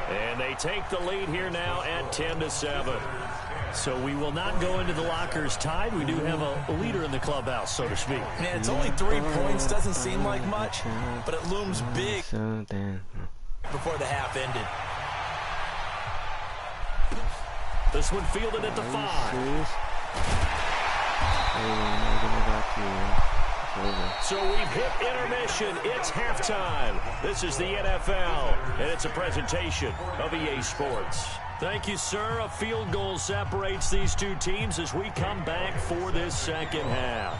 And they take the lead here now at 10-7. So we will not go into the lockers tied. We do have a leader in the clubhouse, so to speak. Man, it's only 3 points. Doesn't seem like much, but it looms big before the half ended. This one fielded at the 5. So we've hit intermission. It's halftime. This is the NFL, and it's a presentation of EA Sports. Thank you, sir. A field goal separates these two teams as we come back for this second half.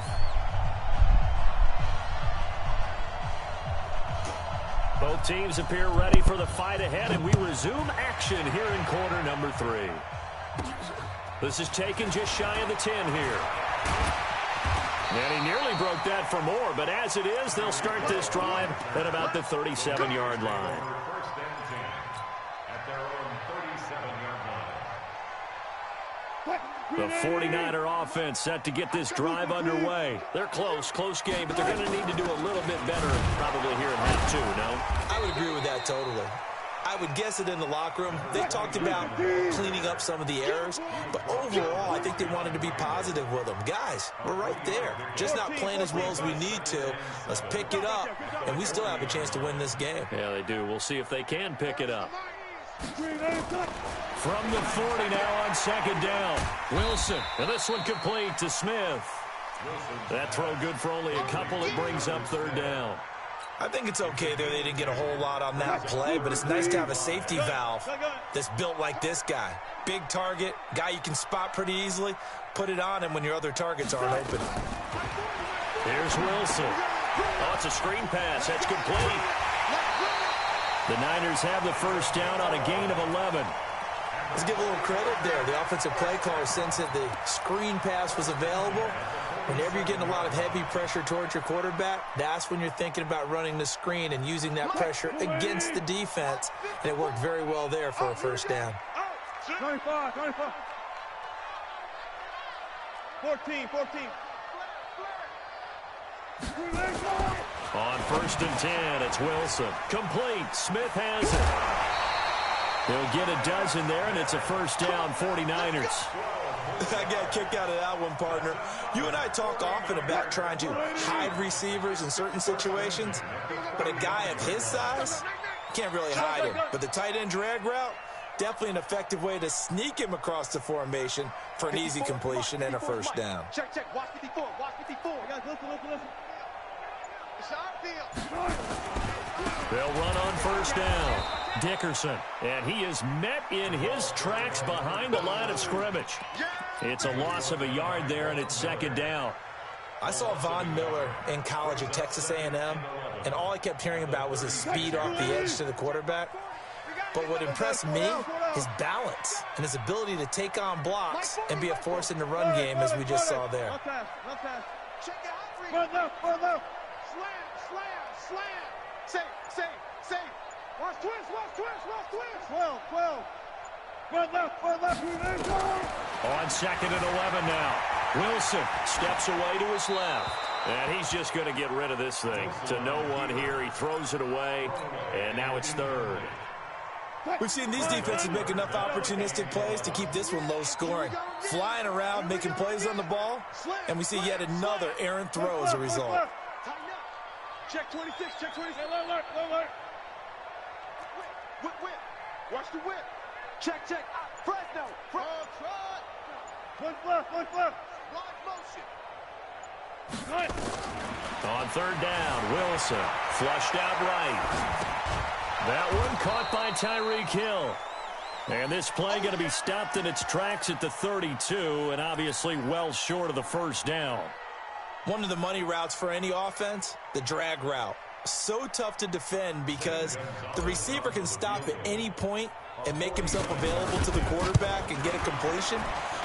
Both teams appear ready for the fight ahead, and we resume action here in quarter number 3. This is taken just shy of the 10 here. And he nearly broke that for more, but as it is, they'll start this drive at about the 37-yard line. The 49er offense set to get this drive underway. They're close game, but they're going to need to do a little bit better probably here in half 2, no? I would agree with that totally. I would guess that in the locker room, they talked about cleaning up some of the errors, but overall, I think they wanted to be positive with them. Guys, we're right there. Just not playing as well as we need to. Let's pick it up, and we still have a chance to win this game. Yeah, they do. We'll see if they can pick it up. From the 40 now on 2nd down. Wilson, and this one complete to Smith. That throw good for only a couple. It brings up 3rd down. I think it's okay there. They didn't get a whole lot on that play, but it's nice to have a safety valve that's built like this guy. Big target, guy you can spot pretty easily. Put it on him when your other targets aren't open. Here's Wilson. Oh, it's a screen pass. That's complete. The Niners have the first down on a gain of 11. Let's give a little credit there. The offensive play caller, since the screen pass was available, whenever you're getting a lot of heavy pressure towards your quarterback, that's when you're thinking about running the screen and using that pressure against the defense. And it worked very well there for a first down. 25. 14. On 1st and 10, it's Wilson. Complete. Smith has it. They'll get a dozen there, and it's a first down, 49ers. I got a kick out of that one, partner. You and I talk often about trying to hide receivers in certain situations, but a guy of his size can't really hide him. But the tight end drag route, definitely an effective way to sneak him across the formation for an easy completion and a first down. Check. Watch 54. Guys, listen. It's our field. They'll run on first down. Dickerson, and he is met in his tracks behind the line of scrimmage. It's a loss of a yard there, and it's 2nd down. I saw Von Miller in college at Texas A&M, and all I kept hearing about was his speed off the edge to the quarterback. But what impressed me, his balance and his ability to take on blocks and be a force in the run game, as we just saw there. Check out. Run left. Slam. Safe. Watch twist. 12. Run left. On 2nd and 11 now. Wilson steps away to his left. And he's just going to get rid of this thing. To no one here. He throws it away. And now it's 3rd. We've seen these defenses make enough opportunistic plays to keep this one low scoring. Flying around, making plays on the ball. And we see yet another errant throw as a result. Check 26. Alert. Whip. Watch the whip. Check. Fresno. One left. Block motion. On 3rd down, Wilson flushed out right. That one caught by Tyreek Hill. And this play going to be stopped in its tracks at the 32, and obviously well short of the 1st down. One of the money routes for any offense, the drag route. So tough to defend because the receiver can stop at any point and make himself available to the quarterback and get a completion.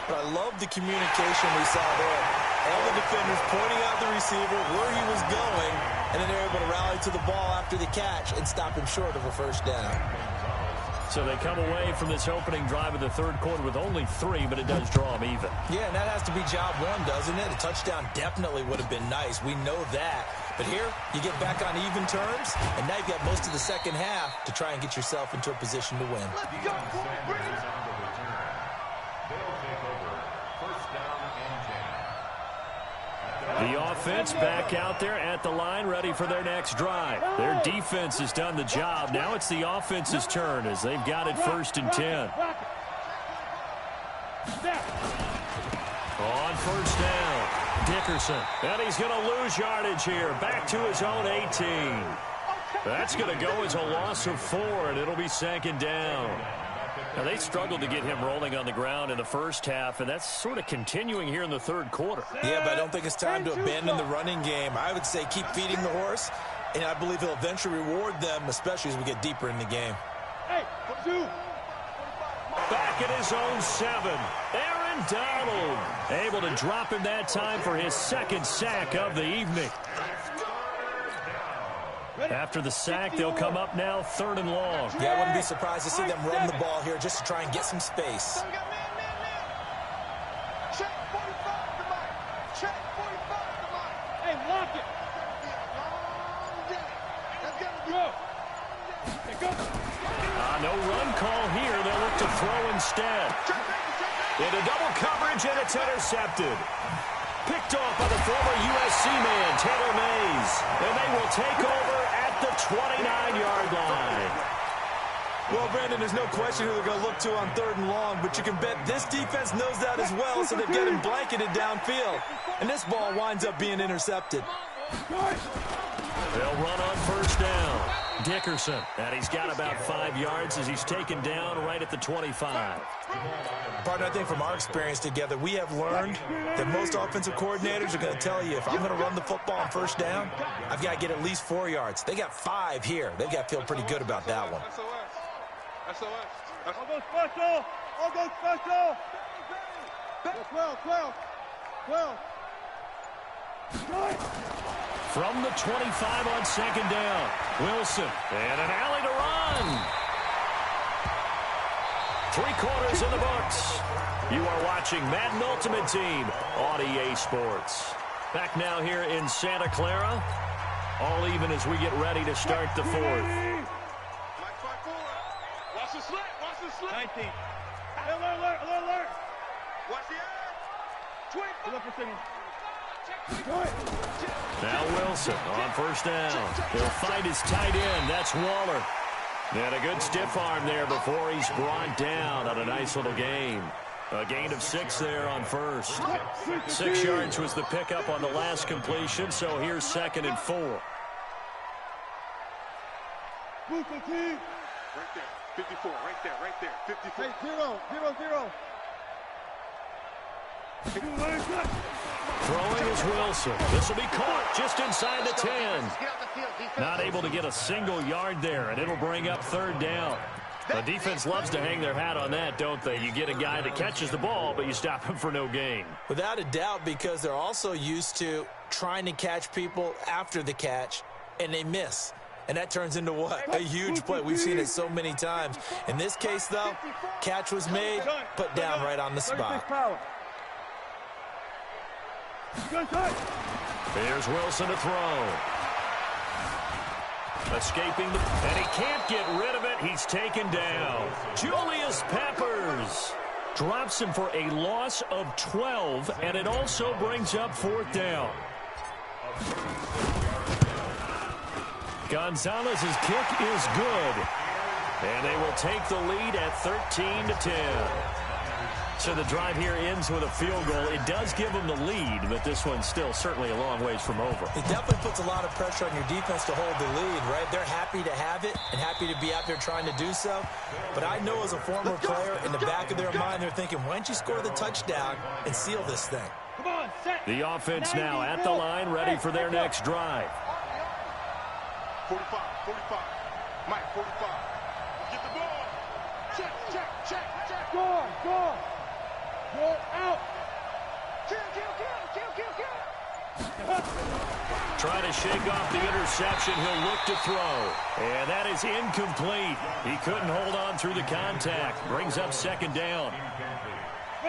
But I love the communication we saw there. All the defenders pointing out the receiver, where he was going, and then they're able to rally to the ball after the catch and stop him short of a 1st down. So they come away from this opening drive of the 3rd quarter with only 3, but it does draw them even. Yeah, and that has to be job one, doesn't it? A touchdown definitely would have been nice. We know that. But here, you get back on even terms, and now you've got most of the 2nd half to try and get yourself into a position to win. Let's go. The offense back out there at the line, ready for their next drive. Their defense has done the job. Now it's the offense's turn as they've got it 1st and 10. On 1st down, Dickerson. And he's going to lose yardage here. Back to his own 18. That's going to go as a loss of 4, and it'll be 2nd down. Now, they struggled to get him rolling on the ground in the 1st half, and that's sort of continuing here in the 3rd quarter. Yeah, but I don't think it's time to abandon the running game. I would say keep feeding the horse, and I believe he'll eventually reward them, especially as we get deeper in the game. Back at his own 7, Aaron Donald able to drop him that time for his 2nd sack of the evening. After the sack, they'll come up now 3rd and long. Yeah, I wouldn't be surprised to see them run the ball here just to try and get some space. Check 45 to Mike. Check 45 to Mike. Hey, lock it. No run call here. They'll look to throw instead. Into double coverage, and it's intercepted. Picked off by the former USC man, Taylor Mays. And they will take over at the 29-yard line. Well, Brandon, there's no question who they're going to look to on 3rd and long, but you can bet this defense knows that as well, so they've got him blanketed downfield. And this ball winds up being intercepted. They'll run on 1st down. Dickerson, and he's got about 5 yards as he's taken down right at the 25. Partner, I think from our experience together, we have learned that most offensive coordinators are going to tell you, if I'm going to run the football on 1st down, I've got to get at least 4 yards. They got 5 here. They've got to feel pretty good about that one. SOS. I'll go special. 12. From the 25 on 2nd down, Wilson, and an alley to run. 3 quarters in the books. You are watching Madden Ultimate Team on EA Sports. Back now here in Santa Clara. All even as we get ready to start the 4th. Mike 5-4. Watch the slant. 19. Alert. Watch the edge. 25. Now Wilson on 1st down. He'll find his tight end. That's Waller. And a good stiff arm there before he's brought down on a nice little gain. A gain of 6 there on 1st. 6 yards was the pickup on the last completion, so here's 2nd and 4. Right there. 54. Right there. 54. Hey, 0. Throwing is Wilson. This will be caught just inside the 10. Not able to get a single yard there, and it'll bring up third down. The defense loves to hang their hat on that, don't they? You get a guy that catches the ball, but you stop him for no gain. Without a doubt, because they're also used to trying to catch people after the catch, and they miss. And that turns into what? A huge play. We've seen it so many times. In this case, though, catch was made, put down right on the spot. Here's Wilson to throw. Escaping and he can't get rid of it. He's taken down. Julius Peppers drops him for a loss of 12, and it also brings up fourth down. Gonzalez's kick is good, and they will take the lead at 13-10. So the drive here ends with a field goal. It does give them the lead, but this one's still certainly a long ways from over. It definitely puts a lot of pressure on your defense to hold the lead, right? They're happy to have it and happy to be out there trying to do so. But I know as a former player, in the back of their mind, they're thinking, why don't you score the touchdown and seal this thing? Come on, set. The offense now at the line, ready for their next drive. 45. Mike, 45. Get the ball. Check. Go on. Go out. Kill. Trying to shake off the interception. He'll look to throw. And that is incomplete. He couldn't hold on through the contact. Brings up second down.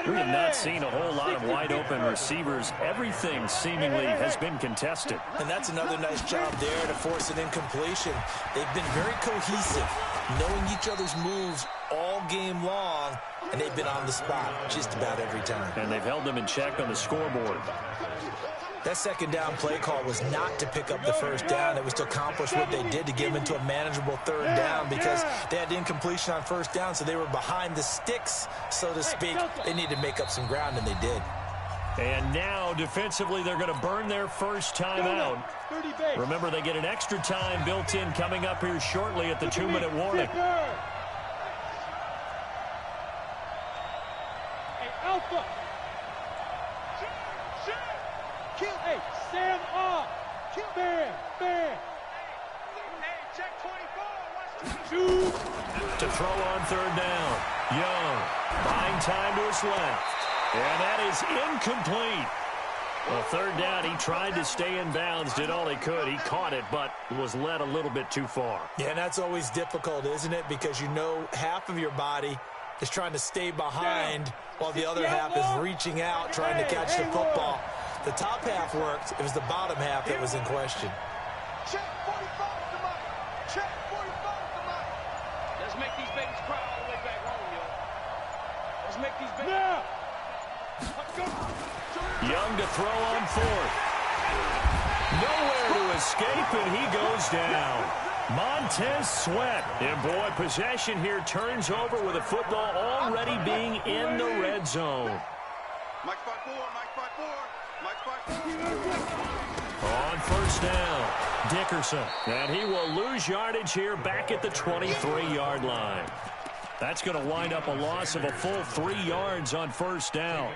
We have not seen a whole lot of wide-open receivers. Everything seemingly has been contested. And that's another nice job there to force an incompletion. They've been very cohesive, knowing each other's moves all game long, and they've been on the spot just about every time. And they've held them in check on the scoreboard. That second down play call was not to pick up the first down. It was to accomplish what they did to get them into a manageable third down because they had incompletion on first down, so they were behind the sticks, so to speak. They needed to make up some ground, and they did. And now, defensively, they're going to burn their first time out. Remember, they get an extra time built in coming up here shortly at the 2-minute warning. Hey, Alpha. Kill. Hey, stand up. Fair. Hey, check 24. Shoot. To throw on third down. Young buying time to his left. And that is incomplete. Well, third down, he tried to stay in bounds, did all he could. He caught it, but was led a little bit too far. Yeah, and that's always difficult, isn't it? Because you know half of your body is trying to stay behind while the other half is reaching out, trying to catch the football. The top half worked. It was the bottom half that was in question. Check 45 to Mike. Check 45 to Mike. Let's make these babies cry all the way back home, yo. Let's make these babies. Now. Young to throw on fourth. Nowhere to escape, and he goes down. Montez Sweat. And, boy, possession here turns over with the football already being in the red zone. Mike 5-4. On first down, Dickerson. And he will lose yardage here back at the 23-yard line. That's going to wind up a loss of a full 3 yards on first down.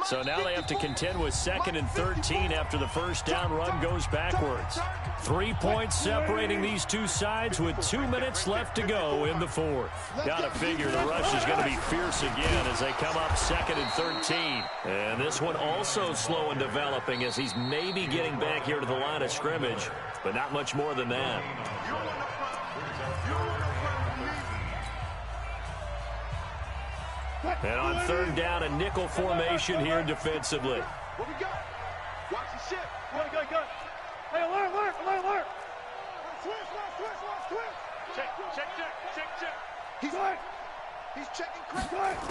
So now they have to contend with 2nd and 13 after the first down run goes backwards. 3 points separating these two sides with 2 minutes left to go in the fourth. Got to figure the rush is going to be fierce again as they come up 2nd and 13. And this one also slow in developing as he's maybe getting back here to the line of scrimmage, but not much more than that. And on third down, a nickel formation here defensively. What we got? Watch the ship. Go. Hey, alert. Switch. Check. He's checking correct.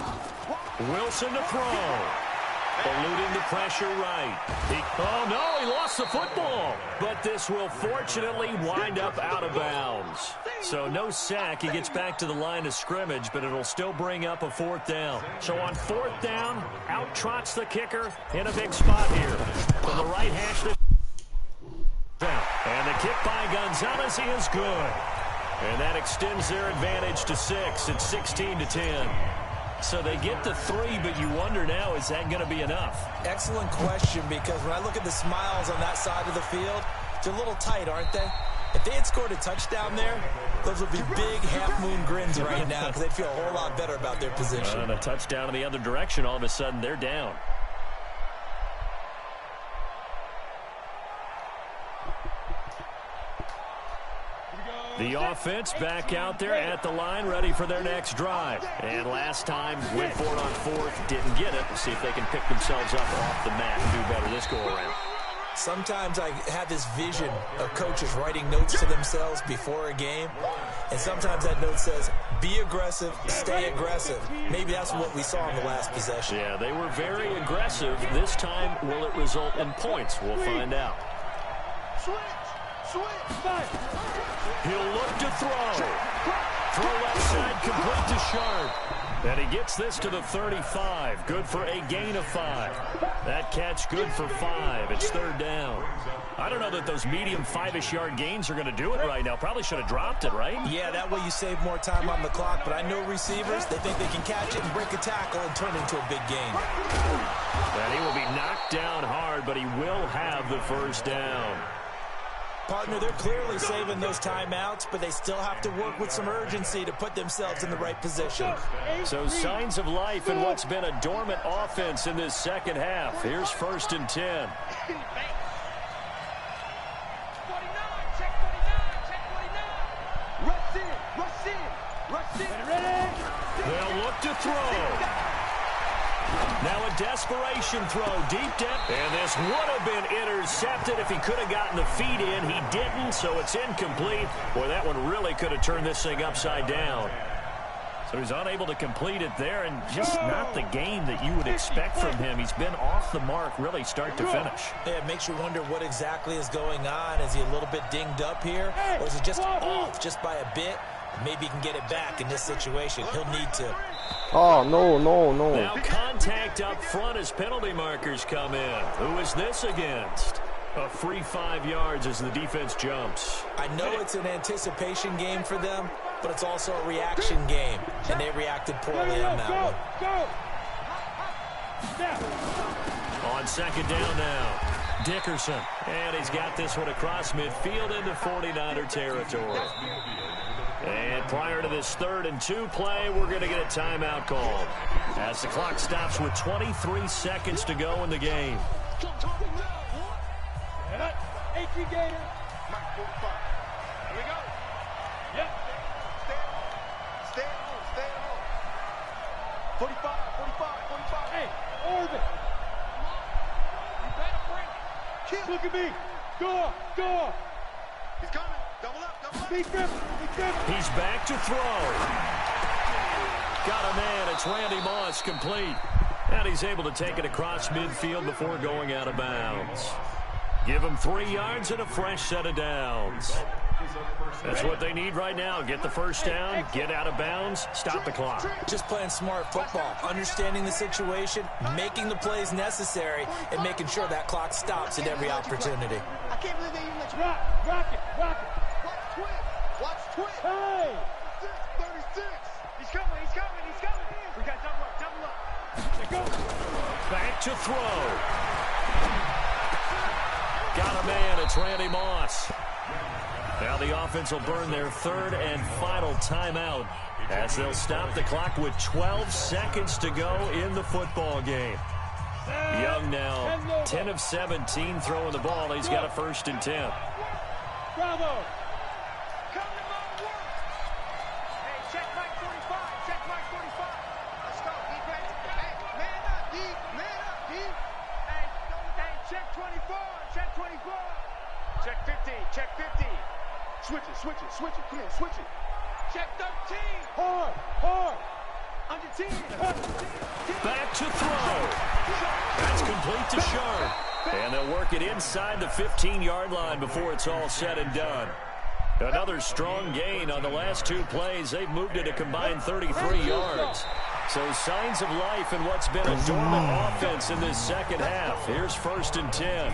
Wilson to throw. Eluding the pressure right. He lost the football. But this will fortunately wind up out of bounds. So no sack. He gets back to the line of scrimmage, but it'll still bring up a fourth down. So on fourth down, out trots the kicker in a big spot here. From the right hash. And the kick by Gonzalez is good. And that extends their advantage to 6 at 16-10. So they get the 3, but you wonder now, is that going to be enough? Excellent question, because when I look at the smiles on that side of the field, they're a little tight, aren't they? If they had scored a touchdown there, those would be big half-moon grins right now because they'd feel a whole lot better about their position. And a touchdown in the other direction, all of a sudden they're down. The offense back out there at the line, ready for their next drive. And last time, went for it on 4th, didn't get it. We'll see if they can pick themselves up off the mat and do better this go-around. Sometimes I have this vision of coaches writing notes to themselves before a game, and sometimes that note says, be aggressive, stay aggressive. Maybe that's what we saw in the last possession. Yeah, they were very aggressive. This time, will it result in points? We'll find out. He'll look to throw. Throw left side, complete to Sharp. And he gets this to the 35. Good for a gain of 5. That catch good for 5. It's 3rd down. I don't know that those medium 5-ish yard gains are going to do it right now. Probably should have dropped it, right? Yeah, that way you save more time on the clock. But I know receivers, they think they can catch it and break a tackle and turn it into a big gain. And he will be knocked down hard, but he will have the 1st down. Partner, they're clearly saving those timeouts, but they still have to work with some urgency to put themselves in the right position. So signs of life in what's been a dormant offense in this second half. Here's 1st and 10. They'll look to throw. Now a desperation throw deep down. And this would have been intercepted if he could have gotten the feet in. He didn't, so it's incomplete. Boy, that one really could have turned this thing upside down. So he's unable to complete it there, and just not the game that you would expect from him. He's been off the mark really start to finish. Yeah, it makes you wonder what exactly is going on. Is he a little bit dinged up here, or is he just off just by a bit? Maybe he can get it back in this situation. He'll need to. Oh, no. Now contact up front as penalty markers come in. Who is this against? A free 5 yards as the defense jumps. I know it's an anticipation game for them, but it's also a reaction game, and they reacted poorly on that one. On 2nd down now, Dickerson. And he's got this one across midfield into 49er territory. And prior to this 3rd and 2 play, we're going to get a timeout called as the clock stops with 23 seconds to go in the game. Gator. Mike 45. Here we go. Yep. Stay at home. 45. Hey, Orbit. You better bring it. Kill. Look at me. Go. He's coming. Double up. He's driven. He's back to throw. Got a man. It's Randy Moss, complete. And he's able to take it across midfield before going out of bounds. Give them 3 yards and a fresh set of downs. That's what they need right now. Get the 1st down, get out of bounds, stop the clock. Just playing smart football, understanding the situation, making the plays necessary, and making sure that clock stops at every opportunity. I can't believe they even let you rock it. Watch twist. Hey! 36. He's coming. We got double up. Go. Back to throw. Got a man. It's Randy Moss. Now the offense will burn their 3rd and final timeout as they'll stop the clock with 12 seconds to go in the football game. Young now, 10 of 17 throwing the ball. He's got a 1st and 10. Bravo. Come to my work. Hey, check Mike 45. Let's go. Defense. Hey, man up, D. Hey, check 24. Check 50. Switch it. Come on, switch it. Check 13. Hard. Under 10. Back to throw. That's complete to Sharp. And they'll work it inside the 15-yard line before it's all said and done. Another strong gain on the last 2 plays. They've moved it a combined 33 yards. So signs of life in what's been a dormant offense in this second half. Here's 1st and 10.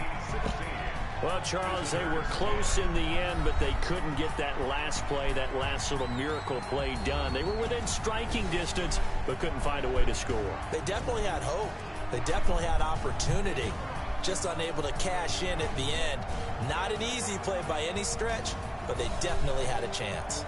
Well, Charles, they were close in the end, but they couldn't get that last play, that last little miracle play done. They were within striking distance, but couldn't find a way to score. They definitely had hope. They definitely had opportunity. Just unable to cash in at the end. Not an easy play by any stretch, but they definitely had a chance.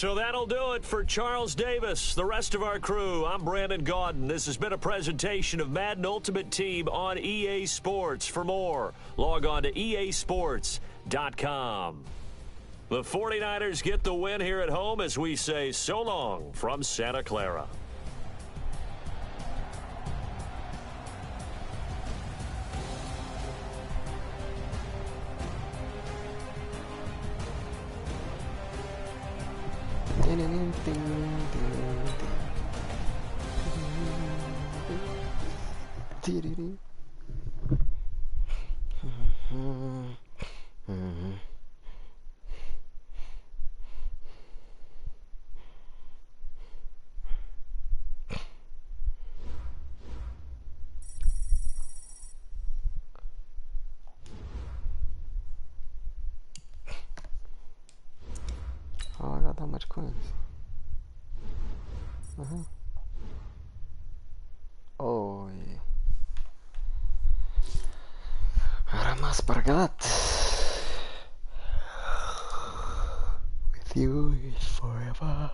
So that'll do it for Charles Davis. The rest of our crew, I'm Brandon Gaudin. This has been a presentation of Madden Ultimate Team on EA Sports. For more, log on to easports.com. The 49ers get the win here at home as we say so long from Santa Clara. Oh, I got that much coins. Oh, yeah. Ahora más Spargat. With you is forever.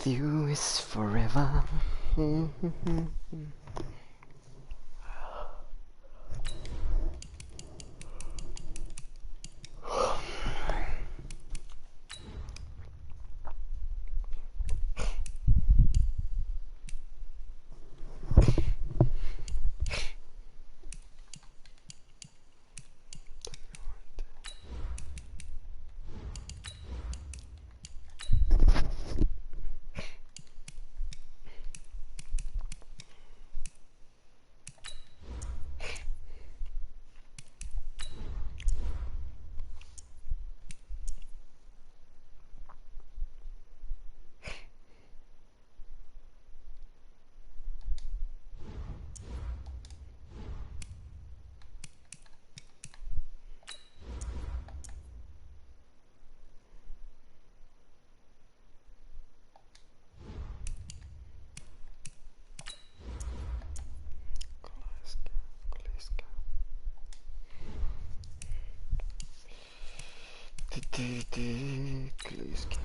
You is forever. Клиски.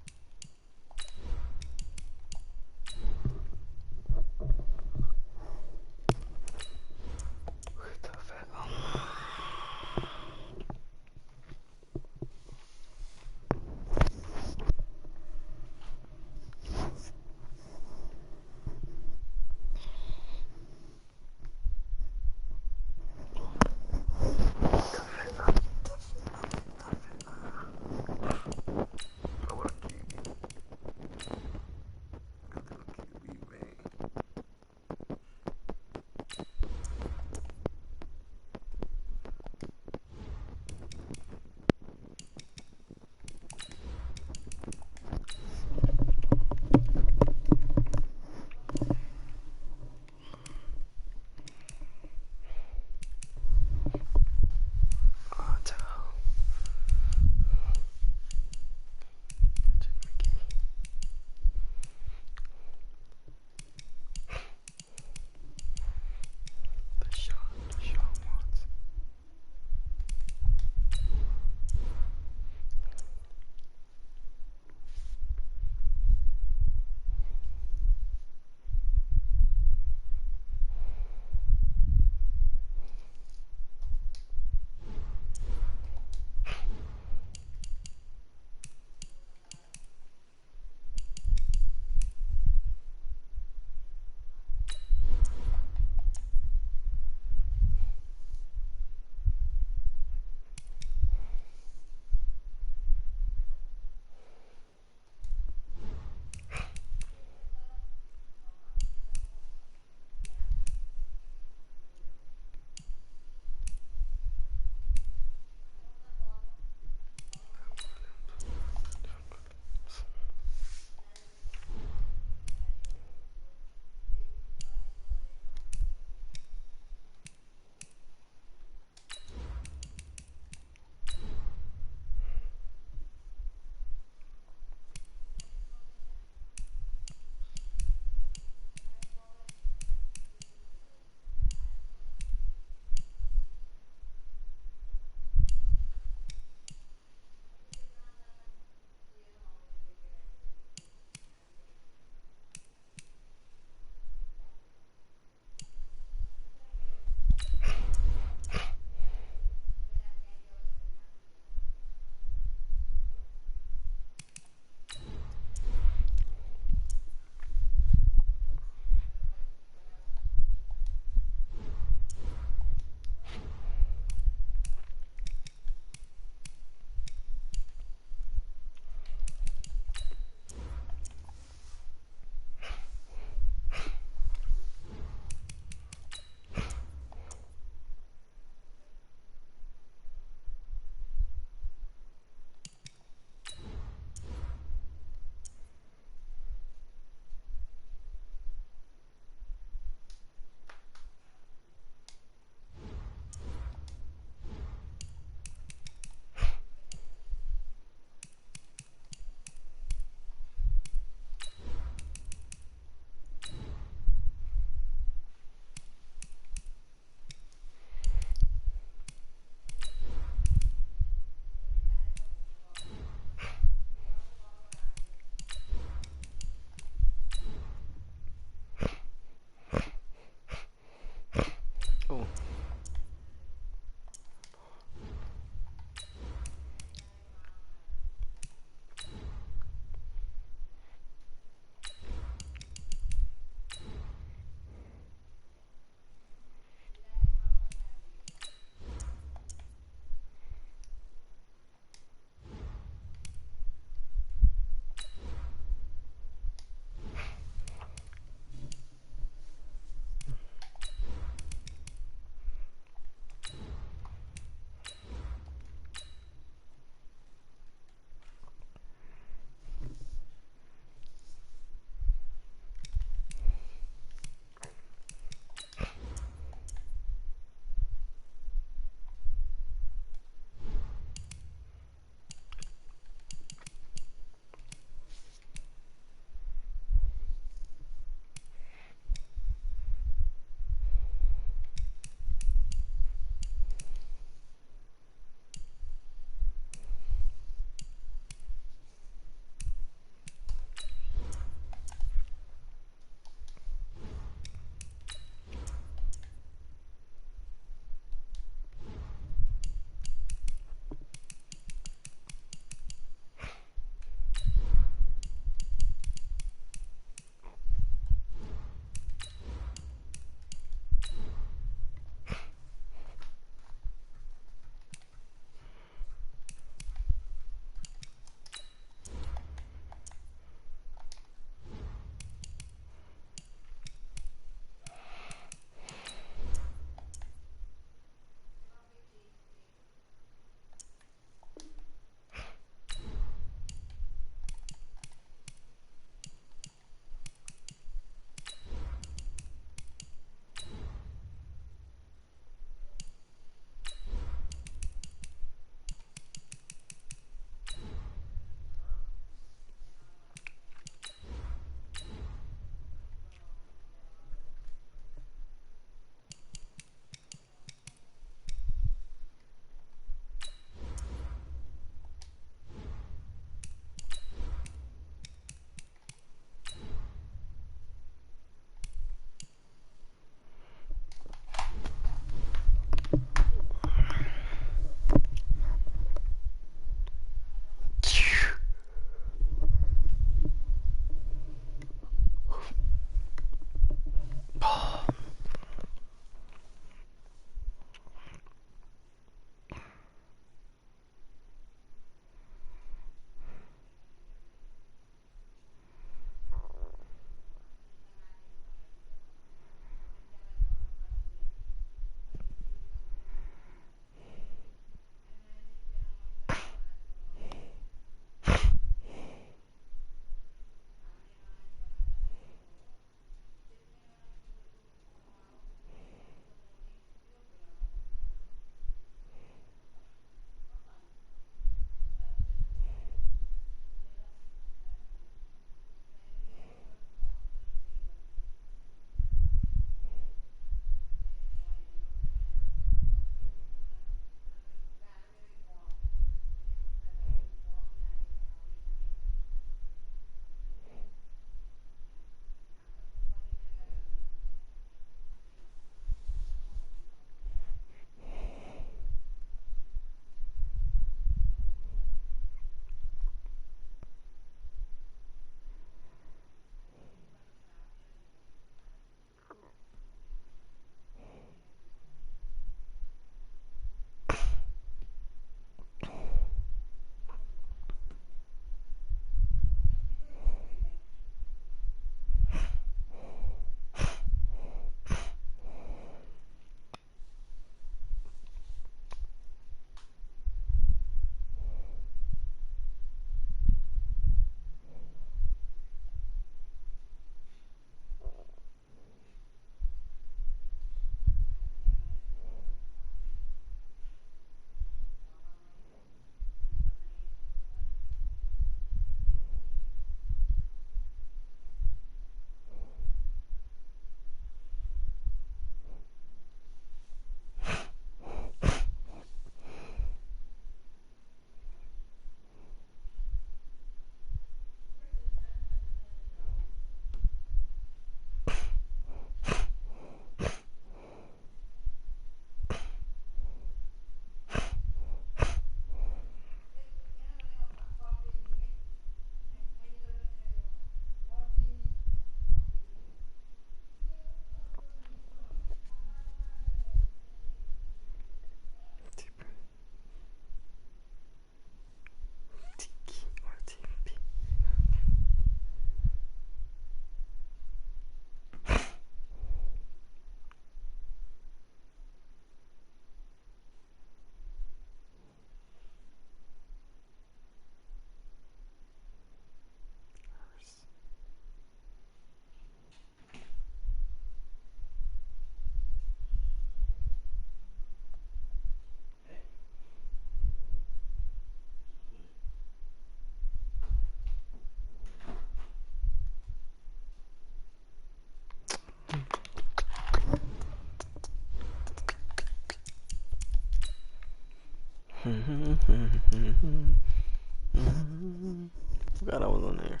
Forgot I was on there.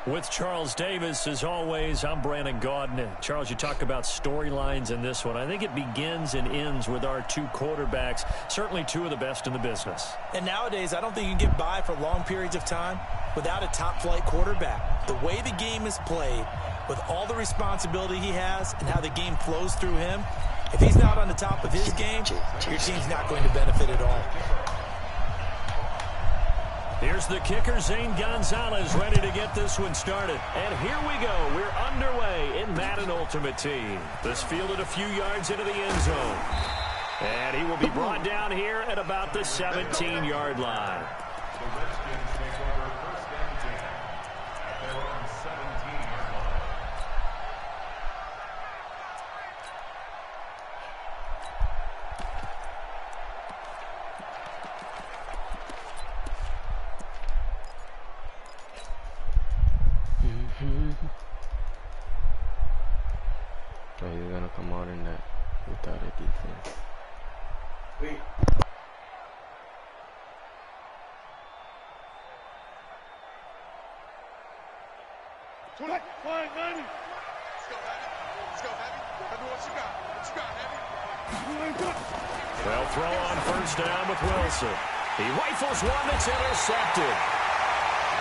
With Charles Davis, as always, I'm Brandon Gaudin. Charles, you talk about storylines in this one. I think it begins and ends with our two quarterbacks, certainly two of the best in the business. And nowadays, I don't think you can get by for long periods of time without a top-flight quarterback. The way the game is played, with all the responsibility he has and how the game flows through him, If he's not on the top of his game, your team's not going to benefit at all. Here's the kicker, Zane Gonzalez, ready to get this one started. And here we go. We're underway in Madden Ultimate Team. This fielded a few yards into the end zone. And he will be brought down here at about the 17-yard line. The Redskins take over first and 10 at their own 17-yard line. So you're gonna come out in that without a defense. Wait. Fine, 90. Let's go, Heavy. Let's go, Heavy. Heavy, what you got? What you got, Heavy? They'll throw on first down with Wilson. He rifles one that's intercepted.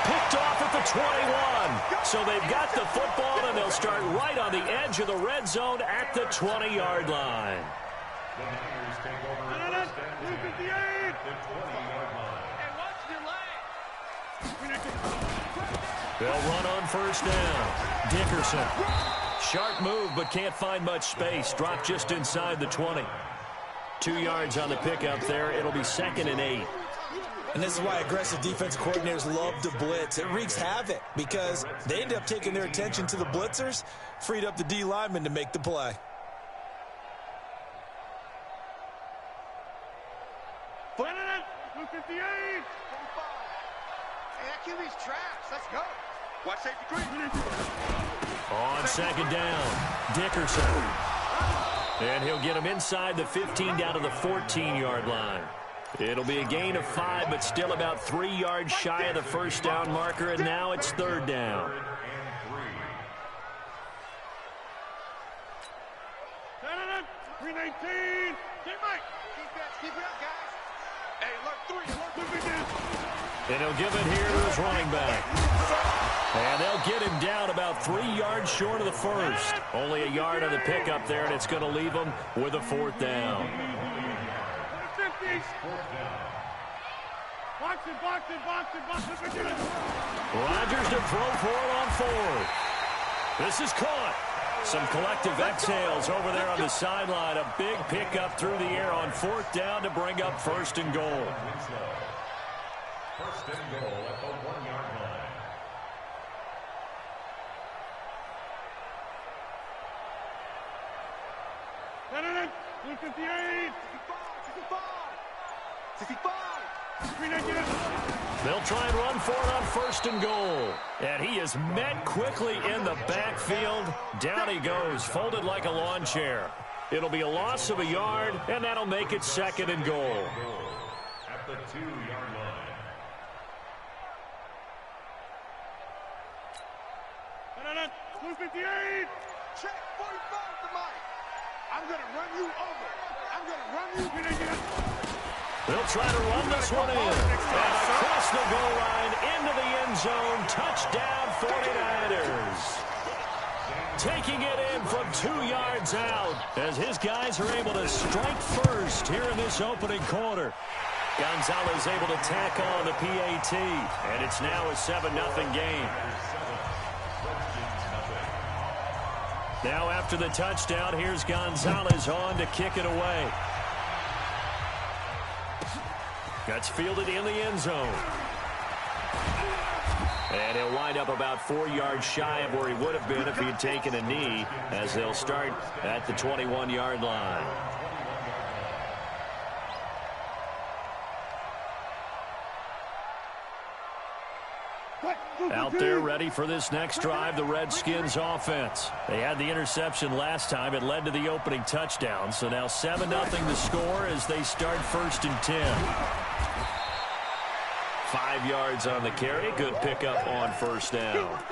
Picked off at the 21. So they've got the football, and they'll start right on the edge of the red zone at the 20-yard line. The Niners take over first and 10 at the 20-yard line. And watch your leg. They'll run on first down. Dickerson. Sharp move, but can't find much space. Dropped just inside the 20. 2 yards on the pickup there. It'll be 2nd and 8. And this is why aggressive defensive coordinators love to blitz. It wreaks havoc because they end up taking their attention to the blitzers, freed up the D lineman to make the play. Flat it up. 258. Hey, that QB's traps. Let's go. Watch safety green. On second down, Dickerson. And he'll get him inside the 15 down to the 14-yard line. It'll be a gain of 5, but still about 3 yards shy of the first down marker, and now it's 3rd down. 319. Get Mike. Keep it up, guys. Hey, look, 3. And he'll give it here to his running back. And they'll get him down about 3 yards short of the first. Only a yard on the pickup there, and it's going to leave him with a 4th down. Box it. Rodgers to throw for it on 4th. This is caught. Some collective exhales over there on the sideline. A big pickup through the air on 4th down to bring up 1st and goal. First and goal at the 1-yard line. Got it. 258. 65. They'll try and run for it on 1st and goal. And he is met quickly in the backfield. Down he goes, folded like a lawn chair. It'll be a loss of a yard, and that'll make it 2nd and goal. At the 2-yard line. Got it. 258. Check 45 to Mike. I'm going to run you over. I'm going to run you. They'll try to run this one in. And across the goal line, into the end zone. Touchdown, 49ers. Taking it in from 2 yards out as his guys are able to strike first here in this opening quarter. Gonzalez able to tack on the PAT, and it's now a 7-0 game. Now after the touchdown, here's Gonzalez on to kick it away. That's fielded in the end zone. And he'll wind up about 4 yards shy of where he would have been if he had taken a knee, as they'll start at the 21-yard line. Out there ready for this next drive, the Redskins offense. They had the interception last time. It led to the opening touchdown. So now 7-0 the score as they start 1st and 10. 5 yards on the carry. Good pickup on 1st down.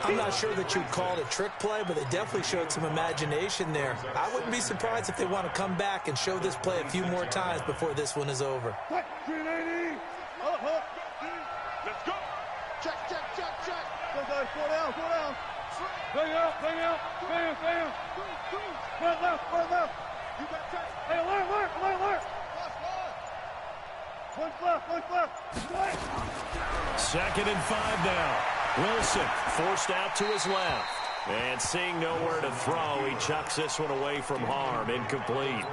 I'm not sure that you'd call it a trick play, but they definitely showed some imagination there. I wouldn't be surprised if they want to come back and show this play a few more times before this one is over. 390. Let's go. Check. Go, guys. 4 down. Bring out. Bam. Front left. You got tight. Hey, alert. One left. 2nd and 5 now. Wilson forced out to his left. And seeing nowhere to throw, he chucks this one away from harm. Incomplete.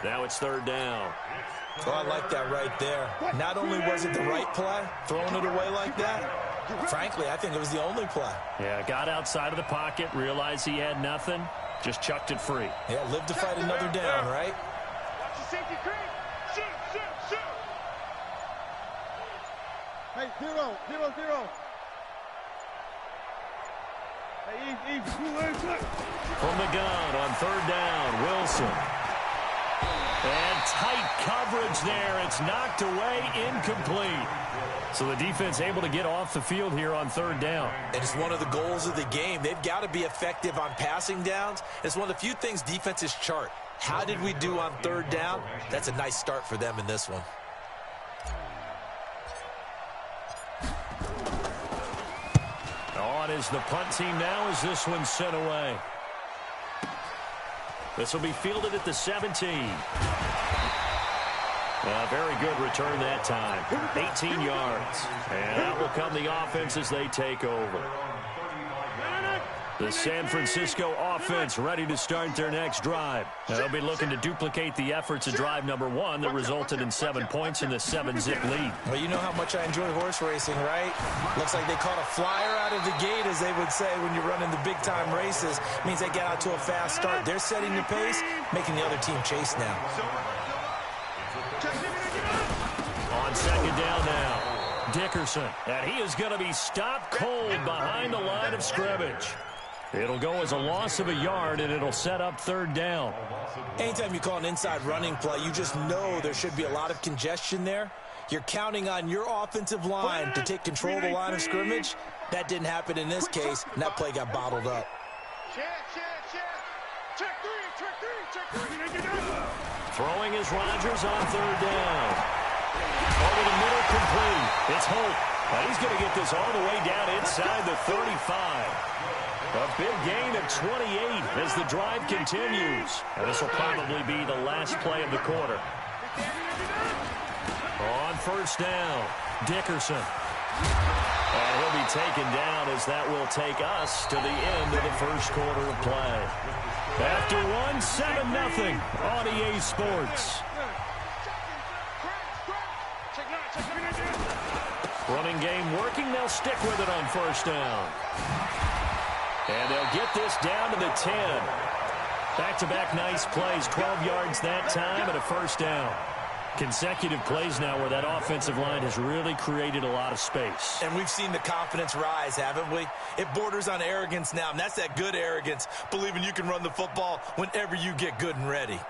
Now it's 3rd down. Oh, I like that right there. Not only was it the right play, throwing it away like that, frankly, I think it was the only play. Yeah, got outside of the pocket, realized he had nothing, just chucked it free. Yeah, live to fight another down, right? Watch the safety creep. Shoot. Hey, 0. Hey, Eve. From the gun on 3rd down, Wilson. And tight coverage there. It's knocked away, incomplete. So the defense able to get off the field here on 3rd down. And it's one of the goals of the game. They've got to be effective on passing downs. It's one of the few things defenses chart. How did we do on 3rd down? That's a nice start for them in this one. On is the punt team now as this one's sent away. This will be fielded at the 17. A very good return that time. 18 yards. And out will come the offense as they take over. The San Francisco offense ready to start their next drive. Now, they'll be looking to duplicate the efforts of drive number 1 that resulted in 7 points in the 7-zip lead. Well, you know how much I enjoy horse racing, right? Looks like they caught a flyer out of the gate, as they would say when you're running the big-time races. Means they get out to a fast start. They're setting the pace, making the other team chase now. On 2nd down now, Dickerson. And he is going to be stopped cold behind the line of scrimmage. It'll go as a loss of a yard, and it'll set up 3rd down. Anytime you call an inside running play, you just know there should be a lot of congestion there. You're counting on your offensive line to take control of the line of scrimmage. That didn't happen in this case, and that play got bottled up. Check three. Throwing is Rodgers on 3rd down. Over the middle, complete. It's Holt. He's going to get this all the way down inside the 35. A big gain of 28 as the drive continues. And this will probably be the last play of the quarter. On 1st down, Dickerson. And he'll be taken down as that will take us to the end of the 1st quarter of play. After 7-0 on EA Sports. Running game working. They'll stick with it on 1st down. And they'll get this down to the 10. Back-to-back nice plays. 12 yards that time and a 1st down. Consecutive plays now where that offensive line has really created a lot of space. And we've seen the confidence rise, haven't we? It borders on arrogance now, and that's that good arrogance, believing you can run the football whenever you get good and ready.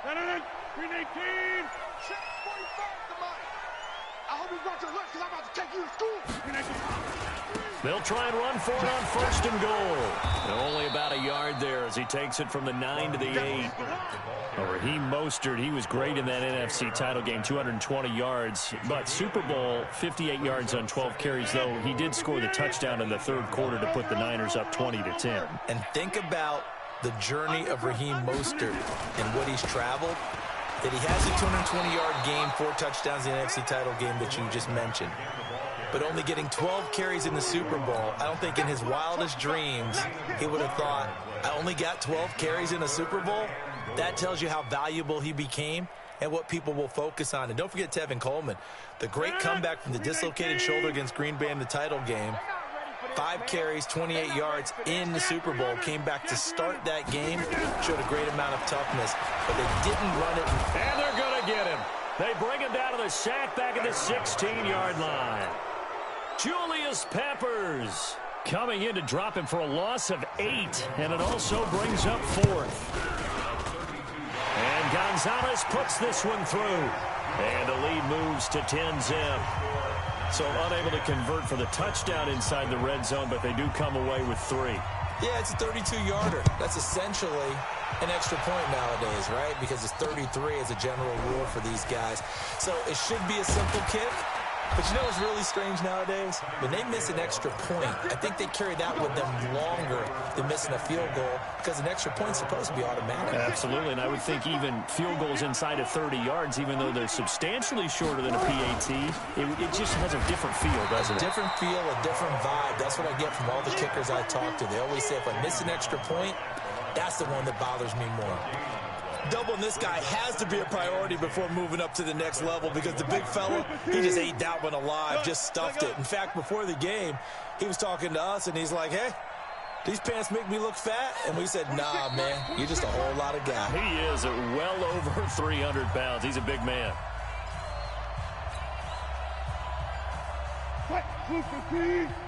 319. Check 45 to mine. I hope he's about to lunch because I'm about to take you to school. They'll try and run for it on 1st and goal. And only about a yard there as he takes it from the 9 to the 8. Raheem Mostert, he was great in that NFC title game, 220 yards. But Super Bowl, 58 yards on 12 carries, though he did score the touchdown in the 3rd quarter to put the Niners up 20-10. And think about the journey of Raheem Mostert and what he's traveled. That he has a 220-yard game, 4 touchdowns in the NFC title game that you just mentioned. But only getting 12 carries in the Super Bowl, I don't think in his wildest dreams he would have thought, I only got 12 carries in a Super Bowl? That tells you how valuable he became and what people will focus on. And don't forget Tevin Coleman, the great comeback from the dislocated shoulder against Green Bay in the title game. 5 carries, 28 yards in the Super Bowl, came back to start that game, showed a great amount of toughness, but they didn't run it. And they're going to get him. They bring him down to the sack back at the 16-yard line. Julius Peppers coming in to drop him for a loss of 8, and it also brings up 4th. And Gonzalez puts this one through, and the lead moves to 10-zip. So unable to convert for the touchdown inside the red zone, but they do come away with 3. Yeah, it's a 32-yarder. That's essentially an extra point nowadays, right? Because it's 33 as a general rule for these guys. So it should be a simple kick. But you know what's really strange nowadays? When they miss an extra point, I think they carry that with them longer than missing a field goal because an extra point's supposed to be automatic. Absolutely, and I would think even field goals inside of 30 yards, even though they're substantially shorter than a PAT, it just has a different feel, doesn't it? A different feel, a different vibe. That's what I get from all the kickers I talk to. They always say if I miss an extra point, that's the one that bothers me more. Doubling this guy has to be a priority before moving up to the next level because the big fella, he just ate that one alive, just stuffed it. In fact, before the game, he was talking to us, and he's like, hey, these pants make me look fat? And we said, nah, man, you're just a whole lot of guy. He is at well over 300 pounds. He's a big man.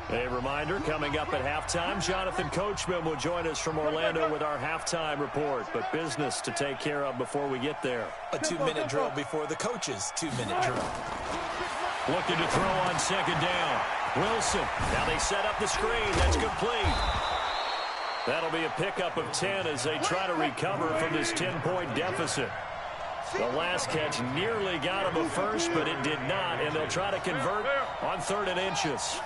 A reminder, coming up at halftime, Jonathan Coachman will join us from Orlando with our halftime report. But business to take care of before we get there. A 2-minute drill before the coach's 2-minute drill. Looking to throw on second down. Wilson. Now they set up the screen. That's complete. That'll be a pickup of 10 as they try to recover from this 10-point deficit. The last catch nearly got him a first, but it did not, and they'll try to convert on 3rd and inches.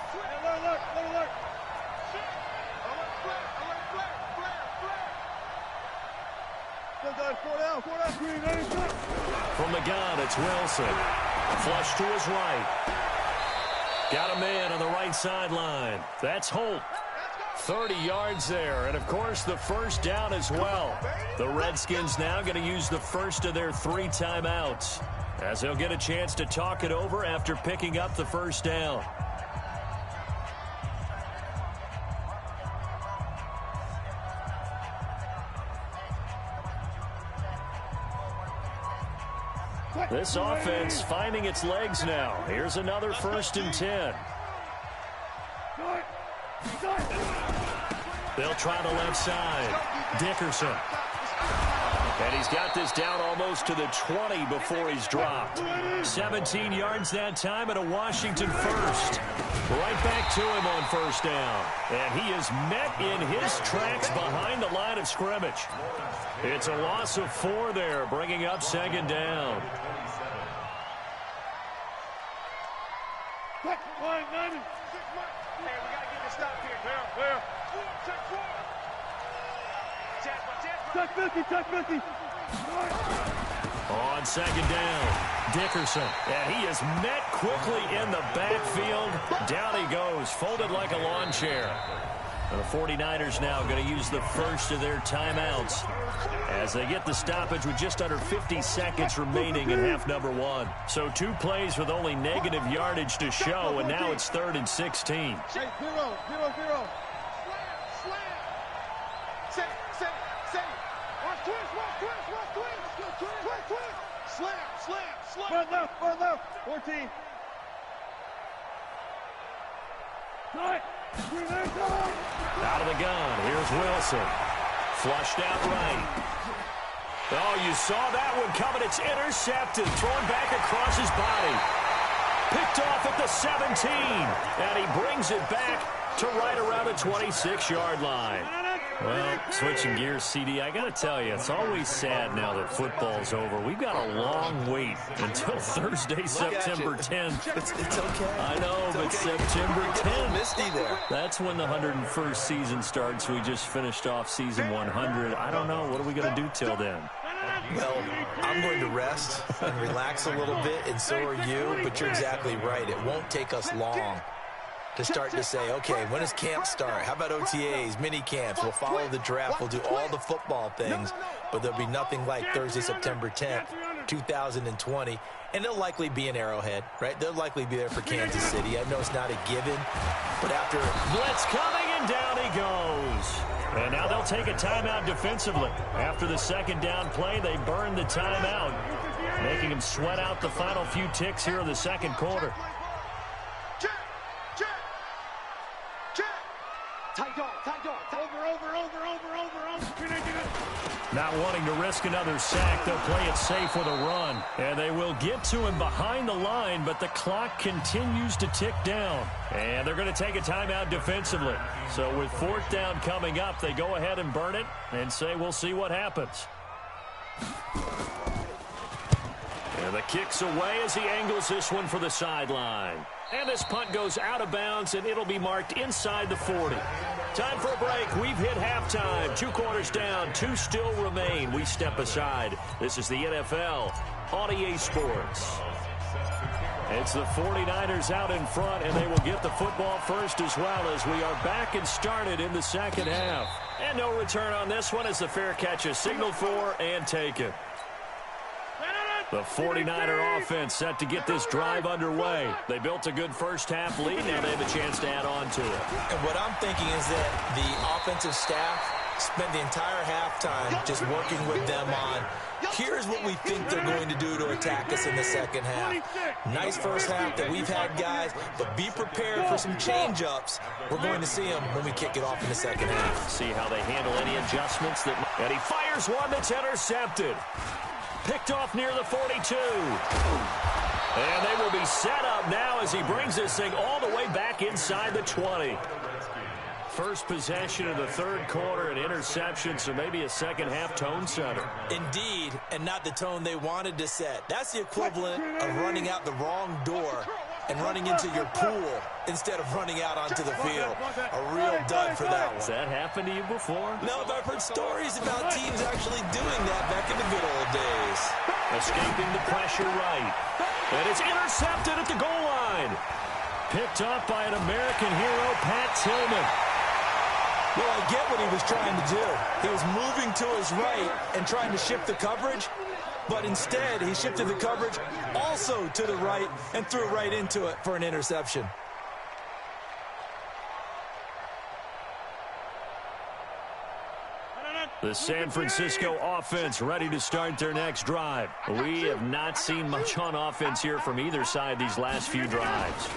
From the gun, it's Wilson. Flush to his right. Got a man on the right sideline. That's Holt. 30 yards there, and of course the first down as well. The Redskins now going to use the first of their 3 timeouts as they'll get a chance to talk it over after picking up the first down. This offense finding its legs now. Here's another 1st and 10. They'll try the left side. Dickerson. And he's got this down almost to the 20 before he's dropped. 17 yards that time and a Washington first. Right back to him on first down. And he is met in his tracks behind the line of scrimmage. It's a loss of 4 there, bringing up second down. On second down, Dickerson. And he is met quickly in the backfield. Down he goes, folded like a lawn chair. And the 49ers now going to use the first of their timeouts as they get the stoppage with just under 50 seconds remaining in half number 1. So 2 plays with only negative yardage to show, and now it's 3rd and 16. Front left, 14. Out of the gun, here's Wilson. Flushed out right. Oh, you saw that one coming. It's intercepted, thrown back across his body. Picked off at the 17, and he brings it back to right around the 26-yard line. Well, switching gears, CD, I got to tell you, it's always sad now that football's over. We've got a long wait until Thursday, September 10th. It's okay. I know, it's but okay. September 10th. Misty there. That's when the 101st season starts. We just finished off season 100. I don't know. What are we going to do till then? Well, I'm going to rest and relax a little bit, and so are you, but you're exactly right. It won't take us long to start to say, okay, when does camp start? How about OTAs, mini camps? We'll follow the draft. We'll do all the football things, but there'll be nothing like Thursday, September 10th, 2020, and they'll likely be in Arrowhead, right? They'll likely be there for Kansas City. I know it's not a given, but after blitz coming, and down he goes. And now they'll take a timeout defensively. After the second down play, they burn the timeout, making them sweat out the final few ticks here in the second quarter. Not wanting to risk another sack, they'll play it safe with a run. And they will get to him behind the line, but the clock continues to tick down. And they're going to take a timeout defensively. So with 4th down coming up, they go ahead and burn it and say we'll see what happens. And the kick's away as he angles this one for the sideline. And this punt goes out of bounds, and it'll be marked inside the 40. Time for a break. We've hit halftime. 2 quarters down. 2 still remain. We step aside. This is the NFL on EA Sports. It's the 49ers out in front, and they will get the football first as well as we are back and started in the second half. And no return on this one as the fair catch is signaled for and taken. The 49er offense set to get this drive underway. They built a good first half lead. Now they have a chance to add on to it. And what I'm thinking is that the offensive staff spent the entire halftime just working with them on, here's what we think they're going to do to attack us in the second half. Nice first half that we've had, guys, but be prepared for some change-ups. We're going to see them when we kick it off in the second half. See how they handle any adjustments. And he fires one that's intercepted. Picked off near the 42. And they will be set up now as he brings this thing all the way back inside the 20. First possession of the third quarter, an interception, so maybe a second half tone setter. Indeed, and not the tone they wanted to set. That's the equivalent of running out the wrong door and running into your pool instead of running out onto the field. A real dud for that one. Has that happened to you before? No, but I've heard stories about teams actually doing that back in the good old days. Escaping the pressure right. And it's intercepted at the goal line. Picked up by an American hero, Pat Tillman. Well, I get what he was trying to do. He was moving to his right and trying to shift the coverage, but instead he shifted the coverage also to the right and threw right into it for an interception. The San Francisco offense ready to start their next drive. We have not seen much on offense here from either side these last few drives.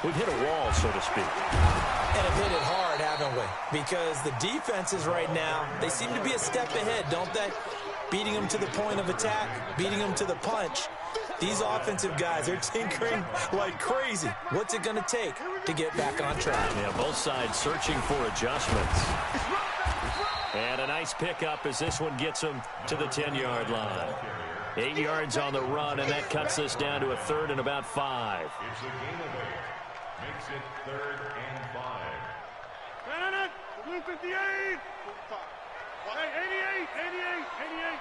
We've hit a wall, so to speak. And have hit it hard, haven't we? Because the defenses right now, they seem to be a step ahead, don't they? Beating them to the point of attack, beating them to the punch. These offensive guys are tinkering like crazy. What's it going to take to get back on track? Yeah, both sides searching for adjustments. And a nice pickup as this one gets them to the 10-yard line. 8 yards on the run, and that cuts us down to a third and about 5. It's a gain of 8. Makes it 3rd and 5. Blue 58. Hey, 88, 88, 88.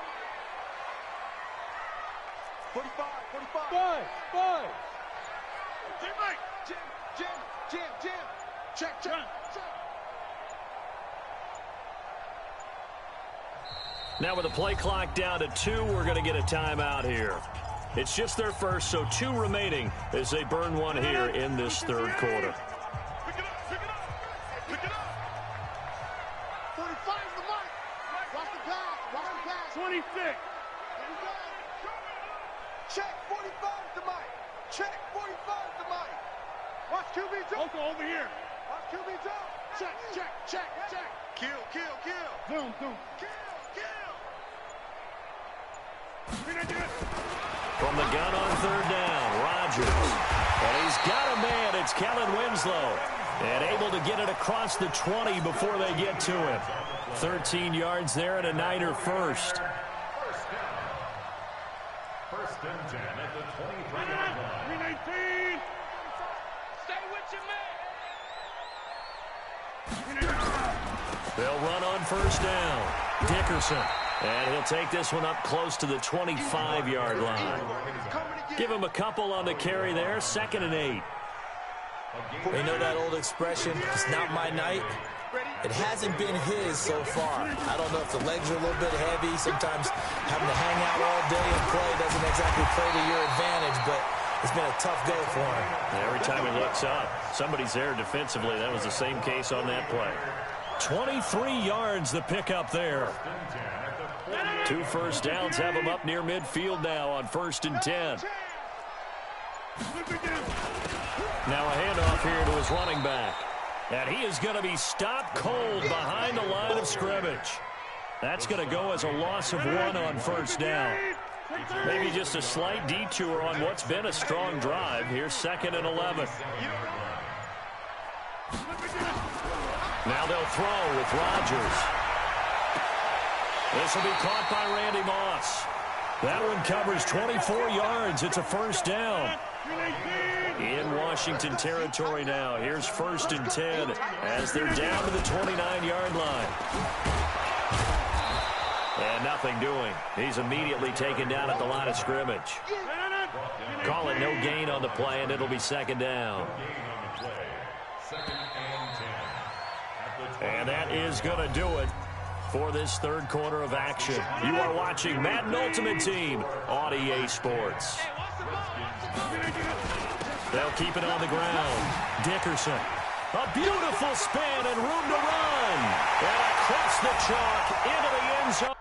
45, 45. 5. Jim, Mike. Jim. Check. Now with the play clock down to 2, we're going to get a timeout here. It's just their first, so 2 remaining as they burn one here in this third quarter. Pick it up. 45 the mark. Watch the pass. 26. Check 45 the mic. Check 45 the mic. Watch QB jump. Also over here. Watch QB jump. Check. Kill. Zoom. Kill. From the gun on third down, Rodgers. And he's got a man. It's Kellen Winslow. And able to get it across the 20 before they get to him. 13 yards there and a Niner first. First and 10 at the 23-yard line. 319. Stay with your man. They'll run on first down. Dickerson. And he'll take this one up close to the 25-yard line. Give him a couple on the carry there. 2nd and 8. You know that old expression, it's not my night? It hasn't been his so far. I don't know if the legs are a little bit heavy. Sometimes having to hang out all day and play doesn't exactly play to your advantage, but it's been a tough go for him. Every time he looks up, somebody's there defensively. That was the same case on that play. 23 yards the pickup there. 2 first downs have him up near midfield now on 1st and 10. Now a handoff here to his running back. And he is going to be stopped cold behind the line of scrimmage. That's going to go as a loss of 1 on first down. Maybe just a slight detour on what's been a strong drive. Here's 2nd and 11. Now they'll throw with Rodgers. This will be caught by Randy Moss. That one covers 24 yards. It's a first down. In Washington territory now. Here's 1st and 10 as they're down to the 29-yard line. And nothing doing. He's immediately taken down at the line of scrimmage. Call it no gain on the play, and it'll be 2nd down. And that is going to do it for this 3rd quarter of action. You are watching Madden Ultimate Team on EA Sports. They'll keep it on the ground. Dickerson. A beautiful spin and room to run. And across the chalk into the end zone.